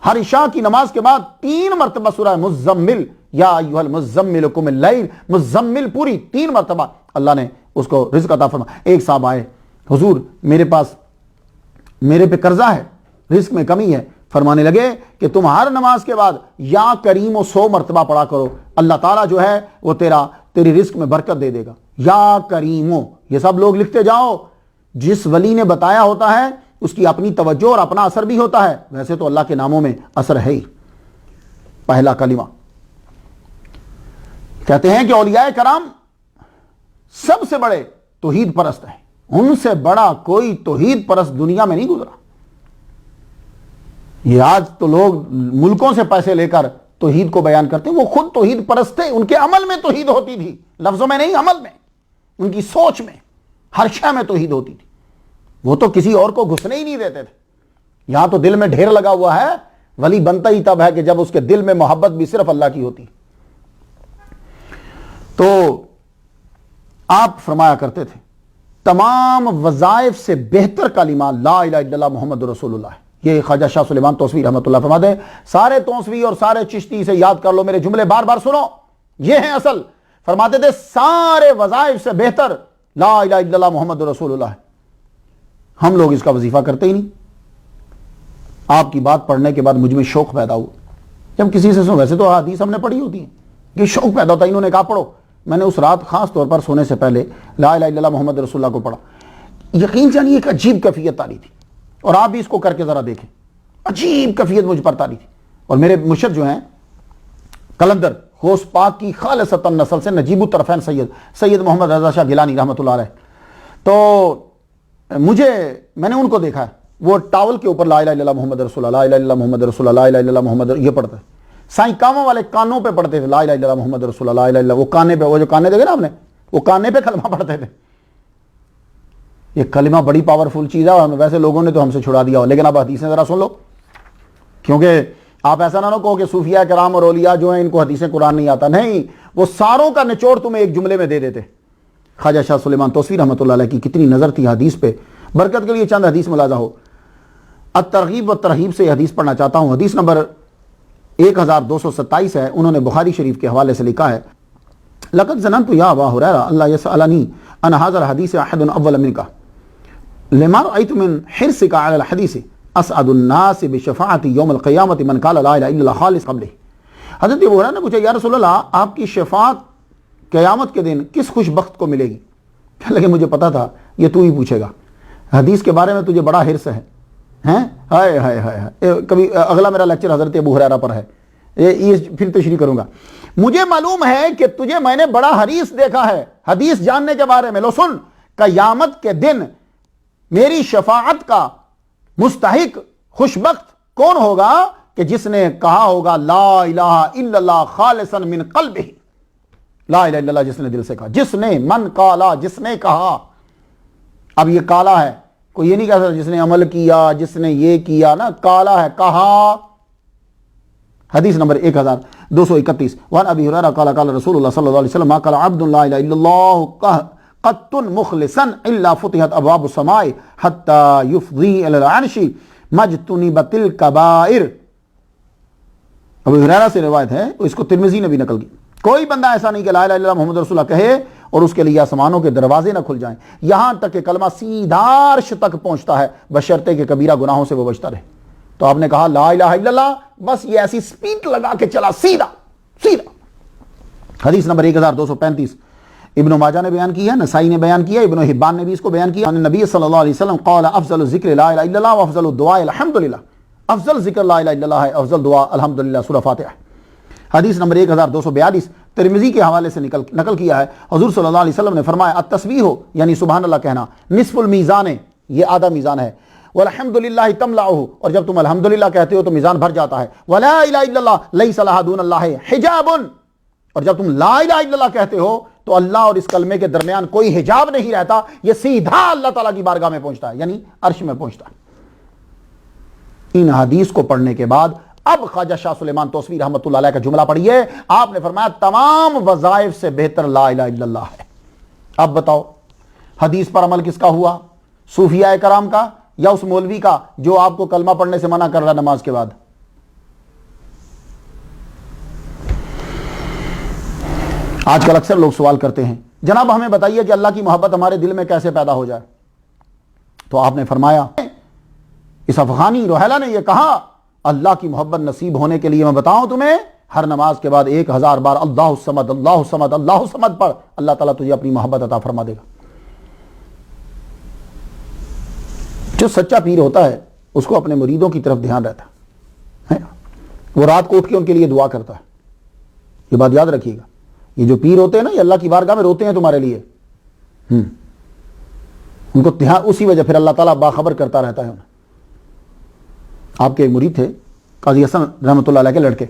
ہر عشاء کی نماز کے بعد 3 مرتبہ سورہ مزمل، یا ایھا المزمل قم اللیل، مزمل پوری 3 مرتبہ، اللہ نے اس کو رزق عطا فرمایا۔ ایک صاحب آئے، حضور میرے پہ قرضہ ہے، رزق میں کمی ہے۔ فرمانے لگے کہ تم ہر نماز کے بعد یا کریم و 100 مرتبہ پڑھا کرو، اللہ تعالیٰ جو ہے وہ تیری رزق میں برکت دے دے گا۔ یا کریمو، یہ سب لوگ لکھتے جاؤ، جس ولی نے بتایا ہوتا ہے اس کی اپنی توجہ اور اپنا اثر بھی ہوتا ہے، ویسے تو اللہ کے ناموں میں اثر ہے ہی۔ پہلا کلمہ، کہتے ہیں کہ اولیاء کرام سب سے بڑے توحید پرست ہیں، ان سے بڑا کوئی توحید پرست دنیا میں نہیں گزرا۔ یہ آج تو لوگ ملکوں سے پیسے لے کر توحید کو بیان کرتے ہیں، وہ خود توحید پرست تھے، ان کے عمل میں توحید ہوتی تھی، لفظوں میں نہیں، عمل میں، ان کی سوچ میں، ہر شے میں توحید ہوتی تھی۔ وہ تو کسی اور کو گھسنے ہی نہیں دیتے تھے۔ یہاں تو دل میں ڈھیر لگا ہوا ہے، ولی بنتا ہی تب ہے کہ جب اس کے دل میں محبت بھی صرف اللہ کی ہوتی۔ تو آپ فرمایا کرتے تھے تمام وظائف سے بہتر کلمہ لا الہ الا اللہ محمد رسول اللہ ہے۔ یہ خواجہ شاہ سلیمان توسوی رحمۃ اللہ فرماتے ہیں، سارے توسوی اور سارے چشتی سے یاد کر لو، میرے جملے بار بار سنو، یہ ہیں اصل۔ فرماتے تھے سارے وظائف سے بہتر لا الہ الا اللہ محمد رسول اللہ ہے۔ ہم لوگ اس کا وظیفہ کرتے ہی نہیں۔ آپ کی بات پڑھنے کے بعد مجھ میں شوق پیدا ہوا، جب کسی سے سنو، ویسے تو حدیث ہم نے پڑھی ہوتی ہے، یہ شوق پیدا ہوتا ہے، انہوں نے کہا پڑھو، میں نے اس رات خاص طور پر سونے سے پہلے لا الہ الا اللہ محمد رسول اللہ کو پڑھا۔ یقین جانیے ایک عجیب کیفیت تاری تھی، اور آپ بھی اس کو کر کے ذرا دیکھیں، عجیب کیفیت مجھ پر تاری تھی۔ اور میرے مرشد جو ہیں قلندر غوث پاک کی خالصتاً نسل سے نجیب الطرفین سید محمد رضا شاہ گیلانی رحمۃ اللہ علیہ، تو میں نے ان کو دیکھا ہے، وہ ٹاول کے اوپر لا الہ الا اللہ محمد رسول اللہ، لا الہ الا اللہ محمد رسول اللہ، لا الہ الا اللہ محمد، یہ پڑھتے ہیں۔ سائیں کاموں والے کانوں پہ پڑھتے تھے لا الہ الا اللہ محمد رسول اللہ، لا الہ الا اللہ، وہ کانے پہ، وہ جو کانے دیکھے نا آپ نے، وہ کانے پہ کلمہ پڑھتے تھے۔ یہ کلمہ بڑی پاورفل چیز ہے، اور ویسے لوگوں نے تو ہم سے چھڑا دیا ہو، لیکن اب حدیثیں ذرا سن لو، کیونکہ آپ ایسا نہ کہو کہ صوفیاء کرام اور اولیاء جو ہیں ان کو حدیثیں قرآن نہیں آتا، نہیں، وہ ساروں کا نچوڑ تمہیں ایک جملے میں دے دیتے۔ خواجہ شاہ سلیمان توسوی رحمۃ اللہ علیہ کی کتنی نظر تھی حدیث پہ، برکت کے لیے چند حدیث ملاحظہ ہو۔ الترغیب و ترہیب سے حدیث پڑھنا چاہتا ہوں، حدیث نمبر 1227 ہے، انہوں نے بخاری شریف کے حوالے سے لکھا ہے، لقد ظننت یا ابا ہریرہ اللہ یسألنی ان ھذا الحدیث احد اول منک لما رأيت من حرصك على الحديث اسعد الناس بشفاعت یوم القیامت من قال لا الہ الا اللہ خالص قبلہ۔ حضرت ابو ہریرہ نے پوچھا یا رسول اللہ آپ کی شفاعت قیامت کے دن کس خوش بخت کو ملے گی؟ کہنے لگے مجھے پتا تھا یہ تو ہی پوچھے گا، حدیث کے بارے میں تجھے بڑا حرص ہے، ہیں ہائے ہائے ہائے۔ کبھی اگلا میرا لیکچر حضرت ابو ہریرہ پر ہے، یہ پھر تشریح کروں گا۔ مجھے معلوم ہے کہ تجھے میں نے بڑا حریص دیکھا ہے حدیث جاننے کے بارے میں، لو سن، قیامت کے دن میری شفاعت کا مستحق خوشبخت کون ہوگا کہ جس نے کہا ہوگا لا الہ الا اللہ خالصا من قلبہ، لا الہ الا اللہ جس نے دل سے کہا، جس نے من قالا، جس نے کہا۔ اب یہ کالا ہے، کوئی یہ نہیں کہہ سکتا جس نے عمل کیا، جس نے یہ کیا، نا، کالا ہے، کہا۔ حدیث نمبر 1231 وعن ابی ہریرہ قال قال رسول اللہ صلی اللہ علیہ وسلم ما قال عبد لا الہ الا اللہ قط مخلصا الا فتحت ابواب السماء حتى يفضي الى العرش مجتنبت الكبائر۔ ابو ہریرہ سے روایت ہے، اس کو ترمذی نے بھی نقل کی، کوئی بندہ ایسا نہیں کہ لا الہ الا اللہ محمد رسول اللہ کہے اور اس کے لیے آسمانوں کے دروازے نہ کھل جائیں یہاں تک کہ کلمہ سیدھا عرش تک پہنچتا ہے بشرطے کہ کبیرہ گناہوں سے وہ بچتا رہے. تو آپ نے کہا لا الہ الا اللہ, بس یہ ایسی سپیڈ لگا کے چلا سیدھا سیدھا. حدیث نمبر 1235 ابن ماجہ نے بیان کیا, نسائی نے بیان کیا, ابن حبان نے بھی اس کو بیان کیا. نبی صلی اللہ علیہ وسلم قال افضل الذکر لا الہ الا اللہ وافضل الدعاء الحمدللہ. افضل ذکر لا الہ الا اللہ ہے, افضل دعا الحمدللہ سورہ فاتحہ. حدیث نمبر 1242 ترمذی کے حوالے سے نقل کیا ہے. حضور صلی اللہ علیہ وسلم نے فرمایا التسبیح یعنی سبحان اللہ کہنا نصف المیزان ہے, یہ آدھا میزان ہے. والحمدللہ تملأہ, اور جب تم الحمدللہ کہتے ہو تو میزان بھر جاتا ہے. ولا الہ الا اللہ لیس لہا دون اللہ حجاب, اور جب تم لا الہ الا اللہ کہتے ہو تو اللہ اور اس کلمے کے درمیان کوئی حجاب نہیں رہتا, یہ سیدھا اللہ تعالیٰ کی بارگاہ میں پہنچتا ہے یعنی عرش میں پہنچتا ہے. ان حدیث کو پڑھنے کے بعد اب خواجہ شاہ سلیمان توسوی رحمۃ اللہ علیہ کا جملہ پڑھیے. آپ نے فرمایا تمام وظائف سے بہتر لا الہ الا اللہ ہے. اب بتاؤ حدیث پر عمل کس کا ہوا, صوفیاء کرام کا یا اس مولوی کا جو آپ کو کلمہ پڑھنے سے منع کر رہا نماز کے بعد؟ آج کل اکثر لوگ سوال کرتے ہیں جناب ہمیں بتائیے کہ اللہ کی محبت ہمارے دل میں کیسے پیدا ہو جائے. تو آپ نے فرمایا اس افغانی روحیلہ نے یہ کہا اللہ کی محبت نصیب ہونے کے لیے میں بتاؤں تمہیں, ہر نماز کے بعد 1000 بار اللہ الصمد اللہ الصمد اللہ الصمد پڑھ, اللہ تعالیٰ تجھے اپنی محبت عطا فرما دے گا. جو سچا پیر ہوتا ہے اس کو اپنے مریدوں کی طرف دھیان رہتا ہے, وہ رات کو اٹھ کے ان کے لیے دعا کرتا ہے. یہ بات یاد رکھیے گا, یہ جو پیر ہوتے ہیں نا یہ اللہ کی بارگاہ میں روتے ہیں تمہارے لیے, ان کو اسی وجہ پھر اللہ تعالیٰ باخبر کرتا رہتا ہے انہیں. آپ کے ایک مرید تھے قاضی حسن رحمۃ اللہ علیہ کے لڑکے,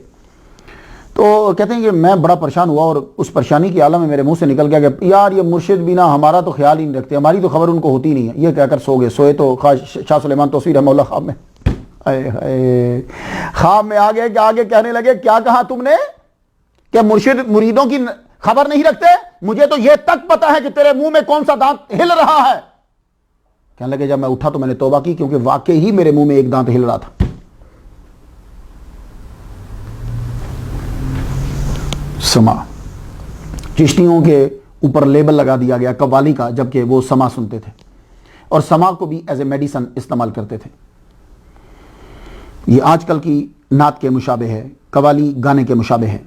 تو کہتے ہیں کہ میں بڑا پریشان ہوا اور اس پریشانی کی عالم میں میرے منہ سے نکل گیا کہ یار یہ مرشد بھی نا ہمارا تو خیال ہی نہیں رکھتے, ہماری تو خبر ان کو ہوتی نہیں ہے. یہ کہہ کر سو گئے. سوئے تو شاہ سلیمان توسوی رحمہ اللہ خواب میں خواب میں آگے کہنے لگے کیا کہا تم نے کہ مرشد مریدوں کی خبر نہیں رکھتے, مجھے تو یہ تک پتا ہے کہ تیرے منہ میں کون سا دانت ہل رہا ہے. کہنے لگے جب میں اٹھا تو میں نے توبہ کی کیونکہ واقعی ہی میرے منہ میں ایک دانت ہل رہا تھا. سما چشتیوں کے اوپر لیبل لگا دیا گیا قوالی کا, جبکہ وہ سما سنتے تھے اور سما کو بھی ایز اے میڈیسن استعمال کرتے تھے. یہ آج کل کی نعت کے مشابہ ہے, قوالی گانے کے مشابہ ہے.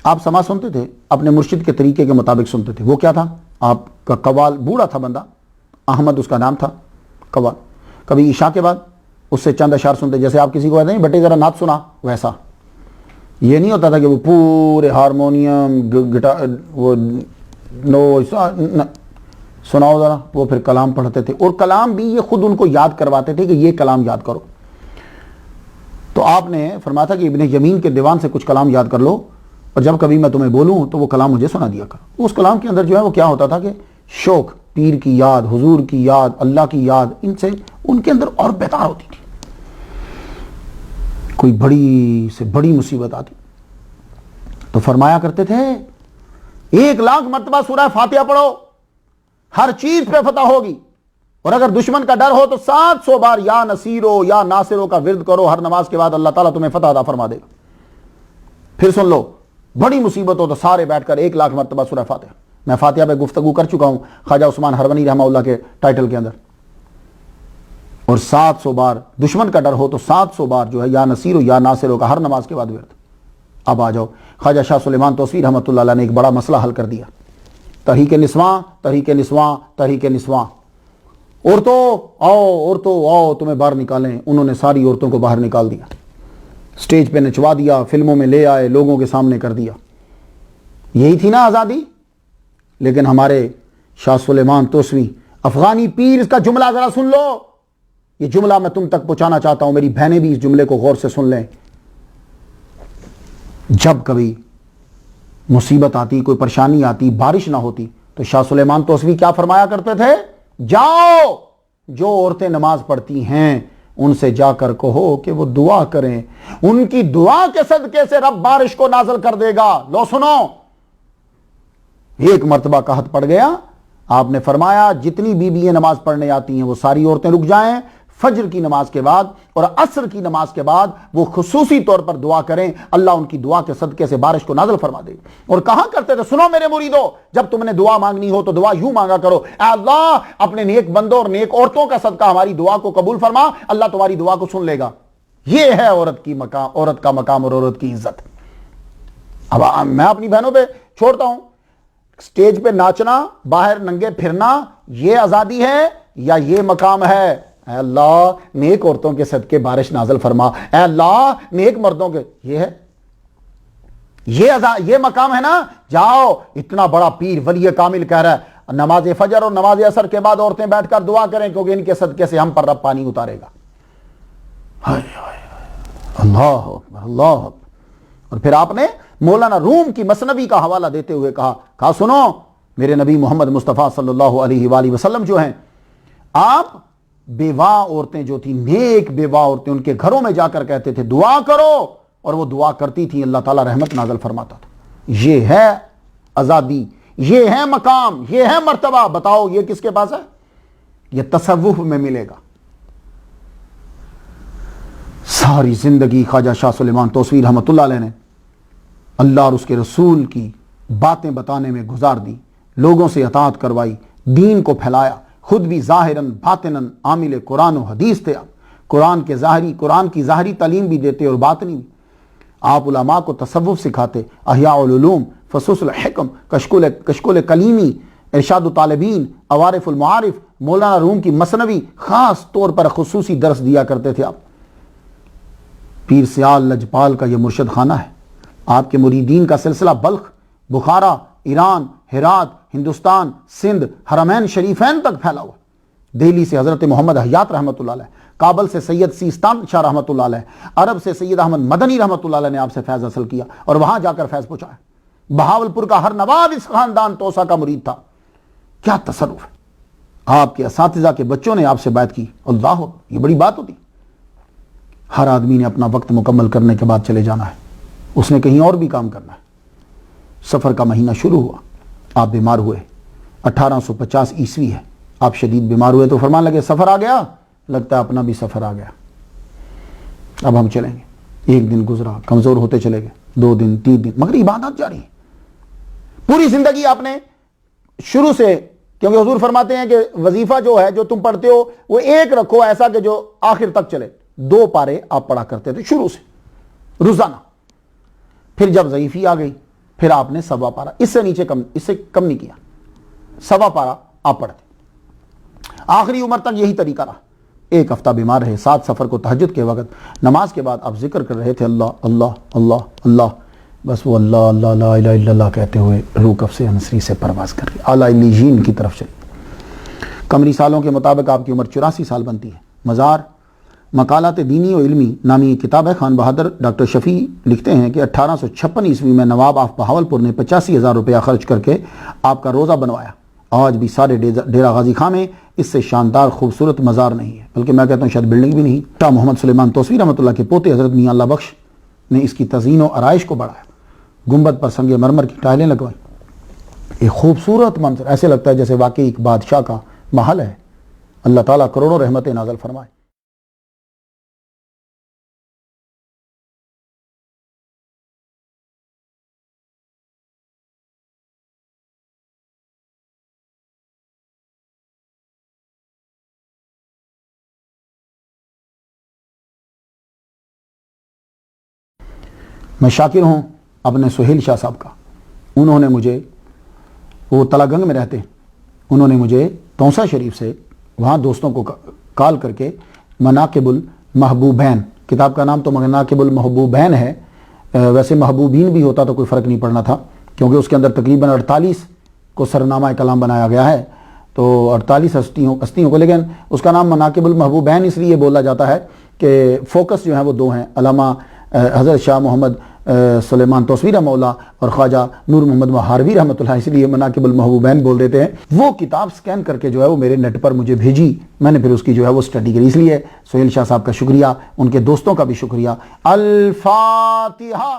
آپ سما سنتے تھے اپنے مرشد کے طریقے کے مطابق سنتے تھے. وہ کیا تھا آپ کا قوال, بوڑھا تھا بندہ, احمد اس کا نام تھا, قوال. کبھی عشاء کے بعد اس سے چند اشعار سنتے, جیسے آپ کسی کو کہتے ہیں بیٹے ذرا نعت سنا, ویسا. یہ نہیں ہوتا تھا کہ وہ پورے ہارمونیم گٹار وہ نو سناؤ ذرا, وہ پھر کلام پڑھتے تھے اور کلام بھی یہ خود ان کو یاد کرواتے تھے کہ یہ کلام یاد کرو. تو آپ نے فرمایا تھا کہ ابن یمین کے دیوان سے کچھ کلام یاد کر لو اور جب کبھی میں تمہیں بولوں تو وہ کلام مجھے سنا دیا کرو. اس کلام کے اندر جو ہے وہ کیا ہوتا تھا کہ شوق, پیر کی یاد, حضور کی یاد, اللہ کی یاد, ان سے ان کے اندر اور بیدار ہوتی تھی. کوئی بڑی سے بڑی مصیبت آتی تو فرمایا کرتے تھے 1,00,000 مرتبہ سورہ فاتحہ پڑھو, ہر چیز پہ فتح ہوگی. اور اگر دشمن کا ڈر ہو تو 700 بار یا نصیرو یا ناصرو کا ورد کرو, ہر نماز کے بعد اللہ تعالیٰ تمہیں فتح عطا فرما دے گا. پھر سن لو, بڑی مصیبت ہو تو سارے بیٹھ کر 1,00,000 مرتبہ سورہ فاتحہ. میں فاتحہ پہ گفتگو کر چکا ہوں خواجہ عثمان ہرونی رحمہ اللہ کے ٹائٹل کے اندر. اور 700 بار دشمن کا ڈر ہو تو 700 بار جو ہے یا نصیرو یا ناصرو کا ہر نماز کے بعد ورد. اب آ جاؤ, خواجہ شاہ سلیمان توسوی رحمۃ اللہ علیہ نے ایک بڑا مسئلہ حل کر دیا. تحریک نسواں, تحریک نسواں, تحریک نسواں. عورتوں آؤ تمہیں باہر نکالیں. انہوں نے ساری عورتوں کو باہر نکال دیا, سٹیج پہ نچوا دیا, فلموں میں لے آئے, لوگوں کے سامنے کر دیا. یہی تھی نا آزادی. لیکن ہمارے شاہ سلیمان توسوی افغانی پیر, اس کا جملہ ذرا سن لو. یہ جملہ میں تم تک پہنچانا چاہتا ہوں, میری بہنیں بھی اس جملے کو غور سے سن لیں. جب کبھی مصیبت آتی, کوئی پریشانی آتی, بارش نہ ہوتی, تو شاہ سلیمان توسوی کیا فرمایا کرتے تھے, جاؤ جو عورتیں نماز پڑھتی ہیں ان سے جا کر کہو کہ وہ دعا کریں, ان کی دعا کے صدقے سے رب بارش کو نازل کر دے گا. لو سنو, ایک مرتبہ قحط پڑ گیا, آپ نے فرمایا جتنی بیوییں نماز پڑھنے آتی ہیں وہ ساری عورتیں رک جائیں, فجر کی نماز کے بعد اور عصر کی نماز کے بعد وہ خصوصی طور پر دعا کریں، اللہ ان کی دعا کے صدقے سے بارش کو نازل فرما دے۔ اور کہا کرتے تھے، سنو میرے مریدو، جب تم نے دعا مانگنی ہو تو دعا یوں مانگا کرو، اے اللہ اپنے نیک بندوں اور نیک عورتوں کا صدقہ ہماری دعا کو قبول فرما، اللہ تمہاری دعا کو سن لے گا۔ یہ ہے عورت کا مقام اور عورت کی عزت۔ اب میں اپنی بہنوں پہ چھوڑتا ہوں، سٹیج پہ ناچنا، باہر ننگے پھرنا، یہ آزادی ہے یا یہ مقام ہے؟ اے اللہ نیک عورتوں کے صدقے بارش نازل فرما، اے اللہ نیک مردوں کے، یہ ہے، یہ مقام ہے نا؟ جاؤ، اتنا بڑا پیر ولی کامل کہہ رہا ہے نماز فجر اور نماز عصر کے بعد عورتیں بیٹھ کر دعا کریں کیونکہ ان کے صدقے سے ہم پر رب پانی اتارے گا۔ اللہ اللہ۔ اور پھر آپ نے مولانا روم کی مثنوی کا حوالہ دیتے ہوئے کہا سنو میرے نبی محمد مصطفیٰ صلی اللہ علیہ وآلہ وسلم جو ہیں، آپ بیوہ عورتیں جو تھیں، نیک بیوہ عورتیں، ان کے گھروں میں جا کر کہتے تھے دعا کرو، اور وہ دعا کرتی تھیں، اللہ تعالیٰ رحمت نازل فرماتا تھا۔ یہ ہے آزادی، یہ ہے مقام، یہ ہے مرتبہ۔ بتاؤ یہ کس کے پاس ہے؟ یہ تصوف میں ملے گا۔ ساری زندگی خواجہ شاہ سلیمان توسوی رحمۃ اللہ علیہ نے اللہ اور اس کے رسول کی باتیں بتانے میں گزار دی، لوگوں سے اطاعت کروائی، دین کو پھیلایا، خود بھی ظاہراً باطناً عامل قرآن و حدیث تھے۔ قرآن کی ظاہری تعلیم بھی دیتے اور باطنی بھی۔ آپ علماء کو تصوف سکھاتے، احیاء العلوم، فصوص الحکم، کشکول کلیمی، ارشاد الطالبین، عوارف المعارف، مولانا روم کی مثنوی، خاص طور پر خصوصی درس دیا کرتے تھے آپ۔ پیر سیال لجپال کا یہ مرشد خانہ ہے۔ آپ کے مریدین کا سلسلہ بلخ، بخارا، ایران، ہرات، ہندوستان، سندھ، حرمین شریفین تک پھیلا ہوا۔ دہلی سے حضرت محمد حیات رحمۃ اللہ علیہ، کابل سے سید سیستان شاہ رحمۃ اللہ علیہ، عرب سے سید احمد مدنی رحمۃ اللہ علیہ نے آپ سے فیض حاصل کیا اور وہاں جا کر فیض پہنچایا۔ بہاولپور کا ہر نواب اس خاندان توسا کا مرید تھا۔ کیا تصرف ہے! آپ کے اساتذہ کے بچوں نے آپ سے بیعت کی، اللہ، یہ بڑی بات ہوتی۔ ہر آدمی نے اپنا وقت مکمل کرنے کے بعد چلے جانا ہے، اس نے کہیں اور بھی کام کرنا ہے۔ سفر کا مہینہ شروع ہوا، آپ بیمار ہوئے، 1850 عیسوی ہے، آپ شدید بیمار ہوئے تو فرمان لگے سفر آ گیا، لگتا ہے اپنا بھی سفر آ گیا، اب ہم چلیں گے۔ ایک دن گزرا، کمزور ہوتے چلے گئے، 2 دن، 3 دن، مگر عبادت جاری ہے۔ پوری زندگی آپ نے شروع سے، کیونکہ حضور فرماتے ہیں کہ وظیفہ جو ہے جو تم پڑھتے ہو وہ ایک رکھو ایسا کہ جو آخر تک چلے۔ 2 پارے آپ پڑھا کرتے تھے شروع سے روزانہ، پھر جب ضعیفی آ گئی پھر آپ نے 1.25 پارا، اس سے کم نہیں کیا، 1.25 پارا آپ پڑھتے۔ آخری عمر تک یہی طریقہ رہا۔ 1 ہفتہ بیمار رہے، 7 سفر کو تہجد کے وقت نماز کے بعد آپ ذکر کر رہے تھے اللہ اللہ اللہ اللہ، بس وہ اللہ اللہ لا الہ الا اللہ کہتے ہوئے روح کف سے انصری سے پرواز کر کے اعلیٰ علیین کی طرف چلی۔ قمری سالوں کے مطابق آپ کی عمر 84 سال بنتی ہے۔ مزار مقالات دینی و علمی نامی کتاب ہے، خان بہادر ڈاکٹر شفیع لکھتے ہیں کہ 1856 عیسوی میں نواب آف بہاولپور نے 85,000 روپیہ خرچ کر کے آپ کا روزہ بنوایا۔ آج بھی سارے ڈیرہ غازی خان میں اس سے شاندار خوبصورت مزار نہیں ہے، بلکہ میں کہتا ہوں شاید بلڈنگ بھی نہیں۔ شاہ محمد سلیمان توسوی رحمۃ اللہ کے پوتے حضرت میاں اللہ بخش نے اس کی تزئین و آرائش کو بڑھایا، گنبد پر سنگ مرمر کی ٹائلیں لگوائی، ایک خوبصورت منظر، ایسے لگتا ہے جیسے واقعی ایک بادشاہ کا محل ہے۔ اللہ تعالیٰ کروڑوں رحمتیں نازل فرمائے۔ میں شاکر ہوں اپنے سہیل شاہ صاحب کا، انہوں نے مجھے، وہ تلا گنگ میں رہتے ہیں، انہوں نے مجھے تونسا شریف سے وہاں دوستوں کو کال کر کے مناقب المحبوبین، کتاب کا نام تو مناقب المحبوبین ہے، ویسے محبوبین بھی ہوتا تو کوئی فرق نہیں پڑنا تھا، کیونکہ اس کے اندر تقریباً 48 کو سرنامہ کلام بنایا گیا ہے، تو 48 ہستیوں کو، لیکن اس کا نام مناقب المحبوبین اس لیے بولا جاتا ہے کہ فوکس جو ہیں وہ 2 ہیں، علامہ حضرت شاہ محمد سلیمان توسوی رحمہ اللہ اور خواجہ نور محمد مہاروی رحمۃ اللہ، اس لیے مناقب المحبوبین بول دیتے ہیں۔ وہ کتاب سکین کر کے جو ہے وہ میرے نیٹ پر مجھے بھیجی، میں نے پھر اس کی جو ہے وہ سٹڈی کری، اس لیے سہیل شاہ صاحب کا شکریہ، ان کے دوستوں کا بھی شکریہ۔ الفاتحہ۔